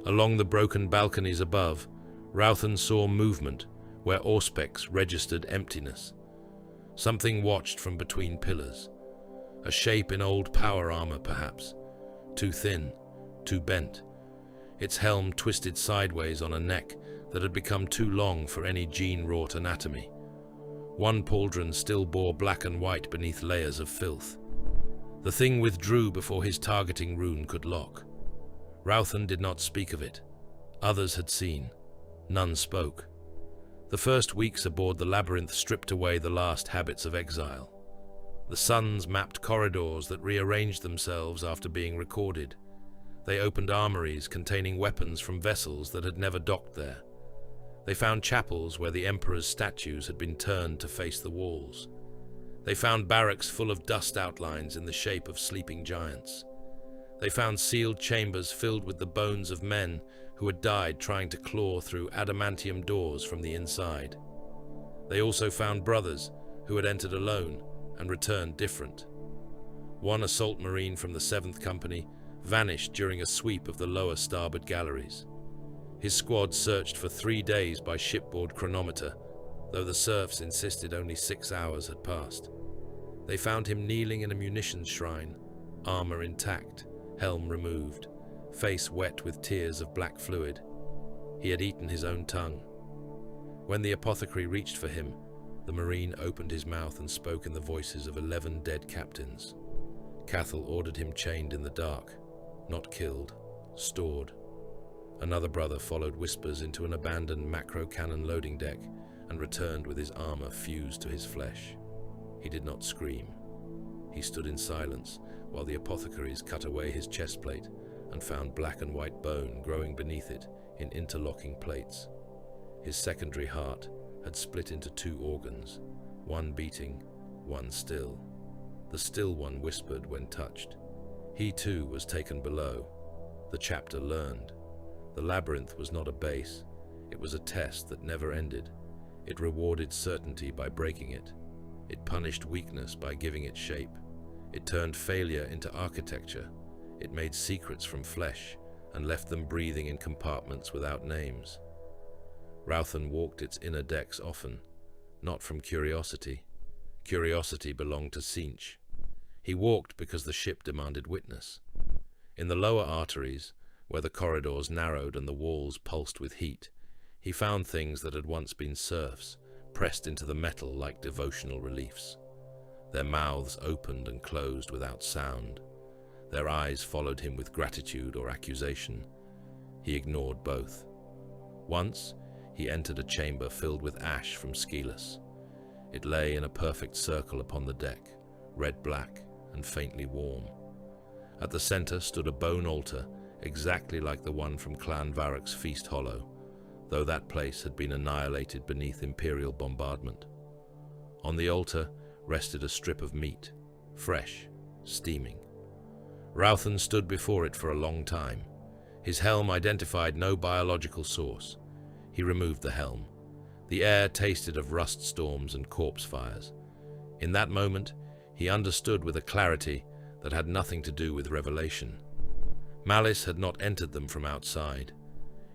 Along the broken balconies above, Ralphan saw movement where auspex registered emptiness. Something watched from between pillars. A shape in old power armor, perhaps. Too thin, too bent. Its helm twisted sideways on a neck that had become too long for any gene-wrought anatomy. One pauldron still bore black and white beneath layers of filth. The thing withdrew before his targeting rune could lock. Ralphan did not speak of it. Others had seen. None spoke. The first weeks aboard the labyrinth stripped away the last habits of exile. The suns mapped corridors that rearranged themselves after being recorded. They opened armories containing weapons from vessels that had never docked there. They found chapels where the Emperor's statues had been turned to face the walls. They found barracks full of dust outlines in the shape of sleeping giants. They found sealed chambers filled with the bones of men who had died trying to claw through adamantium doors from the inside. They also found brothers who had entered alone and returned different. One assault marine from the 7th Company vanished during a sweep of the lower starboard galleries. His squad searched for 3 days by shipboard chronometer, though the serfs insisted only 6 hours had passed. They found him kneeling in a munitions shrine, armor intact, helm removed, face wet with tears of black fluid. He had eaten his own tongue. When the apothecary reached for him, the marine opened his mouth and spoke in the voices of 11 dead captains. Cathal ordered him chained in the dark, not killed, stored. Another brother followed whispers into an abandoned macro-cannon loading deck and returned with his armor fused to his flesh. He did not scream. He stood in silence while the apothecaries cut away his chestplate and found black and white bone growing beneath it in interlocking plates. His secondary heart had split into 2 organs, one beating, one still. The still one whispered when touched. He too was taken below. The chapter learned. The labyrinth was not a base. It was a test that never ended. It rewarded certainty by breaking it. It punished weakness by giving it shape. It turned failure into architecture. It made secrets from flesh and left them breathing in compartments without names. Ralphan walked its inner decks often, not from curiosity. Curiosity belonged to Sinch. He walked because the ship demanded witness. In the lower arteries, where the corridors narrowed and the walls pulsed with heat, he found things that had once been serfs, pressed into the metal like devotional reliefs. Their mouths opened and closed without sound. Their eyes followed him with gratitude or accusation. He ignored both. Once, he entered a chamber filled with ash from Skilus. It lay in a perfect circle upon the deck, red-black and faintly warm. At the center stood a bone altar, exactly like the one from Clan Varroc's Feast Hollow, though that place had been annihilated beneath Imperial bombardment. On the altar rested a strip of meat, fresh, steaming. Ralphan stood before it for a long time. His helm identified no biological source. He removed the helm. The air tasted of rust storms and corpse fires. In that moment, he understood with a clarity that had nothing to do with revelation. Malice had not entered them from outside.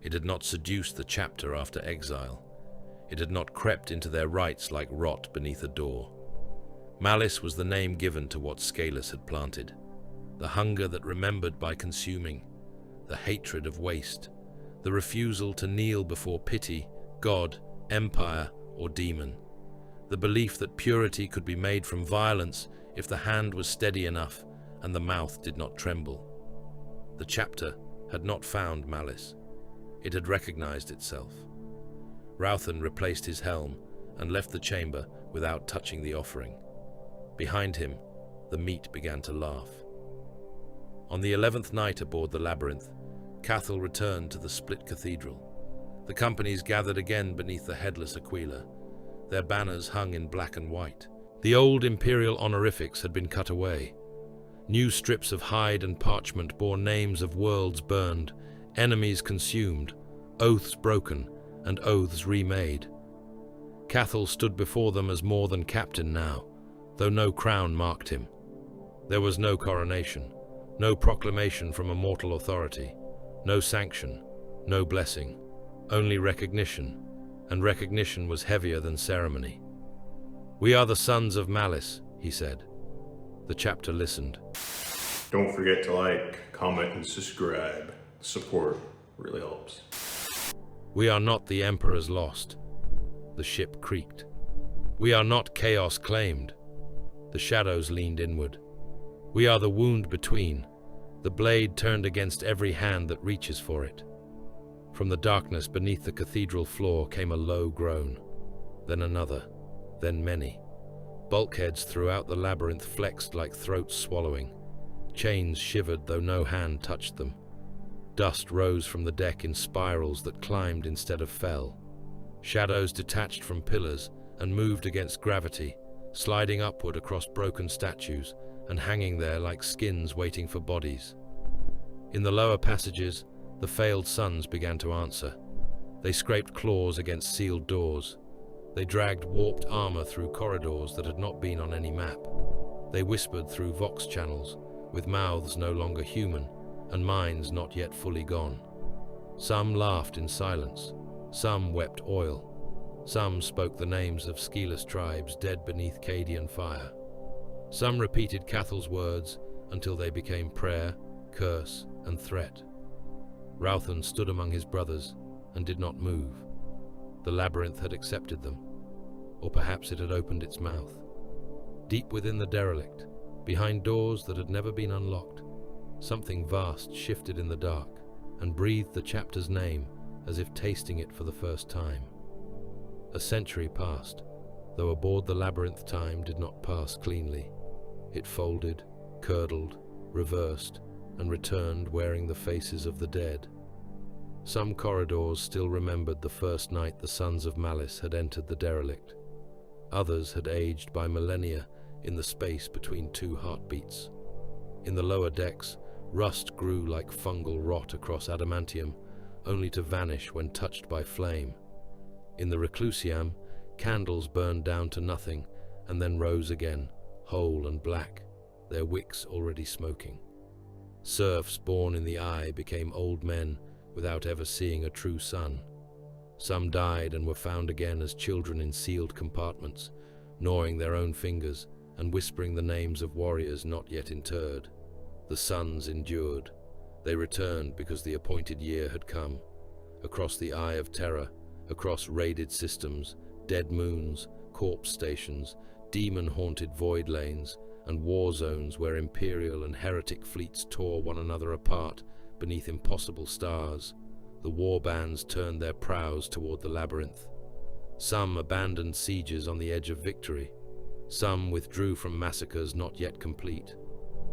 It had not seduced the chapter after exile. It had not crept into their rites like rot beneath a door. Malice was the name given to what Skilus had planted. The hunger that remembered by consuming, the hatred of waste, the refusal to kneel before pity, God, empire, or demon, the belief that purity could be made from violence if the hand was steady enough and the mouth did not tremble. The chapter had not found Malice. It had recognized itself. Ralphan replaced his helm and left the chamber without touching the offering. Behind him, the meat began to laugh. On the 11th night aboard the labyrinth, Cathal returned to the split cathedral. The companies gathered again beneath the headless Aquila. Their banners hung in black and white. The old imperial honorifics had been cut away. New strips of hide and parchment bore names of worlds burned, enemies consumed, oaths broken, and oaths remade. Cathal stood before them as more than captain now, though no crown marked him. There was no coronation, no proclamation from a mortal authority, no sanction, no blessing, only recognition, and recognition was heavier than ceremony. "We are the sons of Malice," he said. The chapter listened. Don't forget to like, comment, and subscribe. Support really helps. "We are not the Emperor's lost." The ship creaked. "We are not chaos claimed." The shadows leaned inward. "We are the wound between, the blade turned against every hand that reaches for it." From the darkness beneath the cathedral floor came a low groan, then another, then many. Bulkheads throughout the labyrinth flexed like throats swallowing. Chains shivered though no hand touched them. Dust rose from the deck in spirals that climbed instead of fell. Shadows detached from pillars and moved against gravity, sliding upward across broken statues and hanging there like skins waiting for bodies. In the lower passages, the failed sons began to answer. They scraped claws against sealed doors. They dragged warped armor through corridors that had not been on any map. They whispered through vox channels, with mouths no longer human and minds not yet fully gone. Some laughed in silence. Some wept oil. Some spoke the names of Skilus tribes dead beneath Cadian fire. Some repeated Cathal's words until they became prayer, curse, and threat. Ralphan stood among his brothers and did not move. The labyrinth had accepted them, or perhaps it had opened its mouth. Deep within the derelict, behind doors that had never been unlocked, something vast shifted in the dark and breathed the chapter's name as if tasting it for the first time. A century passed, though aboard the labyrinth time did not pass cleanly. It folded, curdled, reversed, and returned wearing the faces of the dead. Some corridors still remembered the first night the sons of Malice had entered the derelict. Others had aged by millennia in the space between two heartbeats. In the lower decks, rust grew like fungal rot across adamantium, only to vanish when touched by flame. In the reclusiam, candles burned down to nothing and then rose again, whole and black, their wicks already smoking. Serfs born in the eye became old men without ever seeing a true sun. Some died and were found again as children in sealed compartments, gnawing their own fingers and whispering the names of warriors not yet interred. The sons endured. They returned because the appointed year had come. Across the Eye of Terror, across raided systems, dead moons, corpse stations, demon-haunted void lanes, and war zones where Imperial and heretic fleets tore one another apart beneath impossible stars, the war bands turned their prows toward the labyrinth. Some abandoned sieges on the edge of victory. Some withdrew from massacres not yet complete.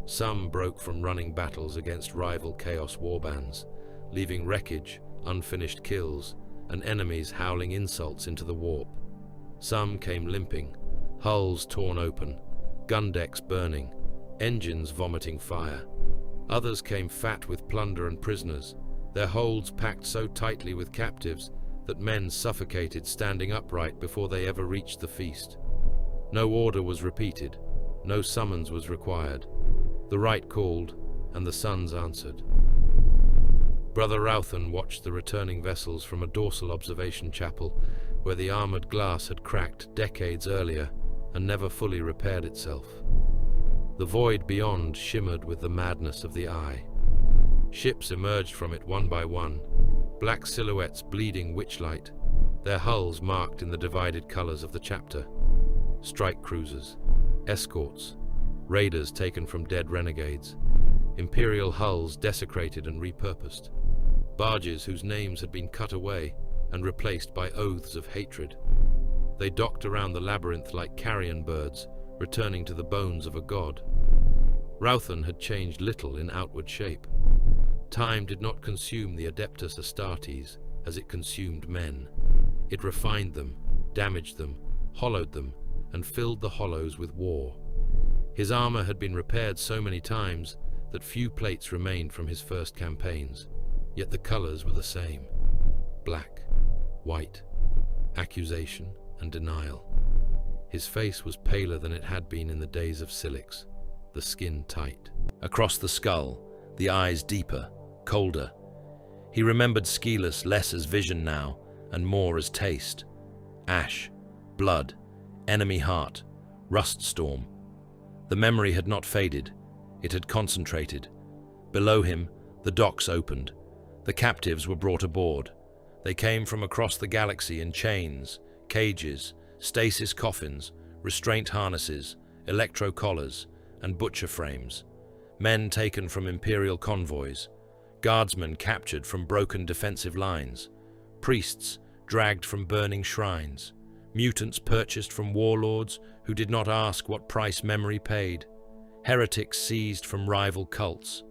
Some broke from running battles against rival chaos warbands, leaving wreckage, unfinished kills, and enemies howling insults into the warp. Some came limping, hulls torn open, gun decks burning, engines vomiting fire. Others came fat with plunder and prisoners, their holds packed so tightly with captives that men suffocated standing upright before they ever reached the feast. No order was repeated, no summons was required. The Rite called, and the sons answered. Brother Ralphan watched the returning vessels from a dorsal observation chapel where the armored glass had cracked decades earlier and never fully repaired itself. The void beyond shimmered with the madness of the eye. Ships emerged from it one by one, black silhouettes bleeding witchlight, their hulls marked in the divided colors of the chapter. Strike cruisers, escorts, raiders taken from dead renegades, Imperial hulls desecrated and repurposed, barges whose names had been cut away and replaced by oaths of hatred. They docked around the labyrinth like carrion birds, returning to the bones of a god. Ralphan had changed little in outward shape. Time did not consume the Adeptus Astartes as it consumed men. It refined them, damaged them, hollowed them, and filled the hollows with war. His armor had been repaired so many times that few plates remained from his first campaigns, yet the colors were the same: black, white, accusation, and denial. His face was paler than it had been in the days of Silix, the skin tight. Across the skull, the eyes deeper, colder. He remembered Skilus less as vision now, and more as taste. Ash, blood, Enemy heart. Rust storm. The memory had not faded. It had concentrated. Below him, the docks opened. The captives were brought aboard. They came from across the galaxy in chains, cages, stasis coffins, restraint harnesses, electro collars, and butcher frames. Men taken from Imperial convoys. Guardsmen captured from broken defensive lines. Priests dragged from burning shrines. Mutants purchased from warlords who did not ask what price memory paid. Heretics seized from rival cults.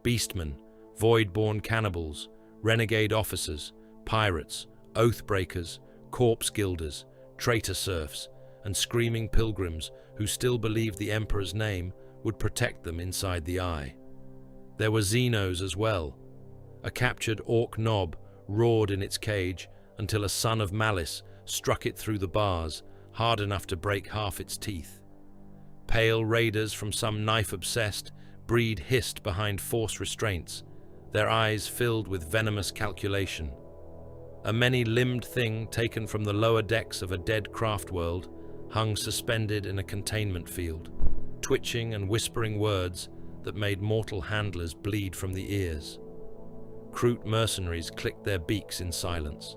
Beastmen, void-born cannibals, renegade officers, pirates, oath-breakers, corpse-guilders, traitor serfs, and screaming pilgrims who still believed the Emperor's name would protect them inside the Eye. There were Xenos as well. A captured orc knob roared in its cage until a son of Malice struck it through the bars, hard enough to break half its teeth. Pale raiders from some knife-obsessed breed hissed behind force restraints, their eyes filled with venomous calculation. A many-limbed thing taken from the lower decks of a dead craft world hung suspended in a containment field, twitching and whispering words that made mortal handlers bleed from the ears. Crute mercenaries clicked their beaks in silence.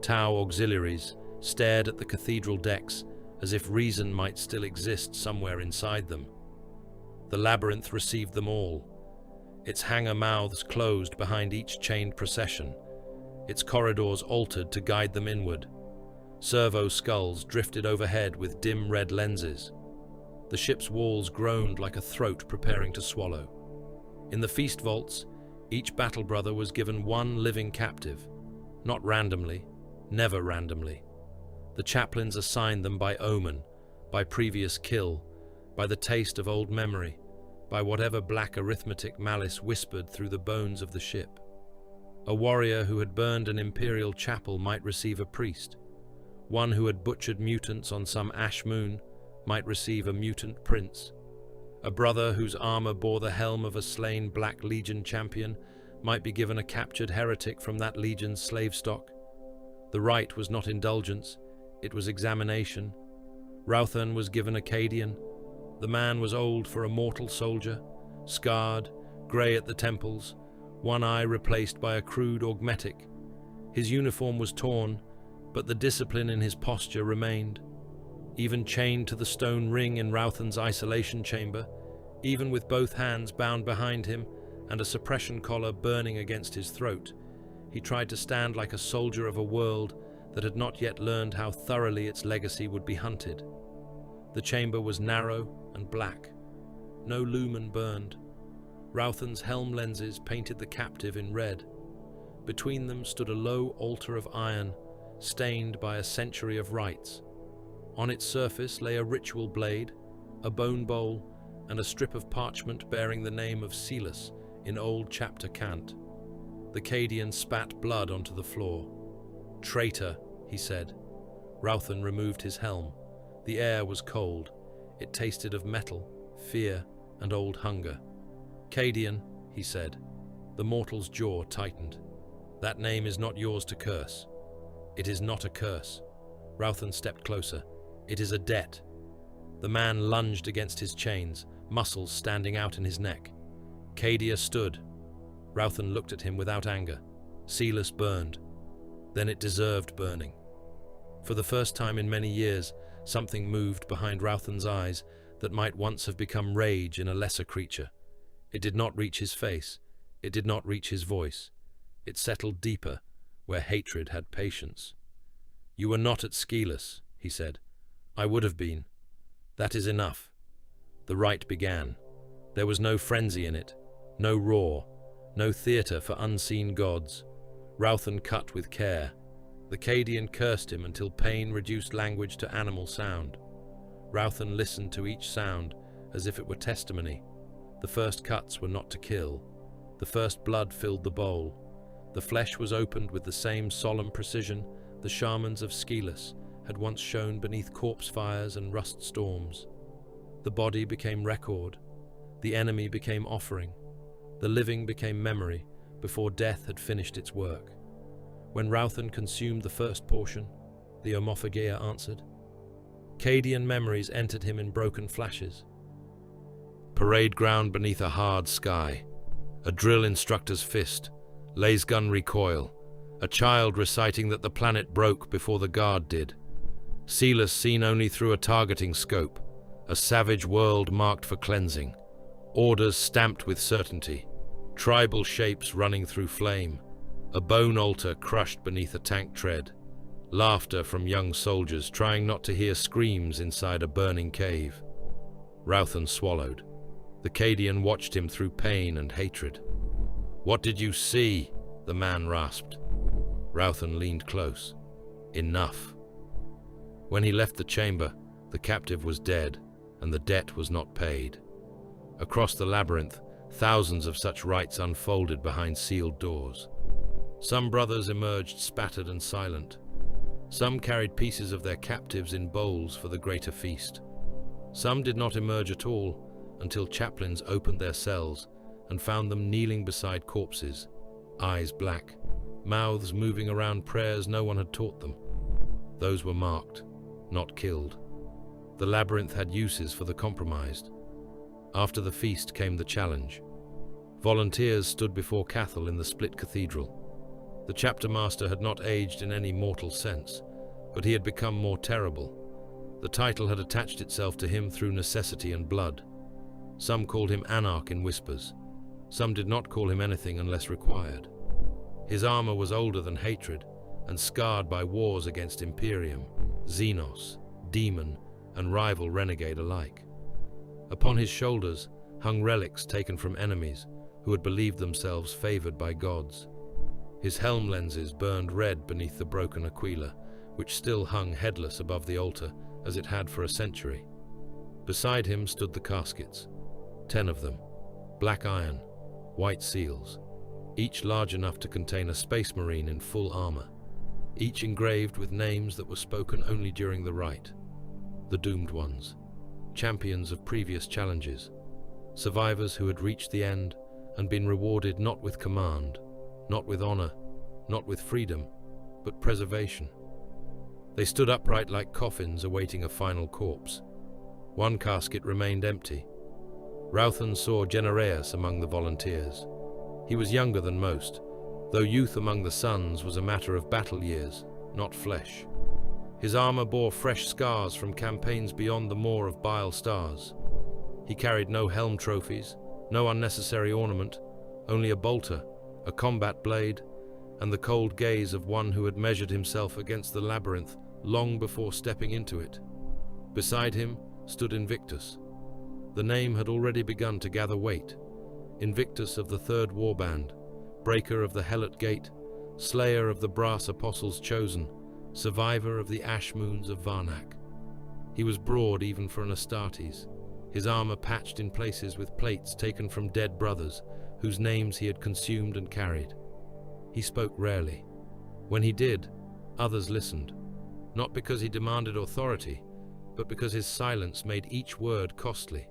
Tau auxiliaries stared at the cathedral decks as if reason might still exist somewhere inside them. The labyrinth received them all, its hanger mouths closed behind each chained procession, its corridors altered to guide them inward. Servo skulls drifted overhead with dim red lenses. The ship's walls groaned like a throat preparing to swallow. In the feast vaults, each battle brother was given one living captive, not randomly, never randomly. The chaplains assigned them by omen, by previous kill, by the taste of old memory, by whatever black arithmetic Malice whispered through the bones of the ship. A warrior who had burned an imperial chapel might receive a priest. One who had butchered mutants on some ash moon might receive a mutant prince. A brother whose armor bore the helm of a slain Black Legion champion might be given a captured heretic from that legion's slave stock. The rite was not indulgence, it was examination. Ralphan was given Acadian. The man was old for a mortal soldier, scarred, grey at the temples, one eye replaced by a crude augmetic. His uniform was torn, but the discipline in his posture remained. Even chained to the stone ring in Ralphan's isolation chamber, even with both hands bound behind him and a suppression collar burning against his throat, he tried to stand like a soldier of a world that had not yet learned how thoroughly its legacy would be hunted. The chamber was narrow and black. No lumen burned. Ralphan's helm lenses painted the captive in red. Between them stood a low altar of iron, stained by a century of rites. On its surface lay a ritual blade, a bone bowl, and a strip of parchment bearing the name of Skilus in old chapter cant. The Cadian spat blood onto the floor. "Traitor," he said. Ralphan removed his helm. The air was cold. It tasted of metal, fear, and old hunger. "Cadian," he said. The mortal's jaw tightened. "That name is not yours to curse." "It is not a curse." Ralphan stepped closer. "It is a debt." The man lunged against his chains, muscles standing out in his neck. Cadia stood. Ralphan looked at him without anger. Skilus burned. Then it deserved burning. For the first time in many years, something moved behind Ralphan's eyes that might once have become rage in a lesser creature. It did not reach his face. It did not reach his voice. It settled deeper, where hatred had patience. "You were not at Skilus," he said. "I would have been. That is enough." The rite began. There was no frenzy in it, no roar, no theatre for unseen gods. Ralphan cut with care. The Cadian cursed him until pain reduced language to animal sound. Ralphan listened to each sound as if it were testimony. The first cuts were not to kill. The first blood filled the bowl. The flesh was opened with the same solemn precision the shamans of Skilus had once shown beneath corpse fires and rust storms. The body became record. The enemy became offering. The living became memory before death had finished its work. When Ralphan consumed the first portion, the Apothecaries answered. Cadian memories entered him in broken flashes. Parade ground beneath a hard sky, a drill instructor's fist, laser gun recoil, a child reciting that the planet broke before the guard did. Skilus seen only through a targeting scope, a savage world marked for cleansing, orders stamped with certainty, tribal shapes running through flame, a bone altar crushed beneath a tank tread, laughter from young soldiers trying not to hear screams inside a burning cave. Ralphan swallowed. The Cadian watched him through pain and hatred. "What did you see?" the man rasped. Ralphan leaned close. Enough. When he left the chamber, the captive was dead, and the debt was not paid. Across the labyrinth, thousands of such rites unfolded behind sealed doors. Some brothers emerged spattered and silent. Some carried pieces of their captives in bowls for the greater feast. Some did not emerge at all until chaplains opened their cells and found them kneeling beside corpses, eyes black, mouths moving around prayers no one had taught them. Those were marked, not killed. The labyrinth had uses for the compromised. After the feast came the challenge. Volunteers stood before Cathal in the split cathedral. The chapter master had not aged in any mortal sense, but he had become more terrible. The title had attached itself to him through necessity and blood. Some called him Anarch in whispers. Some did not call him anything unless required. His armor was older than hatred and scarred by wars against Imperium, Xenos, demon, and rival renegade alike. Upon his shoulders hung relics taken from enemies who had believed themselves favored by gods. His helm lenses burned red beneath the broken aquila, which still hung headless above the altar as it had for a century. Beside him stood the caskets, 10 of them, black iron, white seals, each large enough to contain a space marine in full armor, each engraved with names that were spoken only during the rite. The doomed ones, champions of previous challenges, survivors who had reached the end and been rewarded not with command, not with honor, not with freedom, but preservation. They stood upright like coffins awaiting a final corpse. One casket remained empty. Ralphan saw Genereus among the volunteers. He was younger than most, though youth among the sons was a matter of battle years, not flesh. His armor bore fresh scars from campaigns beyond the Moor of Bile Stars. He carried no helm trophies, no unnecessary ornament, only a bolter, a combat blade, and the cold gaze of one who had measured himself against the labyrinth long before stepping into it. Beside him stood Invictus. The name had already begun to gather weight. Invictus of the Third Warband, breaker of the Helot Gate, slayer of the brass apostles chosen, survivor of the ash moons of Varnak. He was broad even for an Astartes, his armor patched in places with plates taken from dead brothers whose names he had consumed and carried. He spoke rarely. When he did, others listened, not because he demanded authority, but because his silence made each word costly.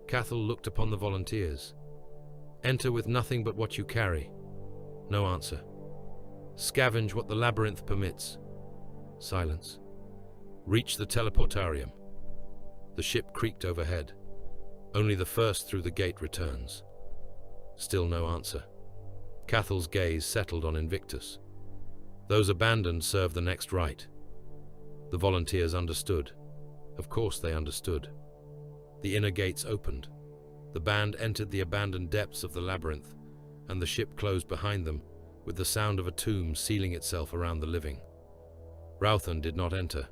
Cathal looked upon the volunteers. Enter with nothing but what you carry. No answer. Scavenge what the labyrinth permits. Silence. Reach the teleportarium. The ship creaked overhead. Only the first through the gate returns. Still no answer. Cathal's gaze settled on Invictus. Those abandoned serve the next rite. The volunteers understood. Of course they understood. The inner gates opened. The band entered the abandoned depths of the labyrinth, and the ship closed behind them, with the sound of a tomb sealing itself around the living. Ralphan did not enter.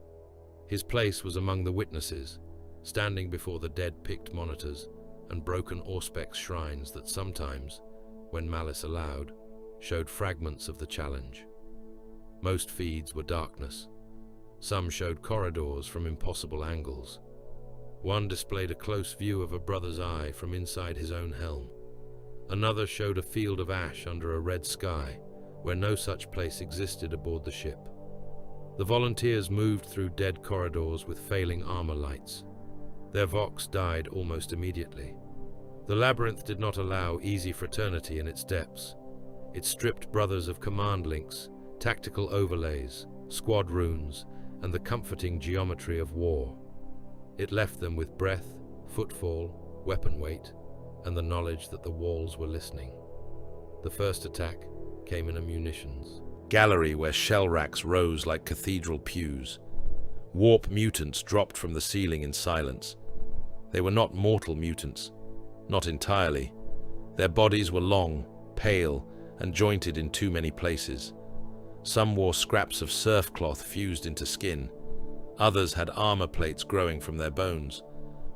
His place was among the witnesses, standing before the dead-picked monitors and broken Auspex shrines that sometimes, when Malice allowed, showed fragments of the challenge. Most feeds were darkness. Some showed corridors from impossible angles. One displayed a close view of a brother's eye from inside his own helm. Another showed a field of ash under a red sky, where no such place existed aboard the ship. The volunteers moved through dead corridors with failing armor lights. Their vox died almost immediately. The labyrinth did not allow easy fraternity in its depths. It stripped brothers of command links, tactical overlays, squad runes, and the comforting geometry of war. It left them with breath, footfall, weapon weight, and the knowledge that the walls were listening. The first attack came in a munitions gallery where shell racks rose like cathedral pews. Warp mutants dropped from the ceiling in silence. They were not mortal mutants, not entirely. Their bodies were long, pale, and jointed in too many places. Some wore scraps of surf cloth fused into skin. Others had armor plates growing from their bones.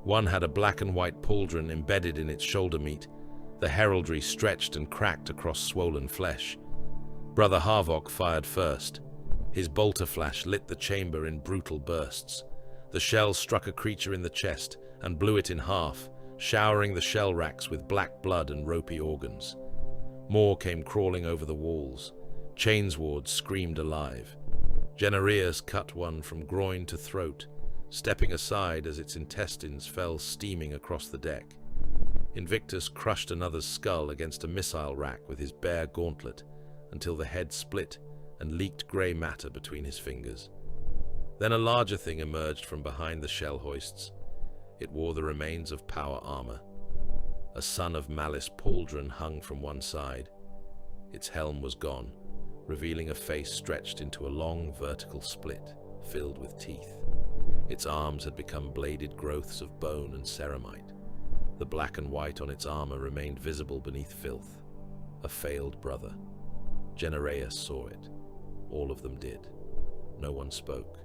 One had a black and white pauldron embedded in its shoulder meat. The heraldry stretched and cracked across swollen flesh. Brother Havok fired first. His bolter flash lit the chamber in brutal bursts. The shell struck a creature in the chest and blew it in half, showering the shell racks with black blood and ropey organs. More came crawling over the walls. Chainsward screamed alive. Genereus cut one from groin to throat, stepping aside as its intestines fell steaming across the deck. Invictus crushed another's skull against a missile rack with his bare gauntlet, until the head split and leaked grey matter between his fingers. Then a larger thing emerged from behind the shell hoists. It wore the remains of power armor. A son of Malice pauldron hung from one side. Its helm was gone, revealing a face stretched into a long vertical split, filled with teeth. Its arms had become bladed growths of bone and ceramite. The black and white on its armor remained visible beneath filth. A failed brother. Genereus saw it. All of them did. No one spoke.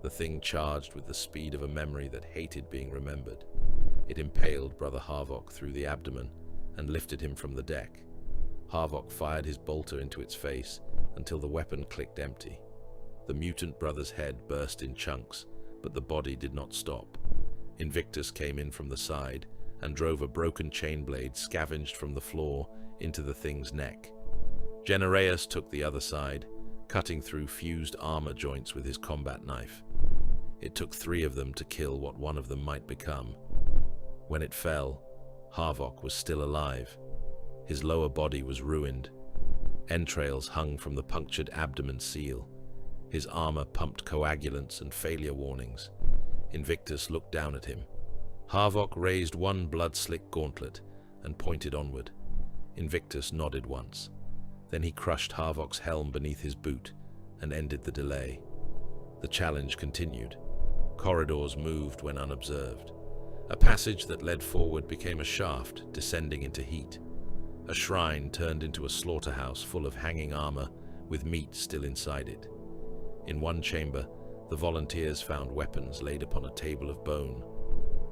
The thing charged with the speed of a memory that hated being remembered. It impaled Brother Havok through the abdomen and lifted him from the deck. Havok fired his bolter into its face until the weapon clicked empty. The mutant brother's head burst in chunks, but the body did not stop. Invictus came in from the side and drove a broken chain blade scavenged from the floor into the thing's neck. Genereus took the other side, cutting through fused armor joints with his combat knife. It took 3 of them to kill what one of them might become. When it fell, Havok was still alive. His lower body was ruined. Entrails hung from the punctured abdomen seal. His armor pumped coagulants and failure warnings. Invictus looked down at him. Havok raised one blood-slick gauntlet and pointed onward. Invictus nodded once. Then he crushed Havok's helm beneath his boot and ended the delay. The challenge continued. Corridors moved when unobserved. A passage that led forward became a shaft, descending into heat. A shrine turned into a slaughterhouse full of hanging armor, with meat still inside it. In one chamber, the volunteers found weapons laid upon a table of bone.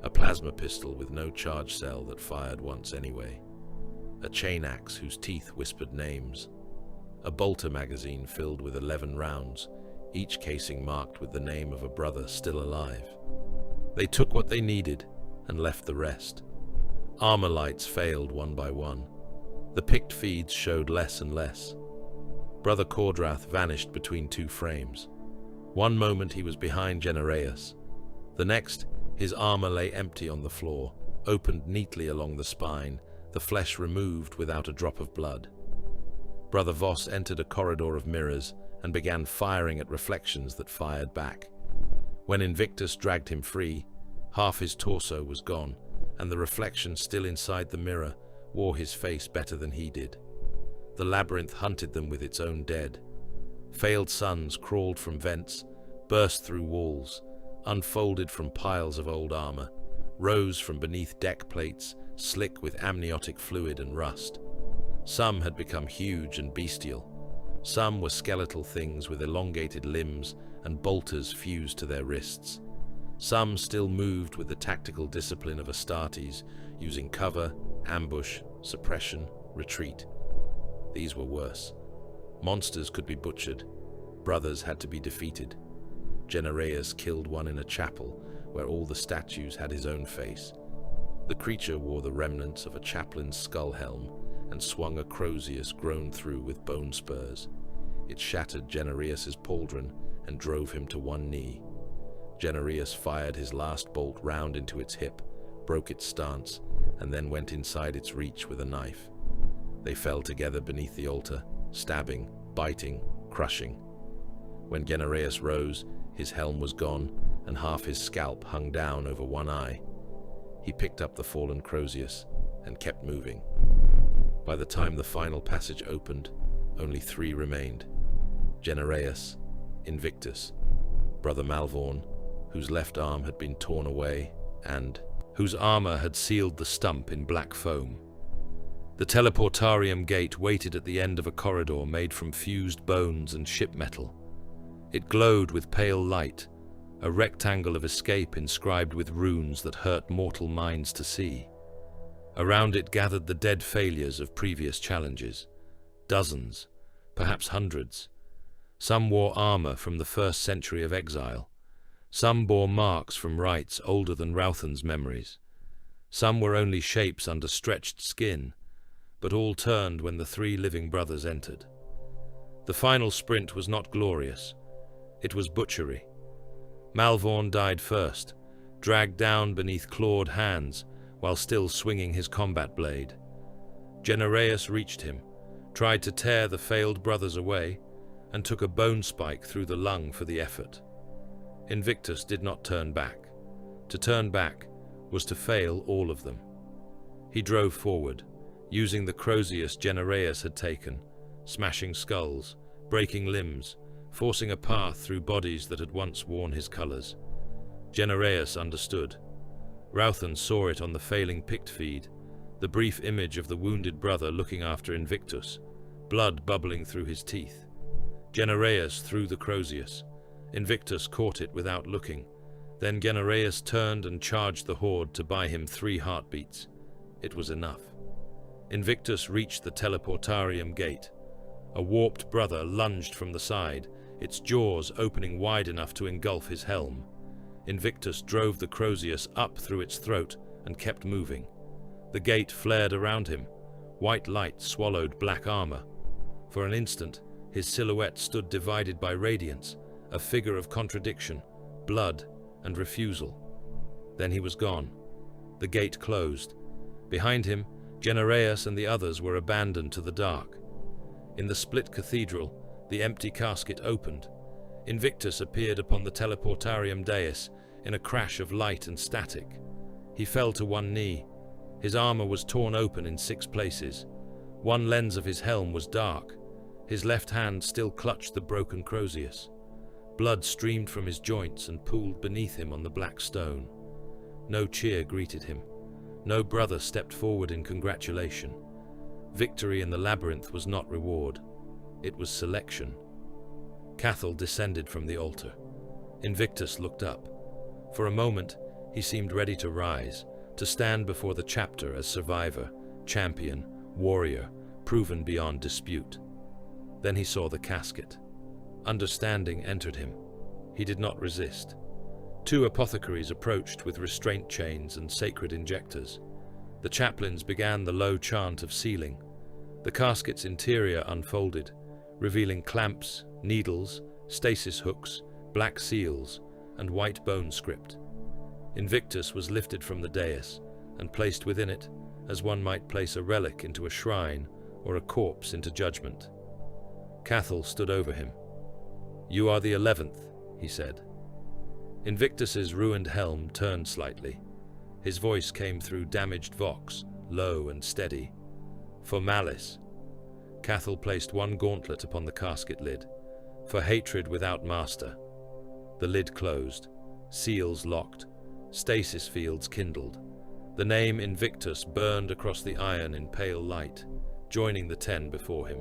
A plasma pistol with no charge cell that fired once anyway. A chain axe whose teeth whispered names. A bolter magazine filled with 11 rounds, each casing marked with the name of a brother still alive. They took what they needed and left the rest. Armor lights failed one by one. The picked feeds showed less and less. Brother Cordrath vanished between 2 frames. One moment he was behind Genereus. The next, his armor lay empty on the floor, opened neatly along the spine, the flesh removed without a drop of blood. Brother Voss entered a corridor of mirrors and began firing at reflections that fired back. When Invictus dragged him free, half his torso was gone, and the reflection still inside the mirror wore his face better than he did. The labyrinth hunted them with its own dead. Failed suns crawled from vents, burst through walls, unfolded from piles of old armor, rose from beneath deck plates, slick with amniotic fluid and rust. Some had become huge and bestial. Some were skeletal things with elongated limbs and bolters fused to their wrists. Some still moved with the tactical discipline of Astartes, using cover, ambush, suppression, retreat. These were worse. Monsters could be butchered. Brothers had to be defeated. Genereus killed one in a chapel where all the statues had his own face. The creature wore the remnants of a chaplain's skull helm and swung a crozius grown through with bone spurs. It shattered Genereus's pauldron and drove him to one knee. Genereus fired his last bolt round into its hip, broke its stance, and then went inside its reach with a knife. They fell together beneath the altar, stabbing, biting, crushing. When Genereus rose, His helm was gone, and half his scalp hung down over one eye. He picked up the fallen Crozius and kept moving. By the time the final passage opened, only 3 remained. Genereus, Invictus, Brother Malvorn, whose left arm had been torn away, and whose armor had sealed the stump in black foam. The teleportarium gate waited at the end of a corridor made from fused bones and ship metal. It glowed with pale light, a rectangle of escape inscribed with runes that hurt mortal minds to see. Around it gathered the dead failures of previous challenges. Dozens, perhaps hundreds. Some wore armor from the 1st century of Exile. Some bore marks from rites older than Ralphan's memories. Some were only shapes under stretched skin, but all turned when the 3 living brothers entered. The final sprint was not glorious. It was butchery. Malvorn died first, dragged down beneath clawed hands while still swinging his combat blade. Genereus reached him, tried to tear the failed brothers away, and took a bone spike through the lung for the effort. Invictus did not turn back. To turn back was to fail all of them. He drove forward, using the Crozius Genereus had taken, smashing skulls, breaking limbs, forcing a path through bodies that had once worn his colors. Genereus understood. Ralphan saw it on the failing Pict feed, the brief image of the wounded brother looking after Invictus, blood bubbling through his teeth. Genereus threw the Crozius. Invictus caught it without looking. Then Genereus turned and charged the horde to buy him 3 heartbeats. It was enough. Invictus reached the teleportarium gate. A warped brother lunged from the side, its jaws opening wide enough to engulf his helm. Invictus drove the Crozius up through its throat and kept moving. The gate flared around him. White light swallowed black armor. For an instant, his silhouette stood divided by radiance, a figure of contradiction, blood, and refusal. Then he was gone. The gate closed. Behind him, Genereus and the others were abandoned to the dark. In the split cathedral, the empty casket opened. Invictus appeared upon the teleportarium dais in a crash of light and static. He fell to one knee. His armor was torn open in 6 places. One lens of his helm was dark. His left hand still clutched the broken Crozius. Blood streamed from his joints and pooled beneath him on the black stone. No cheer greeted him. No brother stepped forward in congratulation. Victory in the labyrinth was not reward. It was selection. Cathal descended from the altar. Invictus looked up. For a moment, he seemed ready to rise, to stand before the chapter as survivor, champion, warrior, proven beyond dispute. Then he saw the casket. Understanding entered him. He did not resist. 2 apothecaries approached with restraint chains and sacred injectors. The chaplains began the low chant of sealing. The casket's interior unfolded, revealing clamps, needles, stasis hooks, black seals, and white bone script. Invictus was lifted from the dais and placed within it, as one might place a relic into a shrine or a corpse into judgment. Cathal stood over him. "You are the 11th, he said. Invictus's ruined helm turned slightly. His voice came through damaged vox, low and steady. "For Malice." Cathal placed one gauntlet upon the casket lid. "For hatred without master." The lid closed, seals locked, stasis fields kindled. The name Invictus burned across the iron in pale light, joining the 10 before him.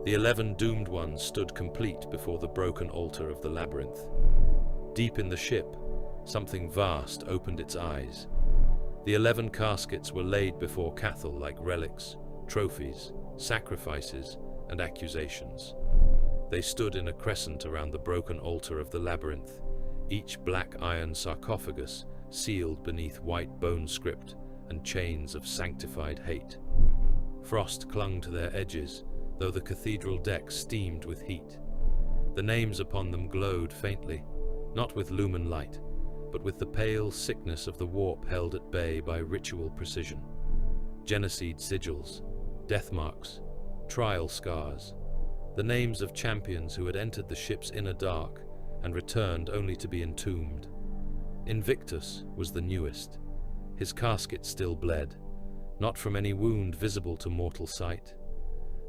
The 11 doomed ones stood complete before the broken altar of the labyrinth. Deep in the ship, something vast opened its eyes. The 11 caskets were laid before Cathal like relics, trophies, sacrifices, and accusations. They stood in a crescent around the broken altar of the labyrinth, each black iron sarcophagus sealed beneath white bone script and chains of sanctified hate. Frost clung to their edges, though the cathedral deck steamed with heat. The names upon them glowed faintly, not with lumen light, but with the pale sickness of the warp held at bay by ritual precision. Genocide sigils, death marks, trial scars, the names of champions who had entered the ship's inner dark and returned only to be entombed. Invictus was the newest. His casket still bled, not from any wound visible to mortal sight.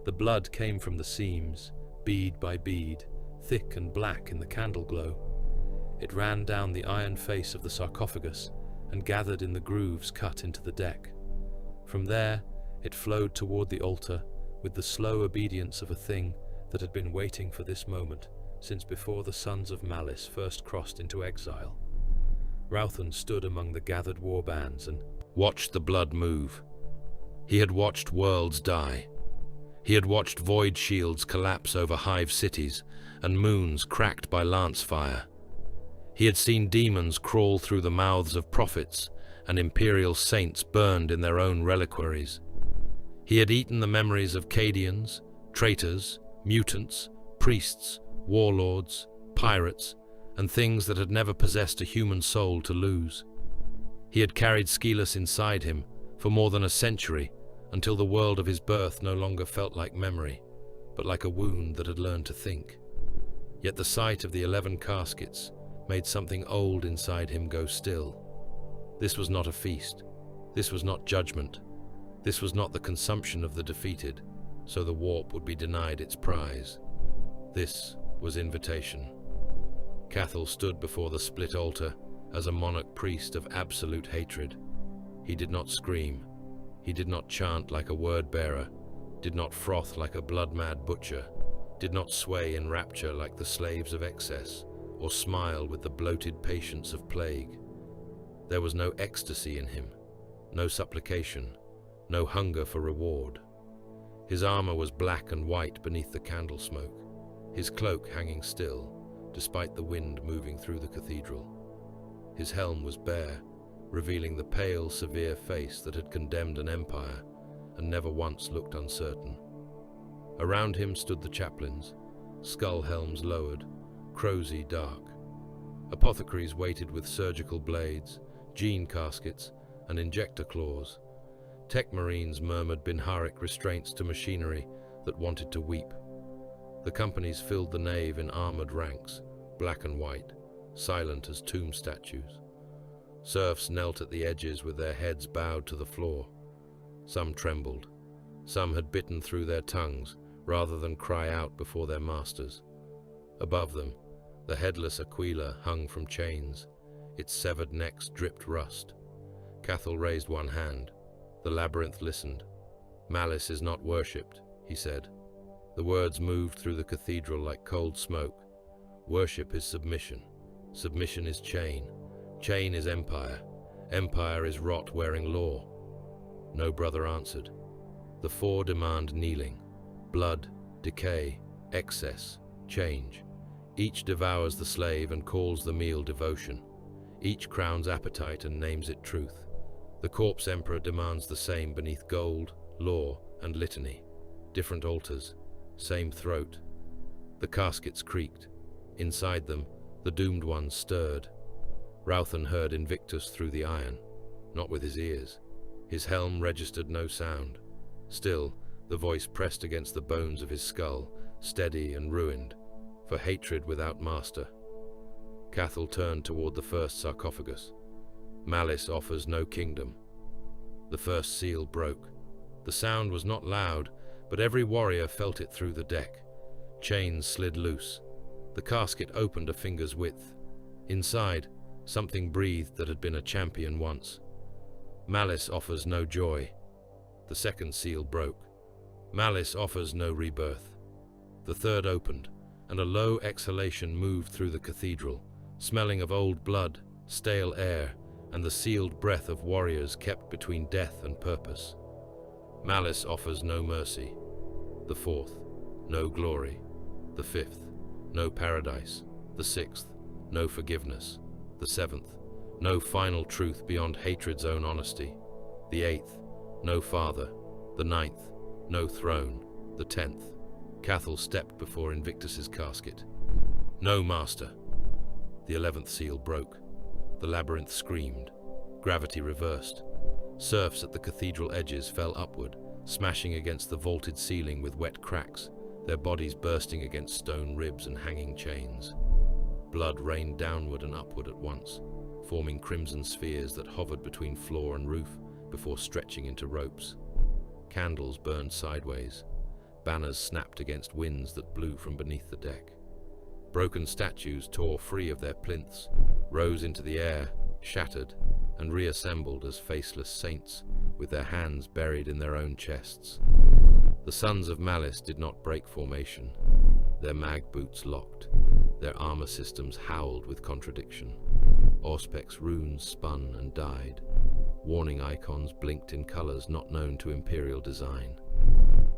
The blood came from the seams, bead by bead, thick and black in the candle glow. It ran down the iron face of the sarcophagus and gathered in the grooves cut into the deck. From there, it flowed toward the altar with the slow obedience of a thing that had been waiting for this moment since before the sons of Malice first crossed into exile. Ralphan stood among the gathered warbands and watched the blood move. He had watched worlds die. He had watched void shields collapse over hive cities and moons cracked by lance fire. He had seen demons crawl through the mouths of prophets and imperial saints burned in their own reliquaries. He had eaten the memories of Cadians, traitors, mutants, priests, warlords, pirates, and things that had never possessed a human soul to lose. He had carried Skilus inside him for more than a century, until the world of his birth no longer felt like memory, but like a wound that had learned to think. Yet the sight of the 11 caskets made something old inside him go still. This was not a feast. This was not judgment. This was not the consumption of the defeated, so the warp would be denied its prize. This was invitation. Cathal stood before the split altar as a monarch priest of absolute hatred. He did not scream. He did not chant like a word-bearer, did not froth like a blood-mad butcher, did not sway in rapture like the slaves of excess, or smile with the bloated patience of plague. There was no ecstasy in him, no supplication, no hunger for reward. His armor was black and white beneath the candle smoke, his cloak hanging still, despite the wind moving through the cathedral. His helm was bare, revealing the pale, severe face that had condemned an empire and never once looked uncertain. Around him stood the chaplains, skull helms lowered, crowsy dark. Apothecaries waited with surgical blades, gene caskets, and injector claws. Tech marines murmured binharic restraints to machinery that wanted to weep. The companies filled the nave in armored ranks, black and white, silent as tomb statues. Serfs knelt at the edges with their heads bowed to the floor. Some trembled. Some had bitten through their tongues rather than cry out before their masters. Above them, the headless Aquila hung from chains. Its severed necks dripped rust. Cathal raised one hand. The labyrinth listened. "Malice is not worshipped," he said. The words moved through the cathedral like cold smoke. Worship is submission. Submission is chain. Chain is empire. Empire is rot wearing law. No brother answered. The four demand kneeling. Blood, decay, excess, change. Each devours the slave and calls the meal devotion. Each crowns appetite and names it truth. The corpse emperor demands the same beneath gold, law, and litany. Different altars, same throat. The caskets creaked. Inside them, the doomed ones stirred. Ralphan heard Invictus through the iron, not with his ears. His helm registered no sound. Still, the voice pressed against the bones of his skull, steady and ruined, for hatred without master. Cathal turned toward the first sarcophagus. Malice offers no kingdom. The first seal broke. The sound was not loud, but every warrior felt it through the deck. Chains slid loose. The casket opened a finger's width. Inside, something breathed that had been a champion once. Malice offers no joy. The second seal broke. Malice offers no rebirth. The third opened, and a low exhalation moved through the cathedral, smelling of old blood, stale air, and the sealed breath of warriors kept between death and purpose. Malice offers no mercy. The fourth, no glory. The fifth, no paradise. The sixth, no forgiveness. The seventh, no final truth beyond hatred's own honesty. The eighth, no father. The ninth, no throne. The 10th, Cathal stepped before Invictus's casket. No master. The 11th seal broke. The labyrinth screamed. Gravity reversed. Serfs at the cathedral edges fell upward, smashing against the vaulted ceiling with wet cracks, their bodies bursting against stone ribs and hanging chains. Blood rained downward and upward at once, forming crimson spheres that hovered between floor and roof before stretching into ropes. Candles burned sideways. Banners snapped against winds that blew from beneath the deck. Broken statues tore free of their plinths, rose into the air, shattered, and reassembled as faceless saints, with their hands buried in their own chests. The sons of Malice did not break formation. Their mag boots locked. Their armor systems howled with contradiction. Auspex runes spun and died. Warning icons blinked in colors not known to Imperial design.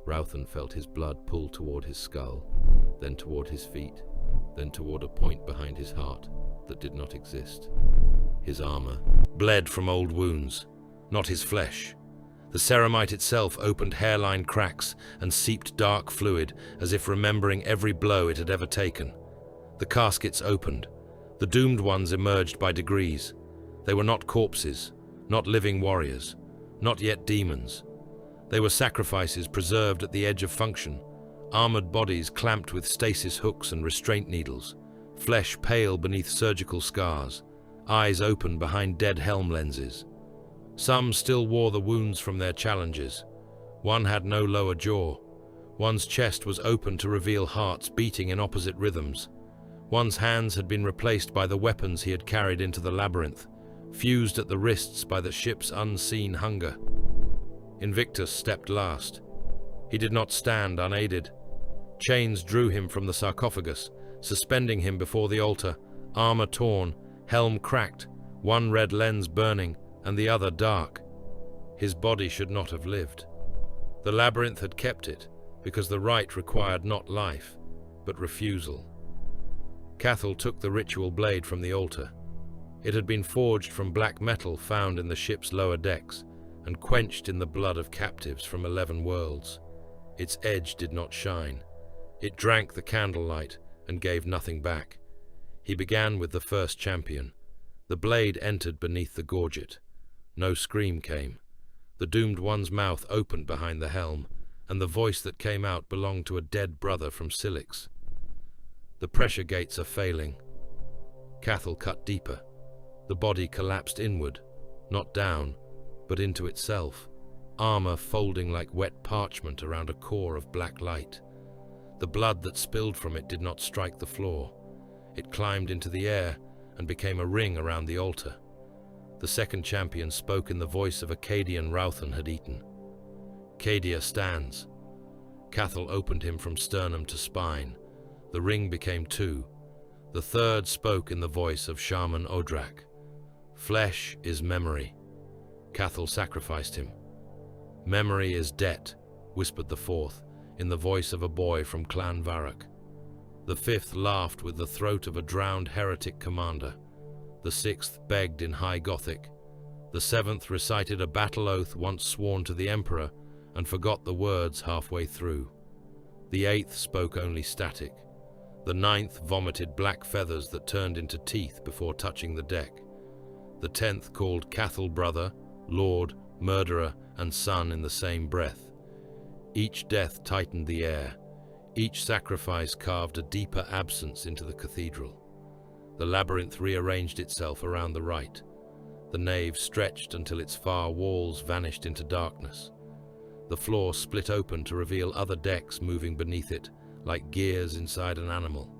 Ralphan felt his blood pull toward his skull, then toward his feet, then toward a point behind his heart that did not exist. His armor bled from old wounds, not his flesh. The ceramite itself opened hairline cracks and seeped dark fluid as if remembering every blow it had ever taken. The caskets opened. The doomed ones emerged by degrees. They were not corpses, not living warriors, not yet demons. They were sacrifices preserved at the edge of function, armored bodies clamped with stasis hooks and restraint needles, flesh pale beneath surgical scars, eyes open behind dead helm lenses. Some still wore the wounds from their challenges. One had no lower jaw. One's chest was open to reveal hearts beating in opposite rhythms. One's hands had been replaced by the weapons he had carried into the labyrinth, fused at the wrists by the ship's unseen hunger. Invictus stepped last. He did not stand unaided. Chains drew him from the sarcophagus, suspending him before the altar, armor torn, helm cracked, one red lens burning, and the other dark. His body should not have lived. The labyrinth had kept it, because the rite required not life, but refusal. Cathal took the ritual blade from the altar. It had been forged from black metal found in the ship's lower decks, and quenched in the blood of captives from 11 worlds. Its edge did not shine. It drank the candlelight and gave nothing back. He began with the first champion. The blade entered beneath the gorget. No scream came. The doomed one's mouth opened behind the helm, and the voice that came out belonged to a dead brother from Silix. The pressure gates are failing. Cathal cut deeper. The body collapsed inward, not down, but into itself, armor folding like wet parchment around a core of black light. The blood that spilled from it did not strike the floor. It climbed into the air and became a ring around the altar. The second champion spoke in the voice of a Cadian Ralphan had eaten. Cadia stands. Cathal opened him from sternum to spine. The ring became 2. The third spoke in the voice of Shaman Odrak. Flesh is memory. Cathal sacrificed him. Memory is debt, whispered the fourth, in the voice of a boy from Clan Varrock. The fifth laughed with the throat of a drowned heretic commander. The sixth begged in High Gothic. The seventh recited a battle oath once sworn to the Emperor and forgot the words halfway through. The eighth spoke only static. The ninth vomited black feathers that turned into teeth before touching the deck. The 10th called Cathal brother, lord, murderer, and son in the same breath. Each death tightened the air. Each sacrifice carved a deeper absence into the cathedral. The labyrinth rearranged itself around the rite. The nave stretched until its far walls vanished into darkness. The floor split open to reveal other decks moving beneath it, like gears inside an animal.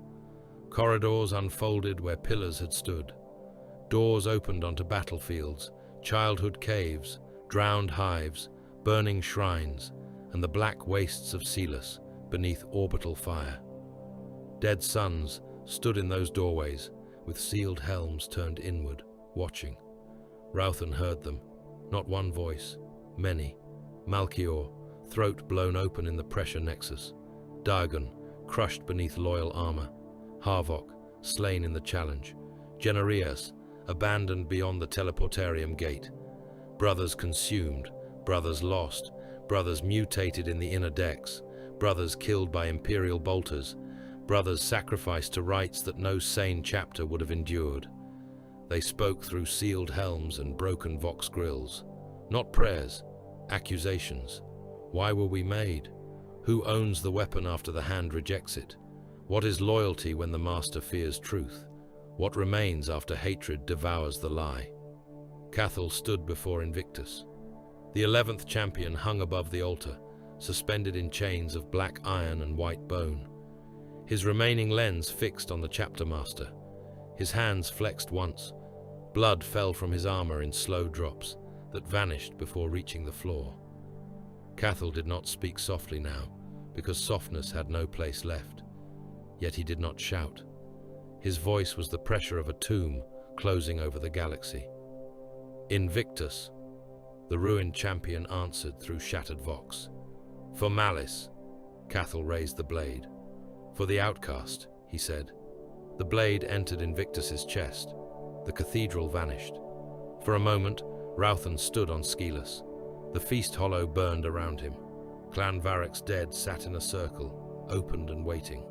Corridors unfolded where pillars had stood. Doors opened onto battlefields, childhood caves, drowned hives, burning shrines, and the black wastes of Skilus beneath orbital fire. Dead suns stood in those doorways, with sealed helms turned inward, watching. Ralphan heard them, not one voice, many. Malchior, throat blown open in the pressure nexus. Dagon, crushed beneath loyal armor. Harvok, slain in the challenge. Generias, abandoned beyond the teleportarium gate. Brothers consumed, brothers lost, brothers mutated in the inner decks, brothers killed by Imperial bolters, brothers sacrificed to rites that no sane chapter would have endured. They spoke through sealed helms and broken vox grills. Not prayers, accusations. Why were we made? Who owns the weapon after the hand rejects it? What is loyalty when the master fears truth? What remains after hatred devours the lie? Cathal stood before Invictus. The 11th champion hung above the altar, suspended in chains of black iron and white bone. His remaining lens fixed on the chapter master. His hands flexed once. Blood fell from his armor in slow drops that vanished before reaching the floor. Cathal did not speak softly now, because softness had no place left. Yet he did not shout. His voice was the pressure of a tomb closing over the galaxy. Invictus, the ruined champion answered through shattered vox. For Malice, Cathal raised the blade. For the outcast, he said. The blade entered Invictus's chest. The cathedral vanished. For a moment, Ralphan stood on Skilus. The feast hollow burned around him. Clan Varric's dead sat in a circle, opened and waiting.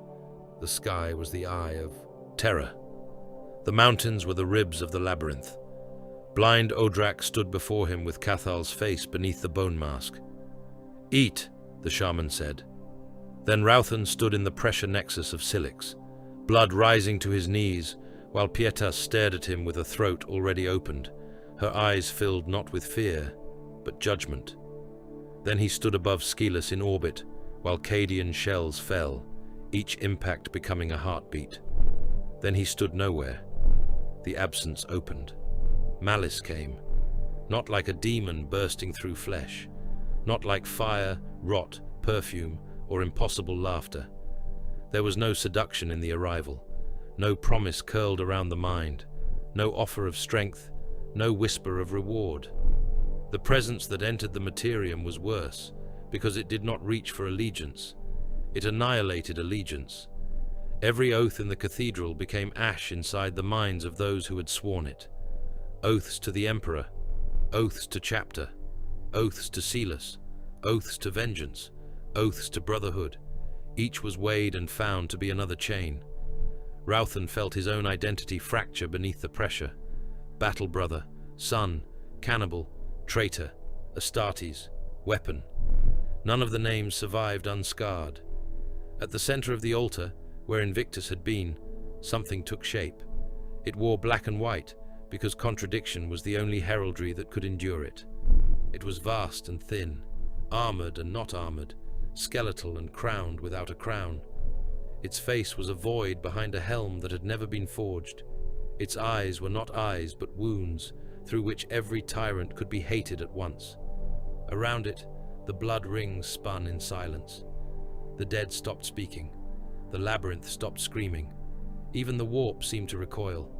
The sky was the eye of terror. The mountains were the ribs of the labyrinth. Blind Odrak stood before him with Cathal's face beneath the bone mask. "Eat," the shaman said. Then Ralphan stood in the pressure nexus of Silix, blood rising to his knees, while Pietas stared at him with a throat already opened, her eyes filled not with fear, but judgment. Then he stood above Skilus in orbit, while Cadian shells fell, each impact becoming a heartbeat. Then he stood nowhere. The absence opened. Malice came, not like a demon bursting through flesh, not like fire, rot, perfume, or impossible laughter. There was no seduction in the arrival, no promise curled around the mind, no offer of strength, no whisper of reward. The presence that entered the Imperium was worse, because it did not reach for allegiance. It annihilated allegiance. Every oath in the cathedral became ash inside the minds of those who had sworn it. Oaths to the Emperor, oaths to Chapter, oaths to Skilus, oaths to vengeance, oaths to brotherhood. Each was weighed and found to be another chain. Ralphan felt his own identity fracture beneath the pressure. Battle brother, son, cannibal, traitor, Astartes, weapon. None of the names survived unscarred. At the center of the altar, where Invictus had been, something took shape. It wore black and white, because contradiction was the only heraldry that could endure it. It was vast and thin, armored and not armored, skeletal and crowned without a crown. Its face was a void behind a helm that had never been forged. Its eyes were not eyes but wounds, through which every tyrant could be hated at once. Around it, the blood rings spun in silence. The dead stopped speaking. The labyrinth stopped screaming. Even the warp seemed to recoil.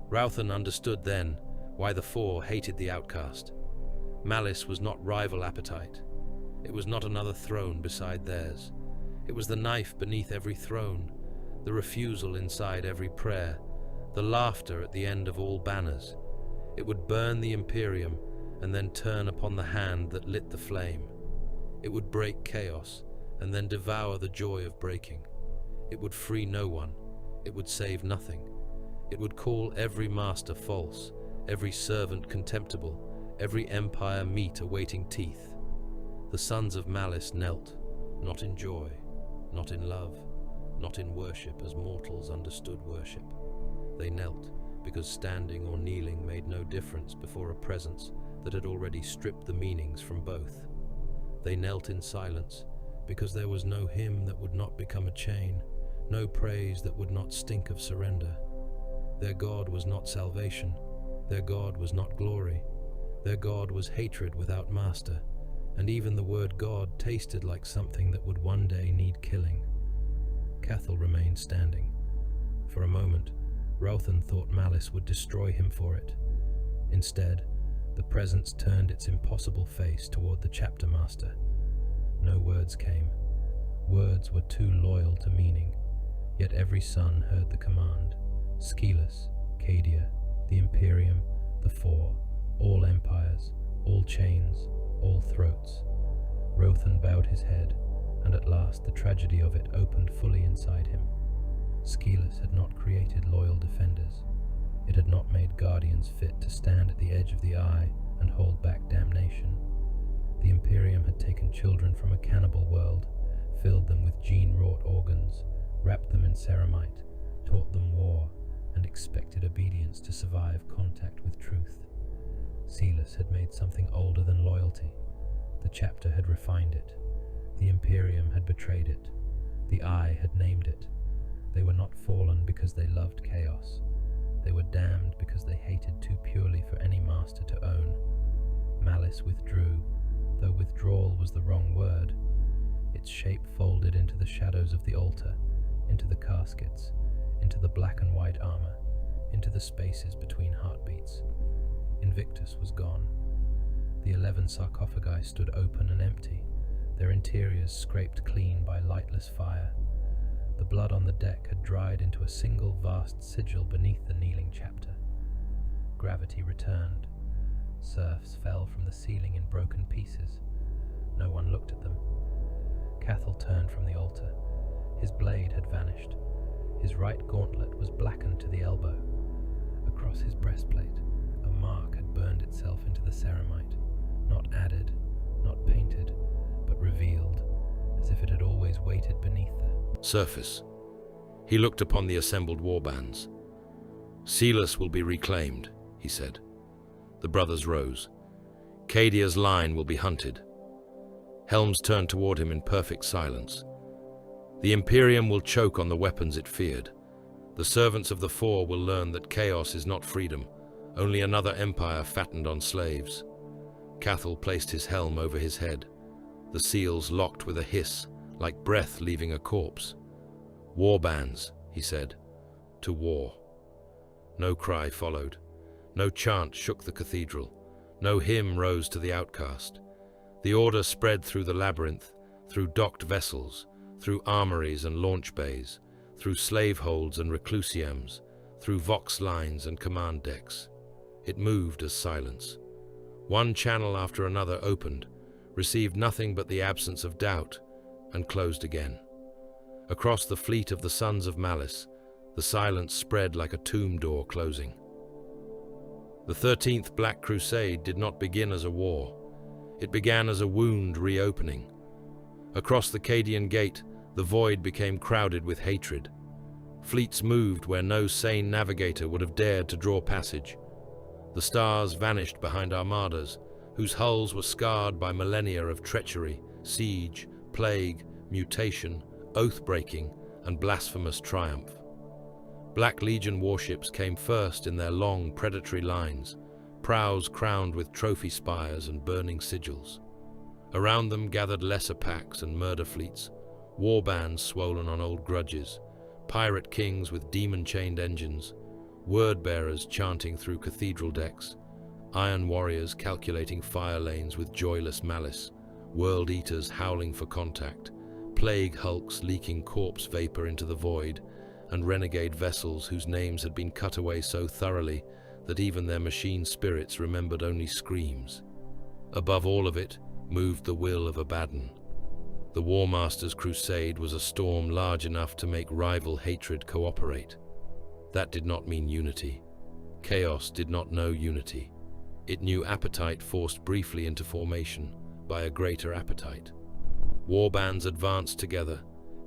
Ralphan understood then why the Four hated the outcast. Malice was not rival appetite. It was not another throne beside theirs. It was the knife beneath every throne, the refusal inside every prayer, the laughter at the end of all banners. It would burn the Imperium and then turn upon the hand that lit the flame. It would break chaos and then devour the joy of breaking. It would free no one. It would save nothing. It would call every master false, every servant contemptible, every empire meat awaiting teeth. The sons of Malice knelt, not in joy, not in love, not in worship as mortals understood worship. They knelt because standing or kneeling made no difference before a presence that had already stripped the meanings from both. They knelt in silence because there was no hymn that would not become a chain, no praise that would not stink of surrender. Their God was not salvation. Their God was not glory. Their God was hatred without master, and even the word God tasted like something that would one day need killing. Cathal remained standing. For a moment, Ralphan thought Malice would destroy him for it. Instead, the presence turned its impossible face toward the chapter master. No words came. Words were too loyal to meaning, yet every son heard the command. Skilus, Cadia, the Imperium, the Four, all empires, all chains, all throats. Ralphan bowed his head, and at last the tragedy of it opened fully inside him. Skilus had not created loyal defenders. It had not made guardians fit to stand at the edge of the eye and hold back damnation. The Imperium had taken children from a cannibal world, filled them with gene-wrought organs, wrapped them in ceramite, taught them war, and expected obedience to survive contact with truth. Skilus had made something older than loyalty. The chapter had refined it. The Imperium had betrayed it. The Eye had named it. They were not fallen because they loved chaos. They were damned because they hated too purely for any master to own. Malice withdrew, though withdrawal was the wrong word. Its shape folded into the shadows of the altar, into the caskets, into the black and white armor, into the spaces between heartbeats. Invictus was gone. The 11 sarcophagi stood open and empty, their interiors scraped clean by lightless fire. The blood on the deck had dried into a single vast sigil beneath the kneeling chapter. Gravity returned. Serfs fell from the ceiling in broken pieces. No one looked at them. Cathal turned from the altar. His blade had vanished. His right gauntlet was blackened to the elbow. Across his breastplate, a mark had burned itself into the ceramite, not added, not painted, but revealed, as if it had always waited beneath the surface. He looked upon the assembled warbands. Skilus will be reclaimed, he said. The brothers rose. Cadia's line will be hunted. Helms turned toward him in perfect silence. The Imperium will choke on the weapons it feared. The servants of the Four will learn that chaos is not freedom, only another empire fattened on slaves. Cathal placed his helm over his head. The seals locked with a hiss, like breath leaving a corpse. Warbands, he said, to war. No cry followed. No chant shook the cathedral. No hymn rose to the outcast. The order spread through the labyrinth, through docked vessels, through armories and launch bays, through slave holds and reclusiems, through vox lines and command decks. It moved as silence. One channel after another opened, received nothing but the absence of doubt, and closed again. Across the fleet of the sons of Malice, the silence spread like a tomb door closing. The 13th Black Crusade did not begin as a war. It began as a wound reopening. Across the Cadian Gate, the void became crowded with hatred. Fleets moved where no sane navigator would have dared to draw passage. The stars vanished behind armadas, whose hulls were scarred by millennia of treachery, siege, plague, mutation, oath-breaking, and blasphemous triumph. Black Legion warships came first in their long, predatory lines, prows crowned with trophy spires and burning sigils. Around them gathered lesser packs and murder fleets, warbands swollen on old grudges, pirate kings with demon-chained engines, word-bearers chanting through cathedral decks, iron warriors calculating fire lanes with joyless malice, world-eaters howling for contact, plague hulks leaking corpse vapor into the void, and renegade vessels whose names had been cut away so thoroughly that even their machine spirits remembered only screams. Above all of it moved the will of Abaddon. The War Master's crusade was a storm large enough to make rival hatred cooperate. That did not mean unity. Chaos did not know unity. It knew appetite forced briefly into formation by a greater appetite. Warbands advanced together,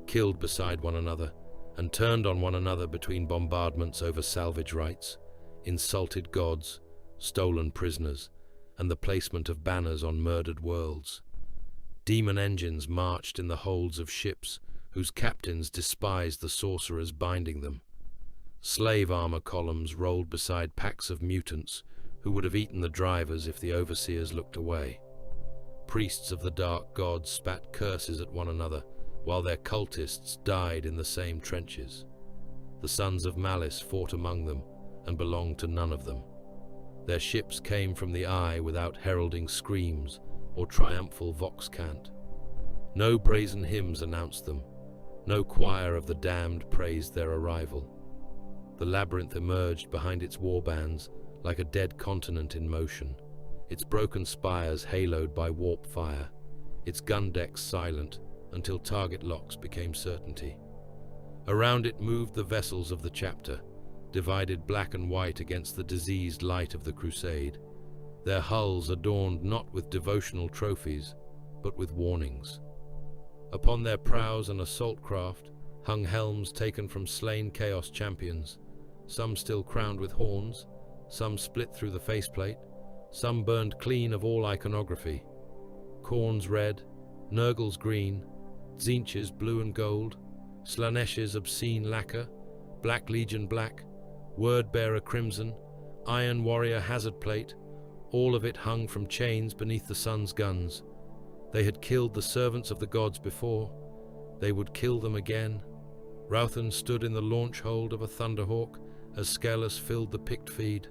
killed beside one another, and turned on one another between bombardments over salvage rights, insulted gods, stolen prisoners, and the placement of banners on murdered worlds. Demon engines marched in the holds of ships whose captains despised the sorcerers binding them. Slave armor columns rolled beside packs of mutants who would have eaten the drivers if the overseers looked away. Priests of the dark gods spat curses at one another, while their cultists died in the same trenches. The sons of Malice fought among them and belonged to none of them. Their ships came from the Eye without heralding screams or triumphal vox cant. No brazen hymns announced them. No choir of the damned praised their arrival. The labyrinth emerged behind its warbands like a dead continent in motion, its broken spires haloed by warp fire, its gun decks silent until target locks became certainty. Around it moved the vessels of the chapter, divided black and white against the diseased light of the crusade, their hulls adorned not with devotional trophies, but with warnings. Upon their prows and assault craft hung helms taken from slain chaos champions, some still crowned with horns, some split through the faceplate, some burned clean of all iconography. Khorne's red, Nurgle's green, Tzeentch's blue and gold, Slaaneish's obscene lacquer, Black Legion black, Wordbearer crimson, Iron Warrior hazard plate, all of it hung from chains beneath the sun's guns. They had killed the servants of the gods before. They would kill them again. Ralphan stood in the launch hold of a Thunderhawk as Skilus filled the picked feed.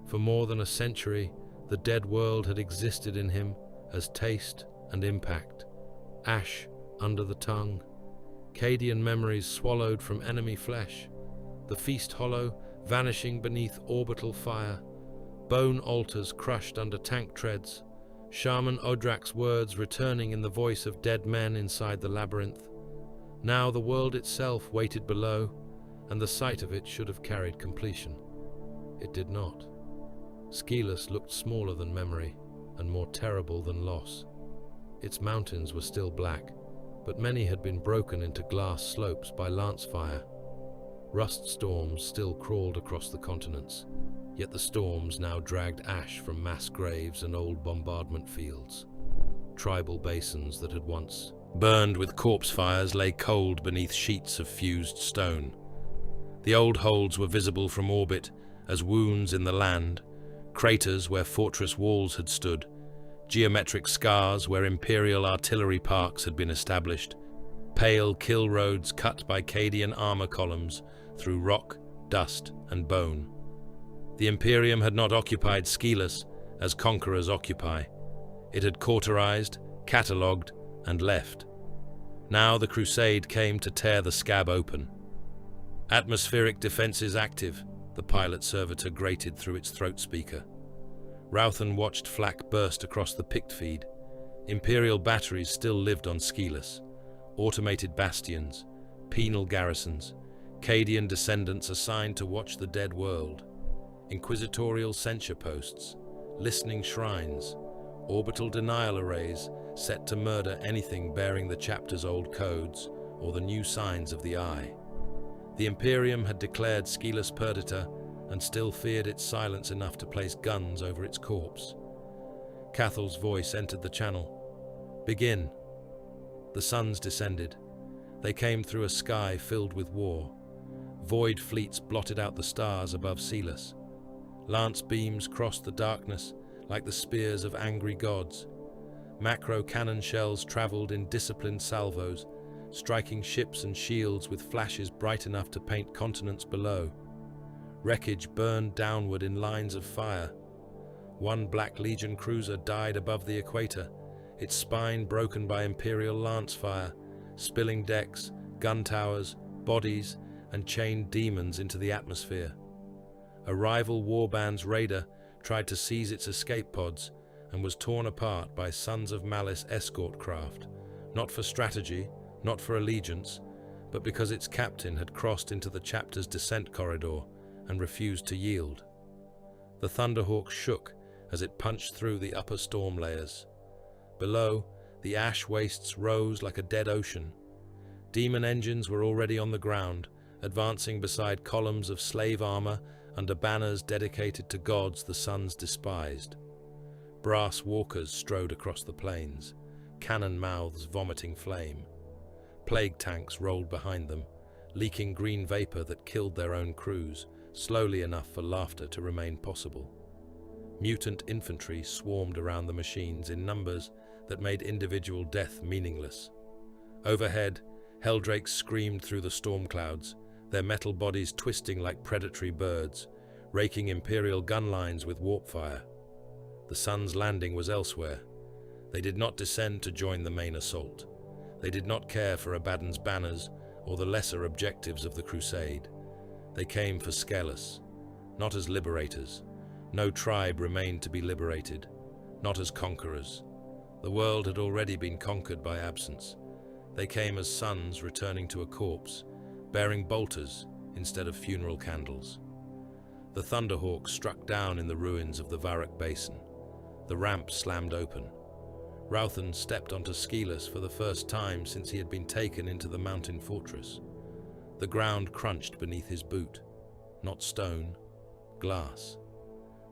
For more than a century, the dead world had existed in him as taste and impact. Ash under the tongue. Cadian memories swallowed from enemy flesh. The feast hollow vanishing beneath orbital fire. Bone altars crushed under tank treads. Shaman Odrak's words returning in the voice of dead men inside the labyrinth. Now the world itself waited below, and the sight of it should have carried completion. It did not. Skilus looked smaller than memory, and more terrible than loss. Its mountains were still black, but many had been broken into glass slopes by lance fire. Rust storms still crawled across the continents, yet the storms now dragged ash from mass graves and old bombardment fields. Tribal basins that had once burned with corpse fires lay cold beneath sheets of fused stone. The old holds were visible from orbit as wounds in the land, craters where fortress walls had stood, geometric scars where Imperial artillery parks had been established, pale kill roads cut by Cadian armor columns through rock, dust, and bone. The Imperium had not occupied Skilus as conquerors occupy. It had cauterized, catalogued, and left. Now the crusade came to tear the scab open. Atmospheric defenses active, the pilot servitor grated through its throat speaker. Ralphan watched flak burst across the picked feed. Imperial batteries still lived on Skilus. Automated bastions, penal garrisons, Cadian descendants assigned to watch the dead world. Inquisitorial censure posts, listening shrines, orbital denial arrays set to murder anything bearing the chapter's old codes or the new signs of the Eye. The Imperium had declared Skilus perdita and still feared its silence enough to place guns over its corpse. Cathal's voice entered the channel. Begin. The suns descended. They came through a sky filled with war. Void fleets blotted out the stars above Skilus. Lance beams crossed the darkness like the spears of angry gods. Macro cannon shells traveled in disciplined salvos, striking ships and shields with flashes bright enough to paint continents below. Wreckage burned downward in lines of fire. One Black Legion cruiser died above the equator, its spine broken by Imperial lance fire, spilling decks, gun towers, bodies, and chained demons into the atmosphere. A rival warband's raider tried to seize its escape pods and was torn apart by Sons of Malice escort craft, not for strategy, not for allegiance, but because its captain had crossed into the chapter's descent corridor and refused to yield. The Thunderhawk shook as it punched through the upper storm layers. Below, the ash wastes rose like a dead ocean. Demon engines were already on the ground, advancing beside columns of slave armor under banners dedicated to gods the suns despised. Brass walkers strode across the plains, cannon mouths vomiting flame. Plague tanks rolled behind them, leaking green vapor that killed their own crews, slowly enough for laughter to remain possible. Mutant infantry swarmed around the machines in numbers that made individual death meaningless. Overhead, Helldrakes screamed through the storm clouds, their metal bodies twisting like predatory birds, raking Imperial gun lines with warp fire. The sun's landing was elsewhere. They did not descend to join the main assault. They did not care for Abaddon's banners or the lesser objectives of the crusade. They came for Skilus, not as liberators. No tribe remained to be liberated, not as conquerors. The world had already been conquered by absence. They came as sons returning to a corpse, bearing bolters instead of funeral candles. The Thunderhawk struck down in the ruins of the Varrock Basin. The ramp slammed open. Ralphan stepped onto Skilus for the first time since he had been taken into the mountain fortress. The ground crunched beneath his boot. not stone, glass.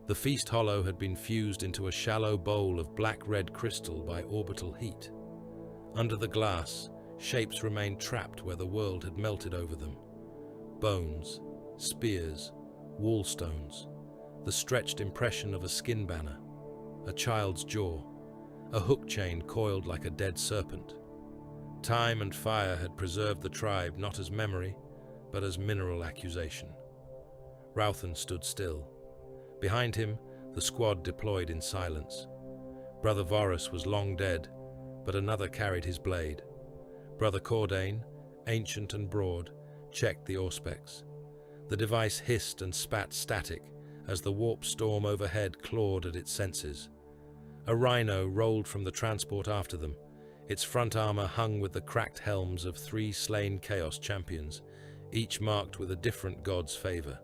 The feast hollow had been fused into a shallow bowl of black-red crystal by orbital heat. Under the glass, shapes remained trapped where the world had melted over them. Bones, spears, wallstones, the stretched impression of a skin banner, a child's jaw, a hook chain coiled like a dead serpent. Time and fire had preserved the tribe not as memory, but as mineral accusation. Ralphan stood still. Behind him, the squad deployed in silence. Brother Varus was long dead, but another carried his blade. Brother Cordain, ancient and broad, checked the auspex. The device hissed and spat static as the warp storm overhead clawed at its senses. A rhino rolled from the transport after them. Its front armor hung with the cracked helms of 3 slain Chaos champions, each marked with a different god's favor.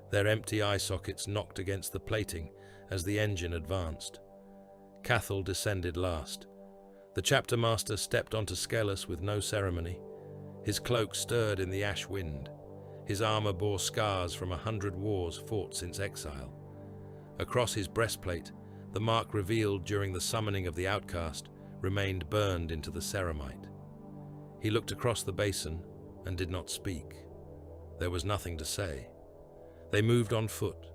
Their empty eye sockets knocked against the plating as the engine advanced. Cathal descended last. The chapter master stepped onto Skilus with no ceremony. His cloak stirred in the ash wind. His armor bore scars from 100 wars fought since Exile. Across his breastplate, the mark revealed during the summoning of the outcast remained burned into the ceramite. He looked across the basin and did not speak. There was nothing to say. They moved on foot.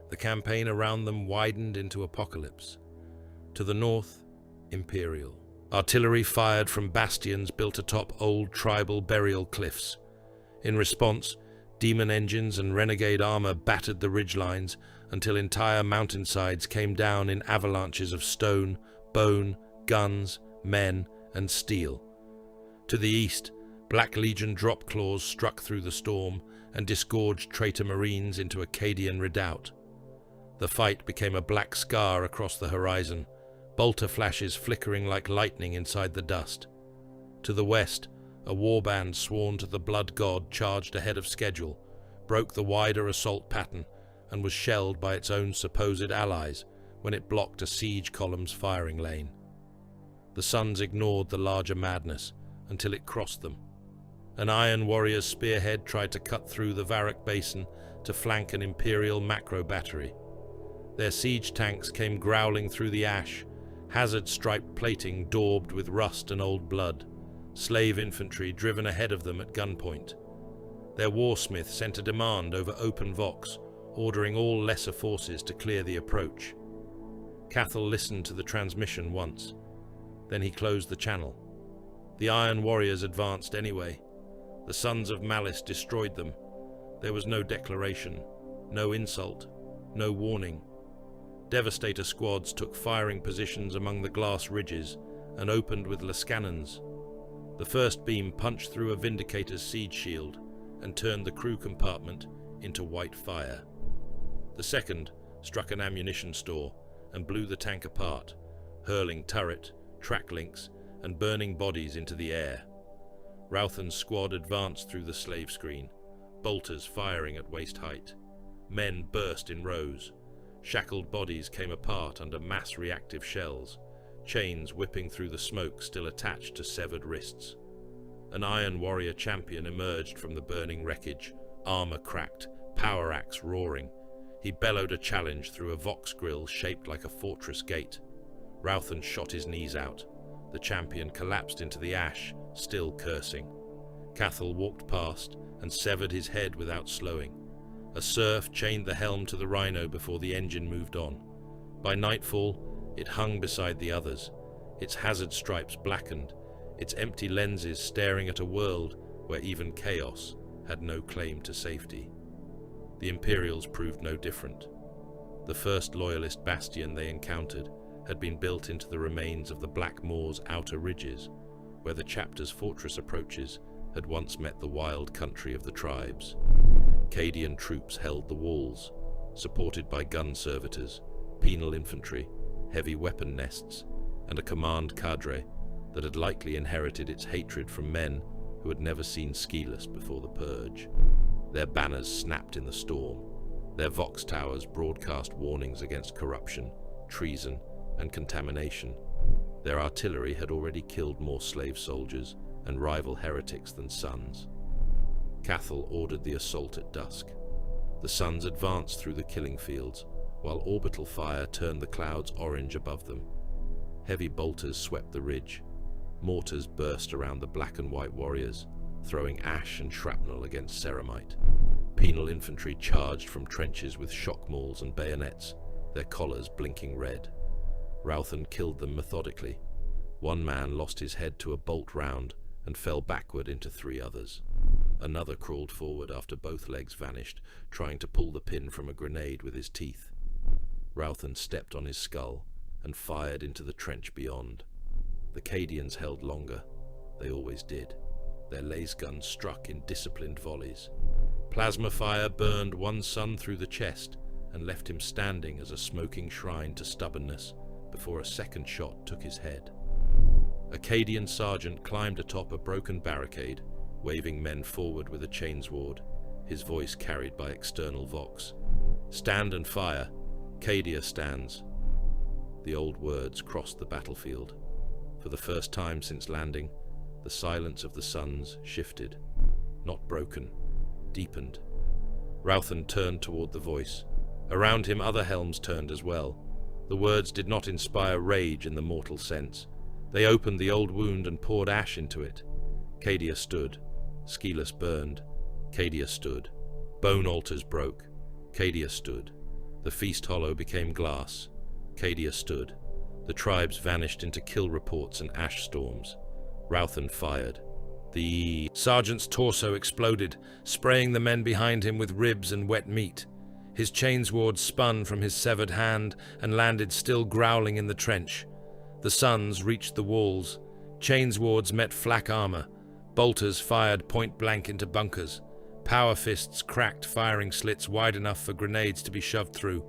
The campaign around them widened into apocalypse. To the north, Imperial. Artillery fired from bastions built atop old tribal burial cliffs. In response, demon engines and renegade armor battered the ridgelines until entire mountainsides came down in avalanches of stone, bone, guns, men, and steel. To the east, Black Legion drop claws struck through the storm and disgorged traitor marines into Akkadian redoubt. The fight became a black scar across the horizon, bolter flashes flickering like lightning inside the dust. To the west, a warband sworn to the blood god charged ahead of schedule, broke the wider assault pattern, and was shelled by its own supposed allies when it blocked a siege column's firing lane. The Suns ignored the larger madness until it crossed them. An Iron Warrior's spearhead tried to cut through the Varrock Basin to flank an Imperial macro battery. Their siege tanks came growling through the ash, hazard-striped plating daubed with rust and old blood, slave infantry driven ahead of them at gunpoint. Their warsmith sent a demand over open vox, ordering all lesser forces to clear the approach. Cathal listened to the transmission once. Then he closed the channel. The Iron Warriors advanced anyway. The Sons of Malice destroyed them. There was no declaration, no insult, no warning. Devastator squads took firing positions among the glass ridges and opened with lascannons. The first beam punched through a Vindicator's siege shield and turned the crew compartment into white fire. The second struck an ammunition store and blew the tank apart, hurling turret, track links, and burning bodies into the air. Ralphan's squad advanced through the slave screen, bolters firing at waist height. Men burst in rows. Shackled bodies came apart under mass reactive shells, chains whipping through the smoke still attached to severed wrists. An Iron Warrior champion emerged from the burning wreckage, armor cracked, power axe roaring. He bellowed a challenge through a vox grill shaped like a fortress gate. Ralphan shot his knees out. The champion collapsed into the ash, still cursing. Cathal walked past and severed his head without slowing. A serf chained the helm to the rhino before the engine moved on. By nightfall, it hung beside the others, its hazard stripes blackened, its empty lenses staring at a world where even chaos had no claim to safety. The Imperials proved no different. The first loyalist bastion they encountered had been built into the remains of the Black Moor's outer ridges, where the chapter's fortress approaches had once met the wild country of the tribes. Akkadian troops held the walls, supported by gun servitors, penal infantry, heavy weapon nests, and a command cadre that had likely inherited its hatred from men who had never seen Skilus before the Purge. Their banners snapped in the storm. Their vox towers broadcast warnings against corruption, treason, and contamination. Their artillery had already killed more slave soldiers and rival heretics than Suns. Cathal ordered the assault at dusk. The suns advanced through the killing fields, while orbital fire turned the clouds orange above them. Heavy bolters swept the ridge. Mortars burst around the black and white warriors, throwing ash and shrapnel against ceramite. Penal infantry charged from trenches with shock mauls and bayonets, their collars blinking red. Ralphan killed them methodically. One man lost his head to a bolt round and fell backward into 3 others. Another crawled forward after both legs vanished, trying to pull the pin from a grenade with his teeth. Ralphan stepped on his skull and fired into the trench beyond. The Cadians held longer. They always did. Their laser guns struck in disciplined volleys. Plasma fire burned one son through the chest and left him standing as a smoking shrine to stubbornness before a second shot took his head. A Cadian sergeant climbed atop a broken barricade, waving men forward with a chainsword, his voice carried by external vox. "Stand and fire. Cadia stands." The old words crossed the battlefield. For the first time since landing, the silence of the suns shifted. Not broken, deepened. Ralphan turned toward the voice. Around him other helms turned as well. The words did not inspire rage in the mortal sense. They opened the old wound and poured ash into it. Cadia stood. Skilus burned. Cadia stood. Bone altars broke. Cadia stood. The feast hollow became glass. Cadia stood. The tribes vanished into kill reports and ash storms. Ralphan fired. The sergeant's torso exploded, spraying the men behind him with ribs and wet meat. His chainsword spun from his severed hand and landed still growling in the trench. The suns reached the walls. Chainswords met flak armor. Bolters fired point-blank into bunkers. Power fists cracked firing slits wide enough for grenades to be shoved through.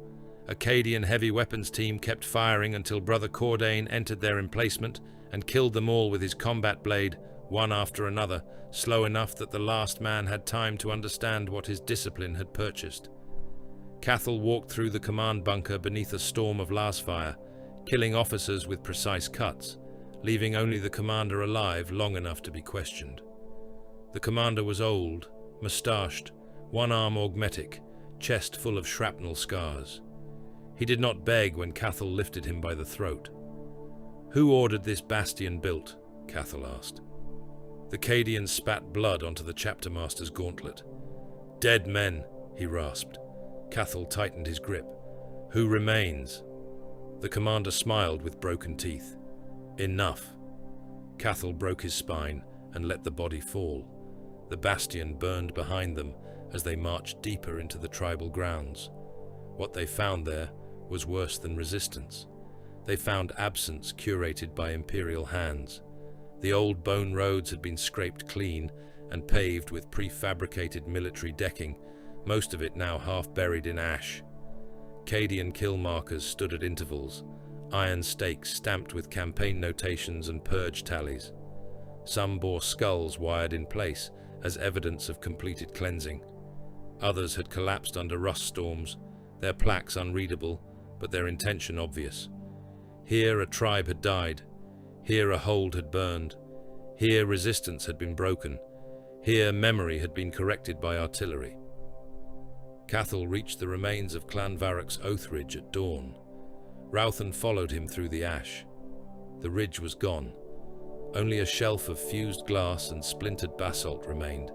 Acadian heavy weapons team kept firing until Brother Cordain entered their emplacement and killed them all with his combat blade, one after another, slow enough that the last man had time to understand what his discipline had purchased. Cathal walked through the command bunker beneath a storm of lasfire, killing officers with precise cuts, leaving only the commander alive long enough to be questioned. The commander was old, moustached, one arm augmetic, chest full of shrapnel scars. He did not beg when Cathal lifted him by the throat. "Who ordered this bastion built?" Cathal asked. The Cadian spat blood onto the chapter master's gauntlet. "Dead men," he rasped. Cathal tightened his grip. "Who remains?" The commander smiled with broken teeth. "Enough." Cathal broke his spine and let the body fall. The bastion burned behind them as they marched deeper into the tribal grounds. What they found there was worse than resistance. They found absence curated by Imperial hands. The old bone roads had been scraped clean and paved with prefabricated military decking, most of it now half buried in ash. Cadian kill markers stood at intervals, iron stakes stamped with campaign notations and purge tallies. Some bore skulls wired in place as evidence of completed cleansing. Others had collapsed under rust storms, their plaques unreadable, but their intention obvious. Here a tribe had died. Here a hold had burned. Here resistance had been broken. Here memory had been corrected by artillery. Cathal reached the remains of Clan Varroc's Oath Ridge at dawn. Ralphan followed him through the ash. The ridge was gone. Only a shelf of fused glass and splintered basalt remained,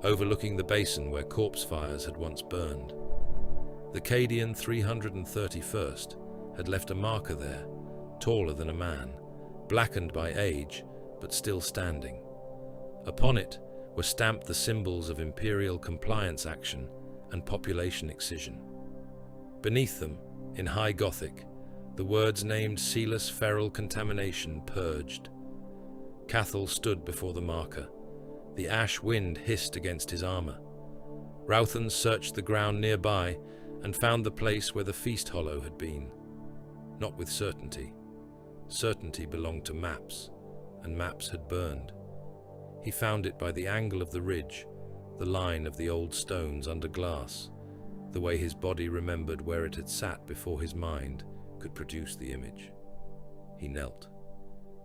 overlooking the basin where corpse fires had once burned. The Cadian 331st had left a marker there, taller than a man, blackened by age, but still standing. Upon it were stamped the symbols of Imperial compliance action and population excision. Beneath them, in High Gothic, the words named Skilus feral contamination purged. Cathal stood before the marker. The ash wind hissed against his armor. Ralphan searched the ground nearby and found the place where the feast hollow had been. Not with certainty. Certainty belonged to maps, and maps had burned. He found it by the angle of the ridge, the line of the old stones under glass, the way his body remembered where it had sat before his mind could produce the image. He knelt.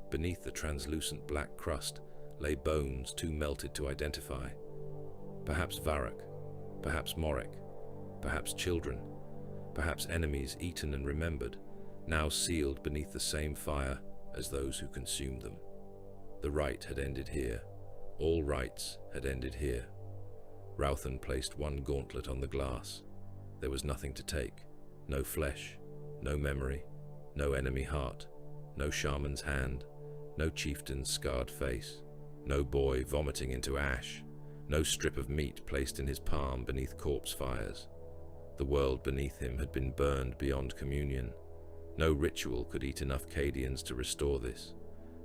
Beneath the translucent black crust lay bones too melted to identify. Perhaps Varroc, perhaps Moric, perhaps children, perhaps enemies eaten and remembered, now sealed beneath the same fire as those who consumed them. The rite had ended here. All rites had ended here. Ralphan placed one gauntlet on the glass. There was nothing to take. No flesh, no memory, no enemy heart, no shaman's hand, no chieftain's scarred face, no boy vomiting into ash, no strip of meat placed in his palm beneath corpse fires. The world beneath him had been burned beyond communion. No ritual could eat enough Cadians to restore this.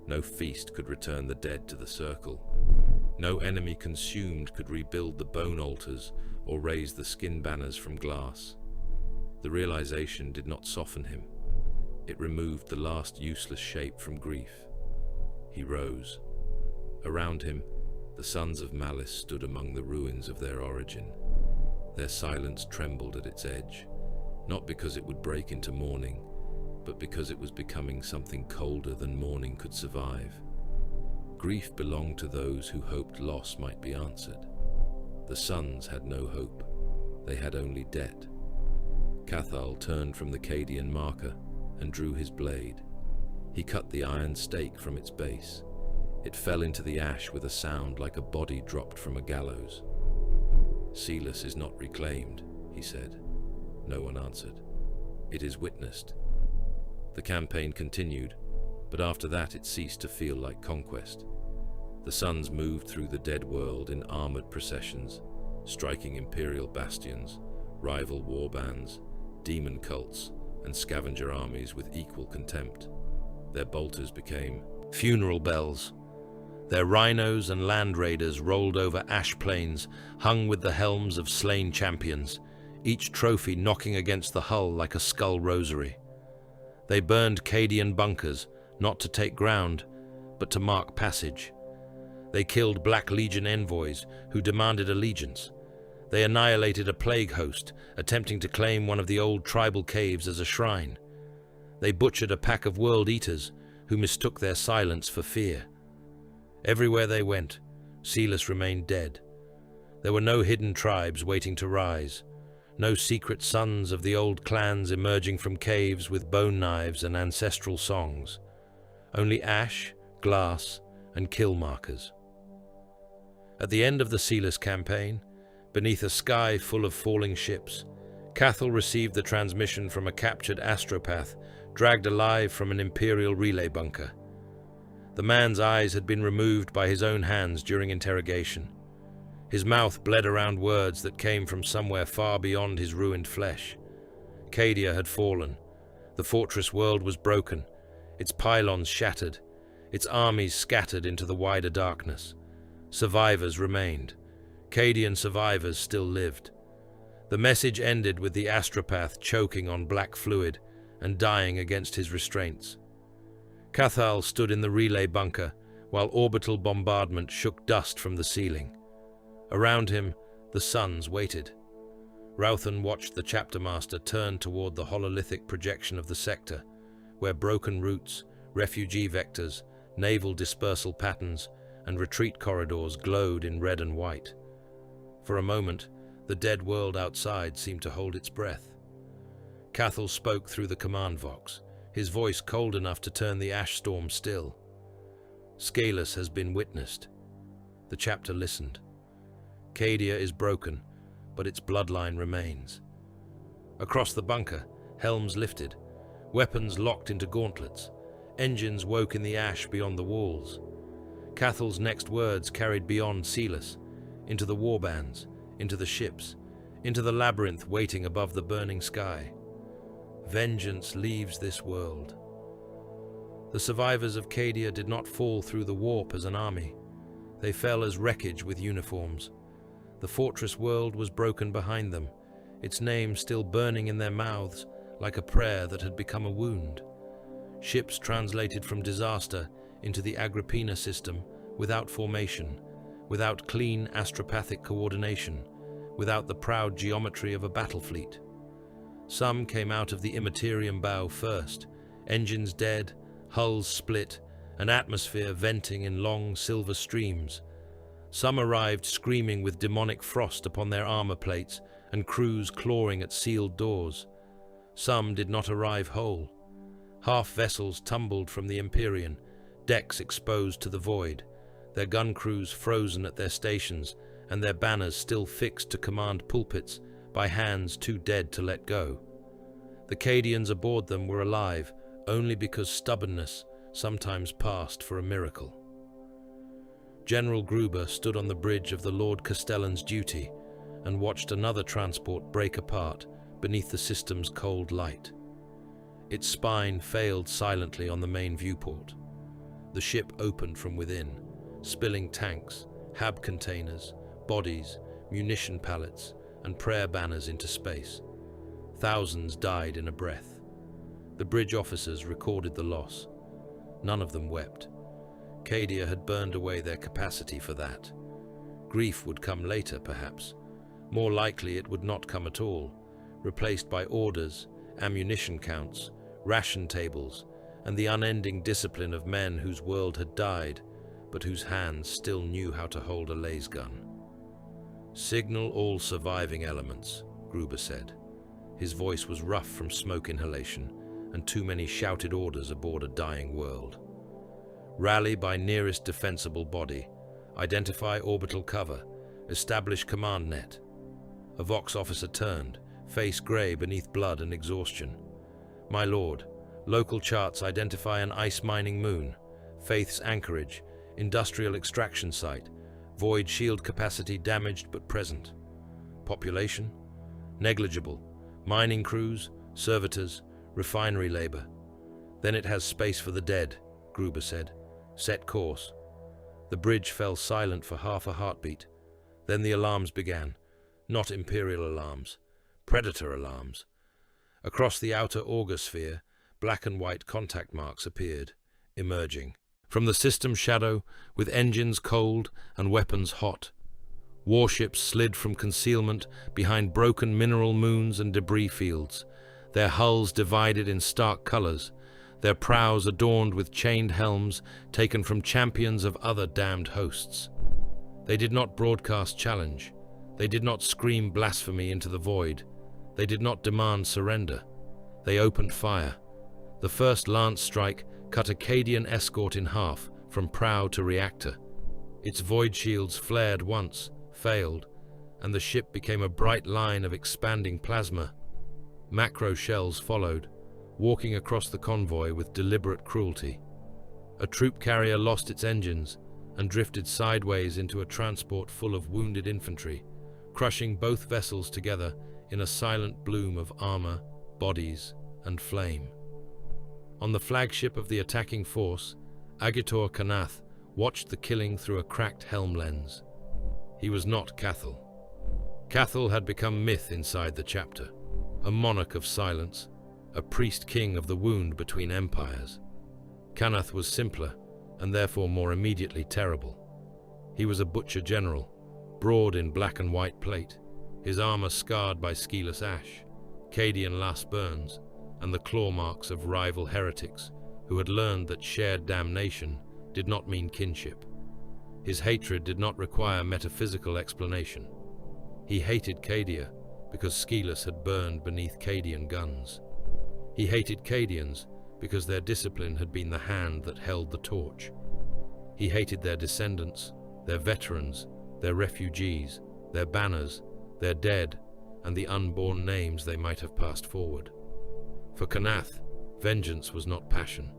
No feast could return the dead to the circle. No enemy consumed could rebuild the bone altars or raise the skin banners from glass. The realization did not soften him. It removed the last useless shape from grief. He rose. Around him, the sons of Malice stood among the ruins of their origin. Their silence trembled at its edge, not because it would break into mourning, but because it was becoming something colder than mourning could survive. Grief belonged to those who hoped loss might be answered. The sons had no hope. They had only debt. Cathal turned from the Cadian marker and drew his blade. He cut the iron stake from its base. It fell into the ash with a sound like a body dropped from a gallows. "Skilus is not reclaimed," he said. No one answered. "It is witnessed." The campaign continued, but after that it ceased to feel like conquest. The sons moved through the dead world in armored processions, striking imperial bastions, rival warbands, demon cults, and scavenger armies with equal contempt. Their bolters became funeral bells. Their rhinos and land raiders rolled over ash plains hung with the helms of slain champions, each trophy knocking against the hull like a skull rosary. They burned Cadian bunkers, not to take ground, but to mark passage. They killed Black Legion envoys who demanded allegiance. They annihilated a plague host, attempting to claim one of the old tribal caves as a shrine. They butchered a pack of world eaters who mistook their silence for fear. Everywhere they went, Skilus remained dead. There were no hidden tribes waiting to rise, no secret sons of the old clans emerging from caves with bone knives and ancestral songs. Only ash, glass, and kill markers. At the end of the Skilus campaign, beneath a sky full of falling ships, Cathal received the transmission from a captured astropath dragged alive from an Imperial relay bunker. The man's eyes had been removed by his own hands during interrogation. His mouth bled around words that came from somewhere far beyond his ruined flesh. Cadia had fallen. The fortress world was broken, its pylons shattered, its armies scattered into the wider darkness. Survivors remained. Cadian survivors still lived. The message ended with the astropath choking on black fluid and dying against his restraints. Cathal stood in the relay bunker while orbital bombardment shook dust from the ceiling. Around him, the suns waited. Ralphan watched the chapter master turn toward the hololithic projection of the sector, where broken routes, refugee vectors, naval dispersal patterns, and retreat corridors glowed in red and white. For a moment, the dead world outside seemed to hold its breath. Cathal spoke through the command vox, his voice cold enough to turn the ash storm still. "Skilus has been witnessed." The chapter listened. "Cadia is broken, but its bloodline remains." Across the bunker, helms lifted, weapons locked into gauntlets, engines woke in the ash beyond the walls. Cathal's next words carried beyond Skilus, into the warbands, into the ships, into the labyrinth waiting above the burning sky. Vengeance leaves this world. The survivors of Cadia did not fall through the warp as an army. They fell as wreckage with uniforms. The fortress world was broken behind them, its name still burning in their mouths like a prayer that had become a wound. Ships translated from disaster into the Agrippina system without formation, without clean astropathic coordination, without the proud geometry of a battle fleet. Some came out of the Imperium bow first, engines dead, hulls split, an atmosphere venting in long silver streams. Some arrived screaming with demonic frost upon their armor plates and crews clawing at sealed doors. Some did not arrive whole. Half vessels tumbled from the Imperium, decks exposed to the void, their gun crews frozen at their stations and their banners still fixed to command pulpits by hands too dead to let go. The Cadians aboard them were alive only because stubbornness sometimes passed for a miracle. General Gruber stood on the bridge of the Lord Castellan's duty and watched another transport break apart beneath the system's cold light. Its spine failed silently on the main viewport. The ship opened from within, spilling tanks, hab containers, bodies, munition pallets, and prayer banners into space. Thousands died in a breath. The bridge officers recorded the loss. None of them wept. Cadia had burned away their capacity for that. Grief would come later, perhaps. More likely it would not come at all, replaced by orders, ammunition counts, ration tables, and the unending discipline of men whose world had died, but whose hands still knew how to hold a lasgun. "Signal all surviving elements," Gruber said. His voice was rough from smoke inhalation and too many shouted orders aboard a dying world. "Rally by nearest defensible body. Identify orbital cover. Establish command net." A Vox officer turned, face grey beneath blood and exhaustion. "My lord, local charts identify an ice mining moon, Faith's anchorage, industrial extraction site, void shield capacity damaged but present. Population? Negligible. Mining crews, servitors, refinery labor. Then it has space for the dead," Gruber said. "Set course." The bridge fell silent for half a heartbeat. Then the alarms began. Not Imperial alarms. Predator alarms. Across the outer augosphere, black and white contact marks appeared, emerging. From the system shadow, with engines cold and weapons hot. Warships slid from concealment behind broken mineral moons and debris fields, their hulls divided in stark colors, their prows adorned with chained helms taken from champions of other damned hosts. They did not broadcast challenge. They did not scream blasphemy into the void. They did not demand surrender. They opened fire. The first lance strike cut a Cadian escort in half, from prow to reactor. Its void shields flared once, failed, and the ship became a bright line of expanding plasma. Macro shells followed, walking across the convoy with deliberate cruelty. A troop carrier lost its engines and drifted sideways into a transport full of wounded infantry, crushing both vessels together in a silent bloom of armor, bodies, and flame. On the flagship of the attacking force, Agitor Kanath watched the killing through a cracked helm lens. He was not Cathal. Cathal had become myth inside the chapter, a monarch of silence, a priest-king of the wound between empires. Kanath was simpler, and therefore more immediately terrible. He was a butcher general, broad in black and white plate, his armor scarred by Skilus ash, Cadian last burns, and the claw marks of rival heretics who had learned that shared damnation did not mean kinship. His hatred did not require metaphysical explanation. He hated Cadia because Skilus had burned beneath Cadian guns. He hated Cadians because their discipline had been the hand that held the torch. He hated their descendants, their veterans, their refugees, their banners, their dead, and the unborn names they might have passed forward. For Kanath, vengeance was not passion,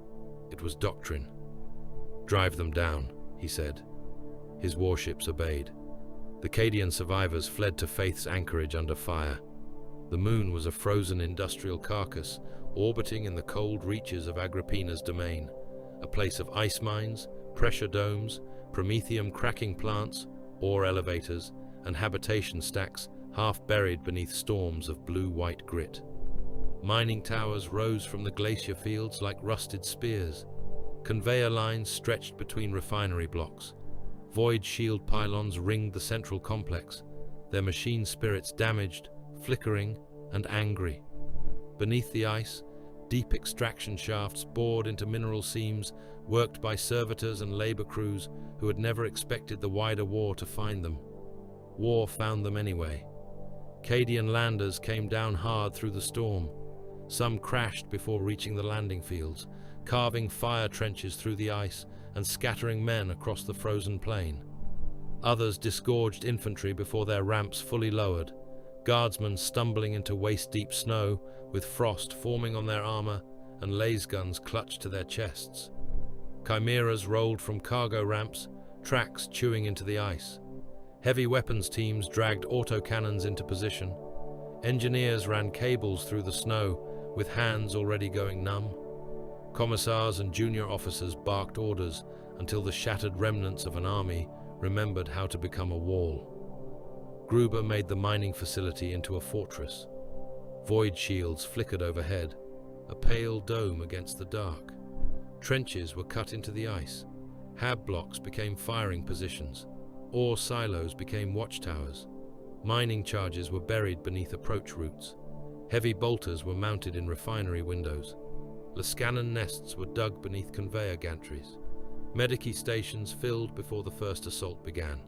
it was doctrine. "Drive them down," he said. His warships obeyed. The Cadian survivors fled to Faith's anchorage under fire. The moon was a frozen industrial carcass, orbiting in the cold reaches of Agrippina's domain, a place of ice mines, pressure domes, promethium cracking plants, ore elevators, and habitation stacks half buried beneath storms of blue-white grit. Mining towers rose from the glacier fields like rusted spears. Conveyor lines stretched between refinery blocks. Void shield pylons ringed the central complex, their machine spirits damaged, flickering, and angry. Beneath the ice, deep extraction shafts bored into mineral seams, worked by servitors and labor crews who had never expected the wider war to find them. War found them anyway. Cadian landers came down hard through the storm. Some crashed before reaching the landing fields, carving fire trenches through the ice and scattering men across the frozen plain. Others disgorged infantry before their ramps fully lowered, guardsmen stumbling into waist-deep snow with frost forming on their armor and lasguns clutched to their chests. Chimeras rolled from cargo ramps, tracks chewing into the ice. Heavy weapons teams dragged autocannons into position. Engineers ran cables through the snow, with hands already going numb. Commissars and junior officers barked orders until the shattered remnants of an army remembered how to become a wall. Gruber made the mining facility into a fortress. Void shields flickered overhead, a pale dome against the dark. Trenches were cut into the ice. Hab blocks became firing positions. Ore silos became watchtowers. Mining charges were buried beneath approach routes. Heavy bolters were mounted in refinery windows. Lascannon nests were dug beneath conveyor gantries. Medici stations filled before the first assault began.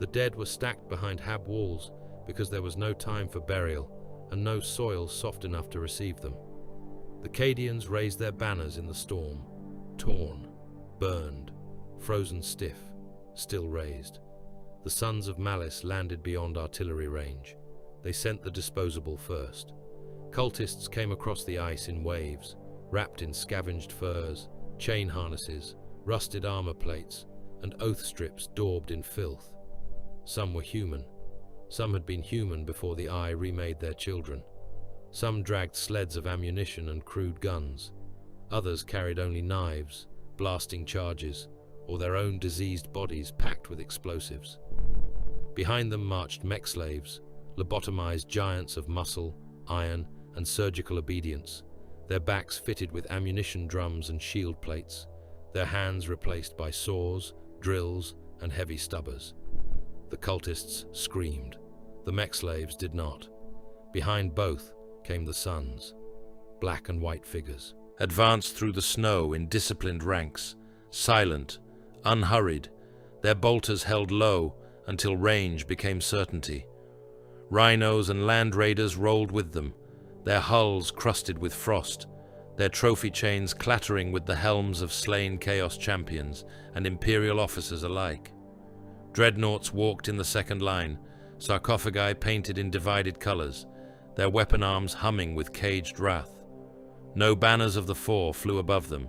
The dead were stacked behind Hab walls because there was no time for burial and no soil soft enough to receive them. The Cadians raised their banners in the storm, torn, burned, frozen stiff, still raised. The sons of Malice landed beyond artillery range. They sent the disposable first. Cultists came across the ice in waves, wrapped in scavenged furs, chain harnesses, rusted armor plates, and oath strips daubed in filth. Some were human. Some had been human before the Eye remade their children. Some dragged sleds of ammunition and crude guns. Others carried only knives, blasting charges, or their own diseased bodies packed with explosives. Behind them marched mech slaves, lobotomized giants of muscle, iron, and surgical obedience, their backs fitted with ammunition drums and shield plates, their hands replaced by saws, drills, and heavy stubbers. The cultists screamed. The mech slaves did not. Behind both came the sons, black and white figures, advanced through the snow in disciplined ranks, silent, unhurried, their bolters held low until range became certainty. Rhinos and land raiders rolled with them, their hulls crusted with frost, their trophy chains clattering with the helms of slain Chaos champions and Imperial officers alike. Dreadnoughts walked in the second line, sarcophagi painted in divided colors, their weapon arms humming with caged wrath. No banners of the Four flew above them,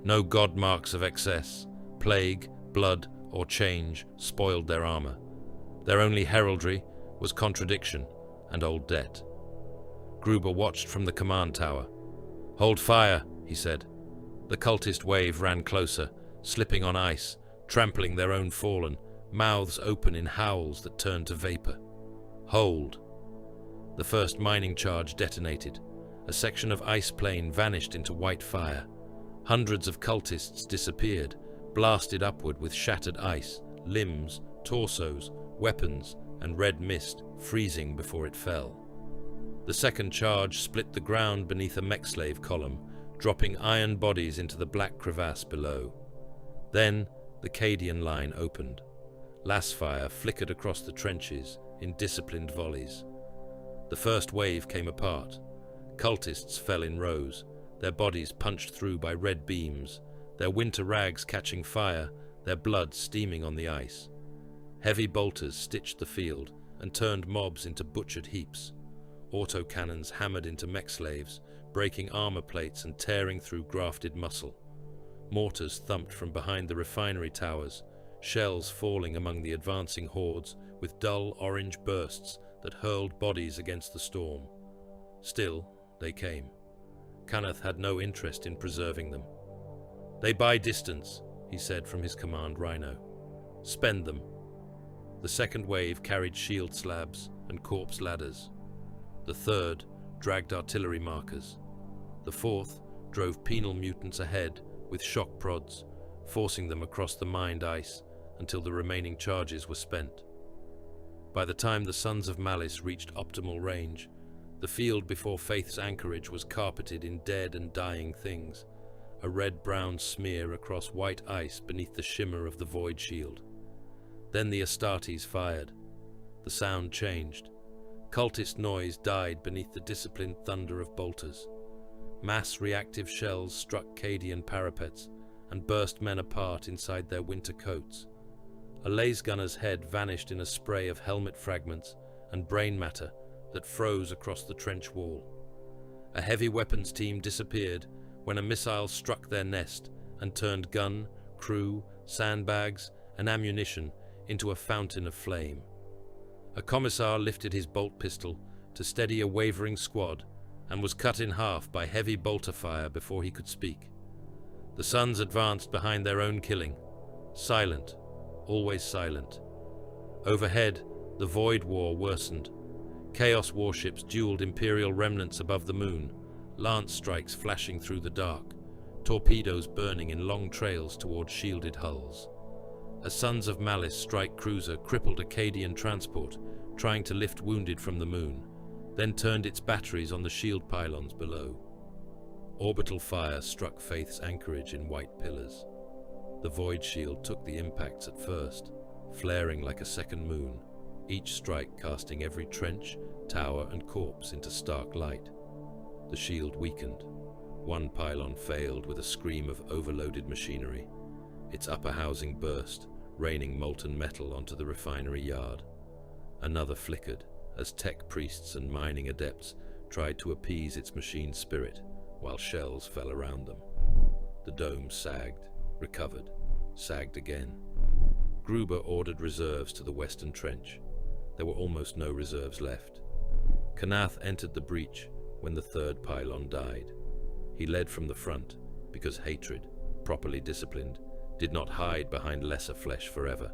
no god marks of excess, plague, blood, or change spoiled their armor. Their only heraldry was contradiction and old debt. Gruber watched from the command tower. "Hold fire," he said. The cultist wave ran closer, slipping on ice, trampling their own fallen, mouths open in howls that turned to vapor. "Hold." The first mining charge detonated. A section of ice plain vanished into white fire. Hundreds of cultists disappeared, blasted upward with shattered ice, limbs, torsos, weapons, and red mist freezing before it fell. The second charge split the ground beneath a mech slave column, dropping iron bodies into the black crevasse below. Then the Cadian line opened. Lasfire flickered across the trenches in disciplined volleys. The first wave came apart. Cultists fell in rows, their bodies punched through by red beams, their winter rags catching fire, their blood steaming on the ice. Heavy bolters stitched the field and turned mobs into butchered heaps. Autocannons hammered into mech slaves, breaking armor plates and tearing through grafted muscle. Mortars thumped from behind the refinery towers, shells falling among the advancing hordes with dull orange bursts that hurled bodies against the storm. Still, they came. Kenneth had no interest in preserving them. "They buy distance," he said from his command rhino. "Spend them." The second wave carried shield slabs and corpse ladders. The third dragged artillery markers. The fourth drove penal mutants ahead with shock prods, forcing them across the mined ice until the remaining charges were spent. By the time the Sons of Malice reached optimal range, the field before Faith's anchorage was carpeted in dead and dying things, a red-brown smear across white ice beneath the shimmer of the void shield. Then the Astartes fired. The sound changed. Cultist noise died beneath the disciplined thunder of bolters. Mass reactive shells struck Cadian parapets and burst men apart inside their winter coats. A laser gunner's head vanished in a spray of helmet fragments and brain matter that froze across the trench wall. A heavy weapons team disappeared when a missile struck their nest and turned gun, crew, sandbags, and ammunition into a fountain of flame. A commissar lifted his bolt pistol to steady a wavering squad and was cut in half by heavy bolter fire before he could speak. The sons advanced behind their own killing, silent, always silent. Overhead, the Void War worsened. Chaos warships dueled Imperial remnants above the moon, lance strikes flashing through the dark, torpedoes burning in long trails toward shielded hulls. A Sons of Malice strike cruiser crippled a Cadian transport, trying to lift wounded from the moon, then turned its batteries on the shield pylons below. Orbital fire struck Faith's anchorage in white pillars. The Void Shield took the impacts at first, flaring like a second moon, each strike casting every trench, tower, and corpse into stark light. The shield weakened. One pylon failed with a scream of overloaded machinery. Its upper housing burst, raining molten metal onto the refinery yard. Another flickered as tech priests and mining adepts tried to appease its machine spirit while shells fell around them. The dome sagged, recovered, sagged again. Gruber ordered reserves to the western trench. There were almost no reserves left. Kanath entered the breach when the third pylon died. He led from the front because hatred, properly disciplined, did not hide behind lesser flesh forever.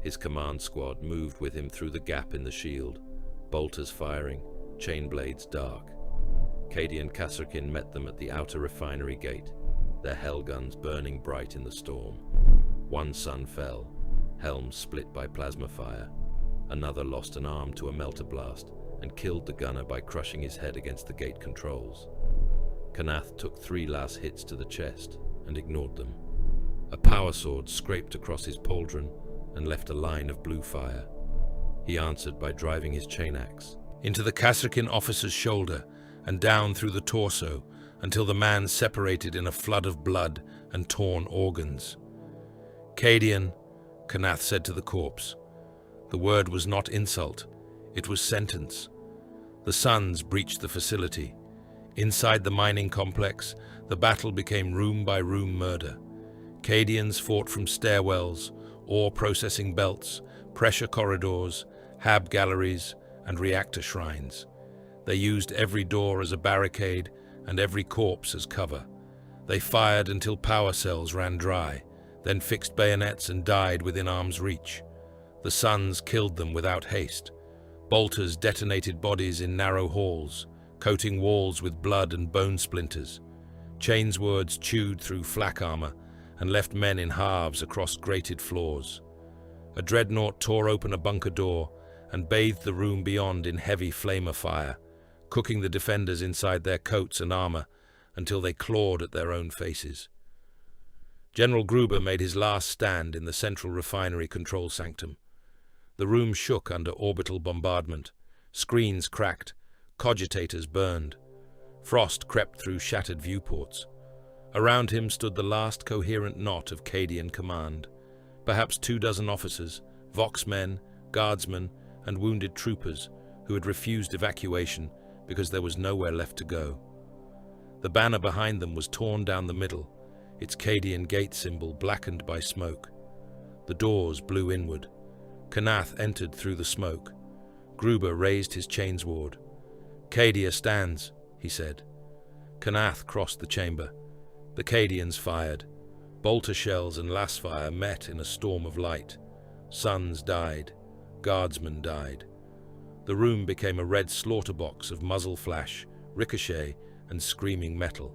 His command squad moved with him through the gap in the shield, bolters firing, chain blades dark. Cadian Kasserkin met them at the outer refinery gate, their hell guns burning bright in the storm. One son fell, helm split by plasma fire. Another lost an arm to a melter blast and killed the gunner by crushing his head against the gate controls. Kanath took 3 last hits to the chest and ignored them. A power sword scraped across his pauldron and left a line of blue fire. He answered by driving his chain axe into the Kasserkin officer's shoulder and down through the torso until the man separated in a flood of blood and torn organs. "Cadian," Kanath said to the corpse. The word was not insult, it was sentence. The Sons breached the facility. Inside the mining complex, the battle became room-by-room murder. Cadians fought from stairwells, ore processing belts, pressure corridors, hab galleries, and reactor shrines. They used every door as a barricade and every corpse as cover. They fired until power cells ran dry, then fixed bayonets and died within arm's reach. The Sons killed them without haste. Bolters detonated bodies in narrow halls, coating walls with blood and bone splinters. Chainswords chewed through flak armor and left men in halves across grated floors. A dreadnought tore open a bunker door and bathed the room beyond in heavy flamer fire, cooking the defenders inside their coats and armor until they clawed at their own faces. General Gruber made his last stand in the central refinery control sanctum. The room shook under orbital bombardment. Screens cracked. Cogitators burned. Frost crept through shattered viewports. Around him stood the last coherent knot of Cadian command. Perhaps 24 officers, Voxmen, guardsmen, and wounded troopers who had refused evacuation because there was nowhere left to go. The banner behind them was torn down the middle, its Cadian gate symbol blackened by smoke. The doors blew inward. Kanath entered through the smoke. Gruber raised his chainsword. "Cadia stands," he said. Kanath crossed the chamber. The Cadians fired. Bolter shells and lasfire met in a storm of light. Sons died. Guardsmen died. The room became a red slaughterbox of muzzle flash, ricochet, and screaming metal.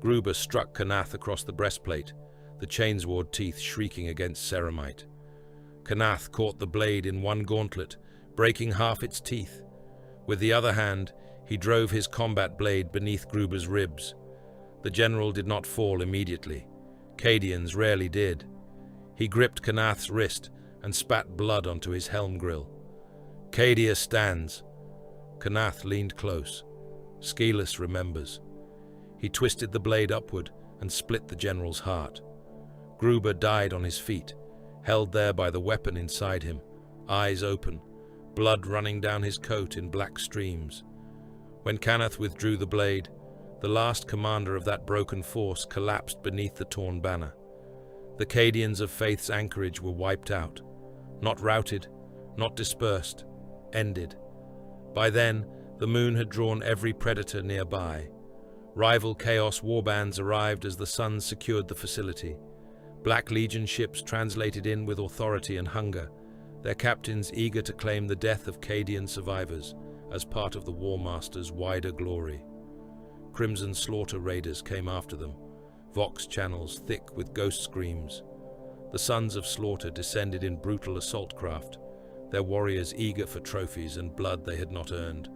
Gruber struck Kanath across the breastplate, the chainsword teeth shrieking against ceramite. Kanath caught the blade in one gauntlet, breaking half its teeth. With the other hand, he drove his combat blade beneath Gruber's ribs. The general did not fall immediately. Cadians rarely did. He gripped Kanath's wrist and spat blood onto his helm grill. "Cadia stands," Kanath leaned close. Skilus remembers. He twisted the blade upward and split the general's heart. Gruber died on his feet, held there by the weapon inside him, eyes open, blood running down his coat in black streams. When Kanath withdrew the blade, the last commander of that broken force collapsed beneath the torn banner. The Cadians of Faith's anchorage were wiped out, not routed, not dispersed, ended. By then, the moon had drawn every predator nearby. Rival Chaos warbands arrived as the Suns secured the facility. Black Legion ships translated in with authority and hunger, their captains eager to claim the death of Cadian survivors as part of the War Master's wider glory. Crimson Slaughter raiders came after them, vox channels thick with ghost screams. The Sons of Slaughter descended in brutal assault craft, their warriors eager for trophies and blood they had not earned.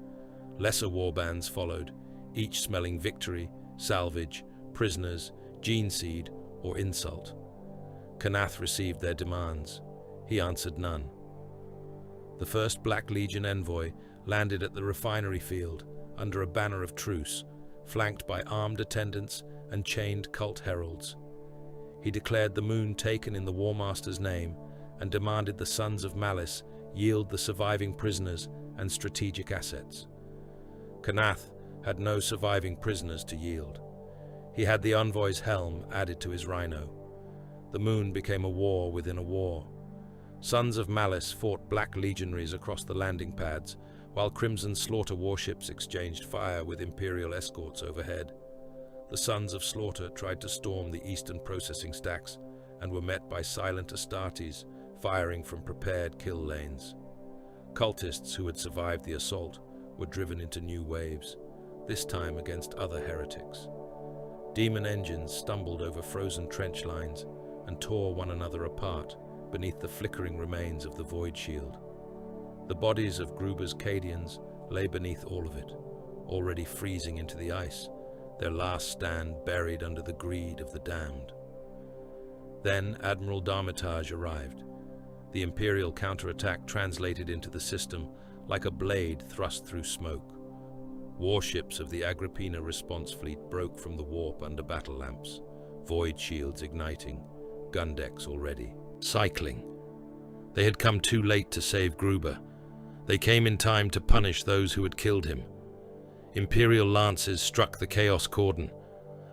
Lesser warbands followed, each smelling victory, salvage, prisoners, gene seed, or insult. Kanath received their demands. He answered none. The first Black Legion envoy landed at the refinery field under a banner of truce, flanked by armed attendants and chained cult heralds. He declared the moon taken in the War Master's name and demanded the Sons of Malice yield the surviving prisoners and strategic assets. Kanath had no surviving prisoners to yield. He had the envoy's helm added to his rhino. The moon became a war within a war. Sons of Malice fought Black Legionaries across the landing pads, while Crimson Slaughter warships exchanged fire with Imperial escorts overhead. The Sons of Slaughter tried to storm the eastern processing stacks and were met by silent Astartes firing from prepared kill lanes. Cultists who had survived the assault were driven into new waves, this time against other heretics. Demon engines stumbled over frozen trench lines and tore one another apart beneath the flickering remains of the Void Shield. The bodies of Gruber's Cadians lay beneath all of it, already freezing into the ice, their last stand buried under the greed of the damned. Then Admiral Darmitage arrived. The Imperial counterattack translated into the system like a blade thrust through smoke. Warships of the Agrippina response fleet broke from the warp under battle lamps, void shields igniting, gun decks already. Cycling. They had come too late to save Gruber. They came in time to punish those who had killed him. Imperial lances struck the Chaos Cordon.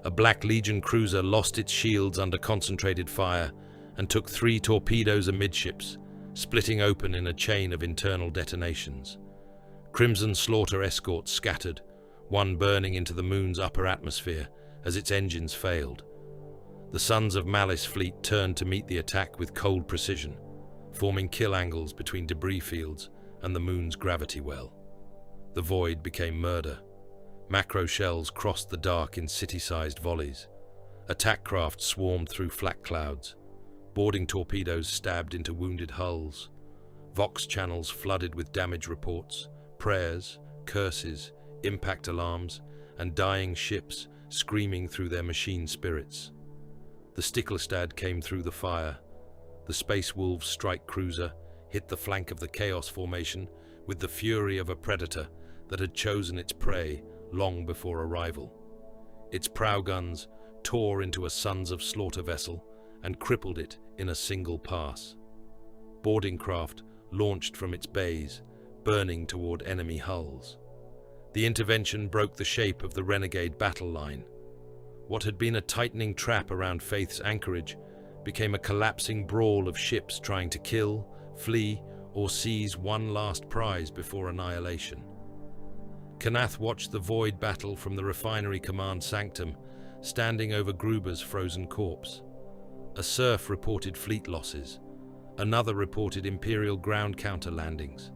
A Black Legion cruiser lost its shields under concentrated fire and took 3 torpedoes amidships, splitting open in a chain of internal detonations. Crimson Slaughter escorts scattered, one burning into the moon's upper atmosphere as its engines failed. The Sons of Malice fleet turned to meet the attack with cold precision, forming kill angles between debris fields and the moon's gravity well. The void became murder. Macro shells crossed the dark in city-sized volleys. Attack craft swarmed through flak clouds. Boarding torpedoes stabbed into wounded hulls. Vox channels flooded with damage reports, prayers, curses, impact alarms, and dying ships screaming through their machine spirits. The Stiklestad came through the fire. The Space Wolves strike cruiser hit the flank of the Chaos formation with the fury of a predator that had chosen its prey long before arrival. Its prow guns tore into a Sons of Slaughter vessel and crippled it in a single pass. Boarding craft launched from its bays, burning toward enemy hulls. The intervention broke the shape of the renegade battle line. What had been a tightening trap around Faith's anchorage became a collapsing brawl of ships trying to kill, flee, or seize one last prize before annihilation. Kanath watched the void battle from the refinery command sanctum, standing over Gruber's frozen corpse. A serf reported fleet losses. Another reported Imperial ground counter landings.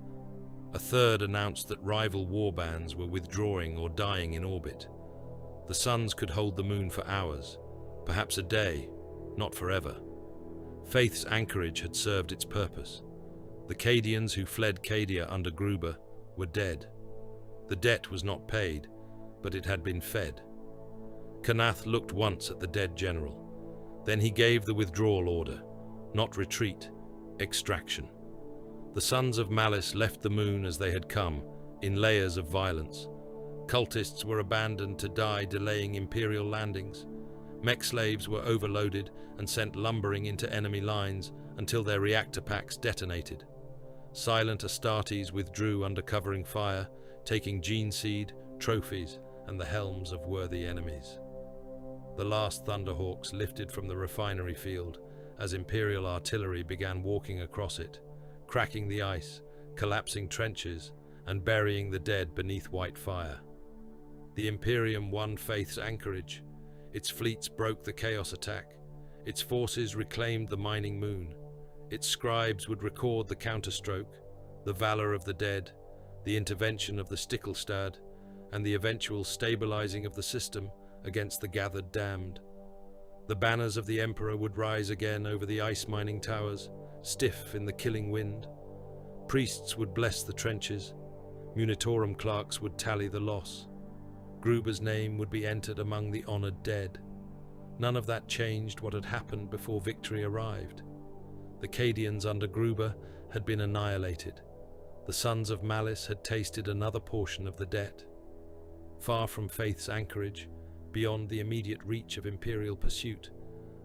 A third announced that rival warbands were withdrawing or dying in orbit. The Suns could hold the moon for hours, perhaps a day, not forever. Faith's anchorage had served its purpose. The Cadians who fled Cadia under Gruber were dead. The debt was not paid, but it had been fed. Kanath looked once at the dead general. Then he gave the withdrawal order, not retreat, extraction. The Sons of Malice left the moon as they had come, in layers of violence. Cultists were abandoned to die delaying Imperial landings. Mech slaves were overloaded and sent lumbering into enemy lines until their reactor packs detonated. Silent Astartes withdrew under covering fire, taking gene seed, trophies, and the helms of worthy enemies. The last Thunderhawks lifted from the refinery field as Imperial artillery began walking across it, cracking the ice, collapsing trenches, and burying the dead beneath white fire. The Imperium won Faith's anchorage. Its fleets broke the Chaos attack. Its forces reclaimed the mining moon. Its scribes would record the counterstroke, the valor of the dead, the intervention of the Stickelstad, and the eventual stabilizing of the system against the gathered damned. The banners of the Emperor would rise again over the ice mining towers, stiff in the killing wind. Priests would bless the trenches. Munitorum clerks would tally the loss. Gruber's name would be entered among the honored dead. None of that changed what had happened before victory arrived. The Cadians under Gruber had been annihilated. The sons of Malice had tasted another portion of the debt. Far from Faith's anchorage, beyond the immediate reach of Imperial pursuit,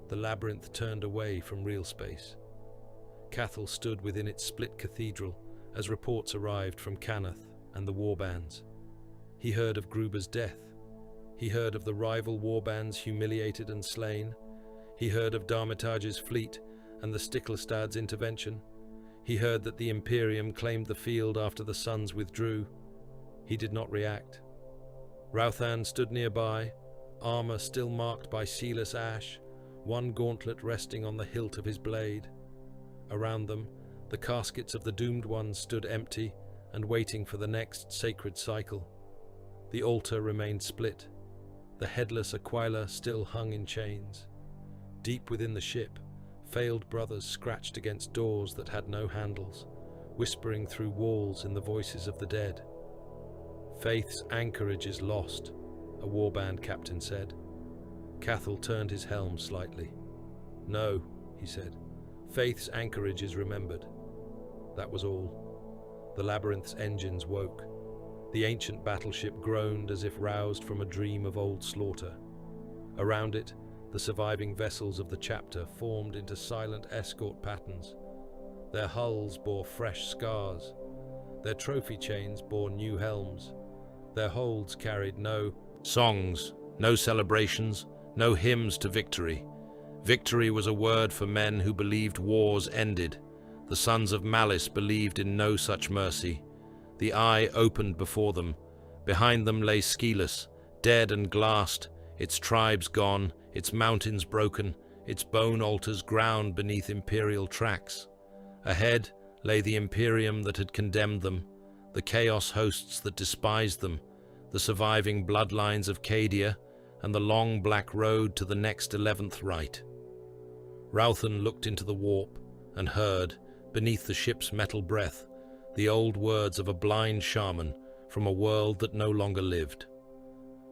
the labyrinth turned away from real space. Cathal stood within its split cathedral as reports arrived from Canath and the warbands. He heard of Gruber's death. He heard of the rival warbands humiliated and slain. He heard of Darmitage's fleet and the Stickelstad's intervention. He heard that the Imperium claimed the field after the sons withdrew. He did not react. Ralphan stood nearby, armor still marked by sealess ash, one gauntlet resting on the hilt of his blade. Around them, the caskets of the doomed ones stood empty and waiting for the next sacred cycle. The altar remained split. The headless Aquila still hung in chains. Deep within the ship, failed brothers scratched against doors that had no handles, whispering through walls in the voices of the dead. Faith's anchorage is lost, a warband captain said. Cathal turned his helm slightly. No, he said. Faith's anchorage is remembered. That was all. The labyrinth's engines woke. The ancient battleship groaned as if roused from a dream of old slaughter. Around it, the surviving vessels of the chapter formed into silent escort patterns. Their hulls bore fresh scars. Their trophy chains bore new helms. Their holds carried no songs, no celebrations, no hymns to victory. Victory was a word for men who believed wars ended. The sons of Malice believed in no such mercy. The eye opened before them. Behind them lay Skilus, dead and glassed, its tribes gone, its mountains broken, its bone altars ground beneath Imperial tracks. Ahead lay the Imperium that had condemned them, the chaos hosts that despised them, the surviving bloodlines of Cadia, and the long black road to the next 11th Rite. Ralphan looked into the warp and heard, beneath the ship's metal breath, the old words of a blind shaman from a world that no longer lived.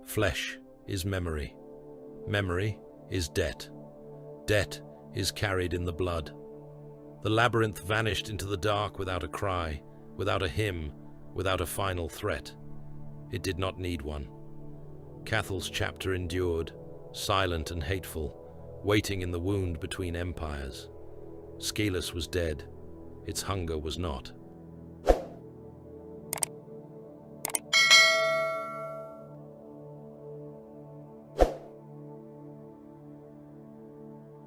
Flesh is memory. Memory is debt. Debt is carried in the blood. The labyrinth vanished into the dark without a cry, without a hymn, without a final threat. It did not need one. Cathal's chapter endured, silent and hateful, waiting in the wound between empires. Skilus was dead. Its hunger was not.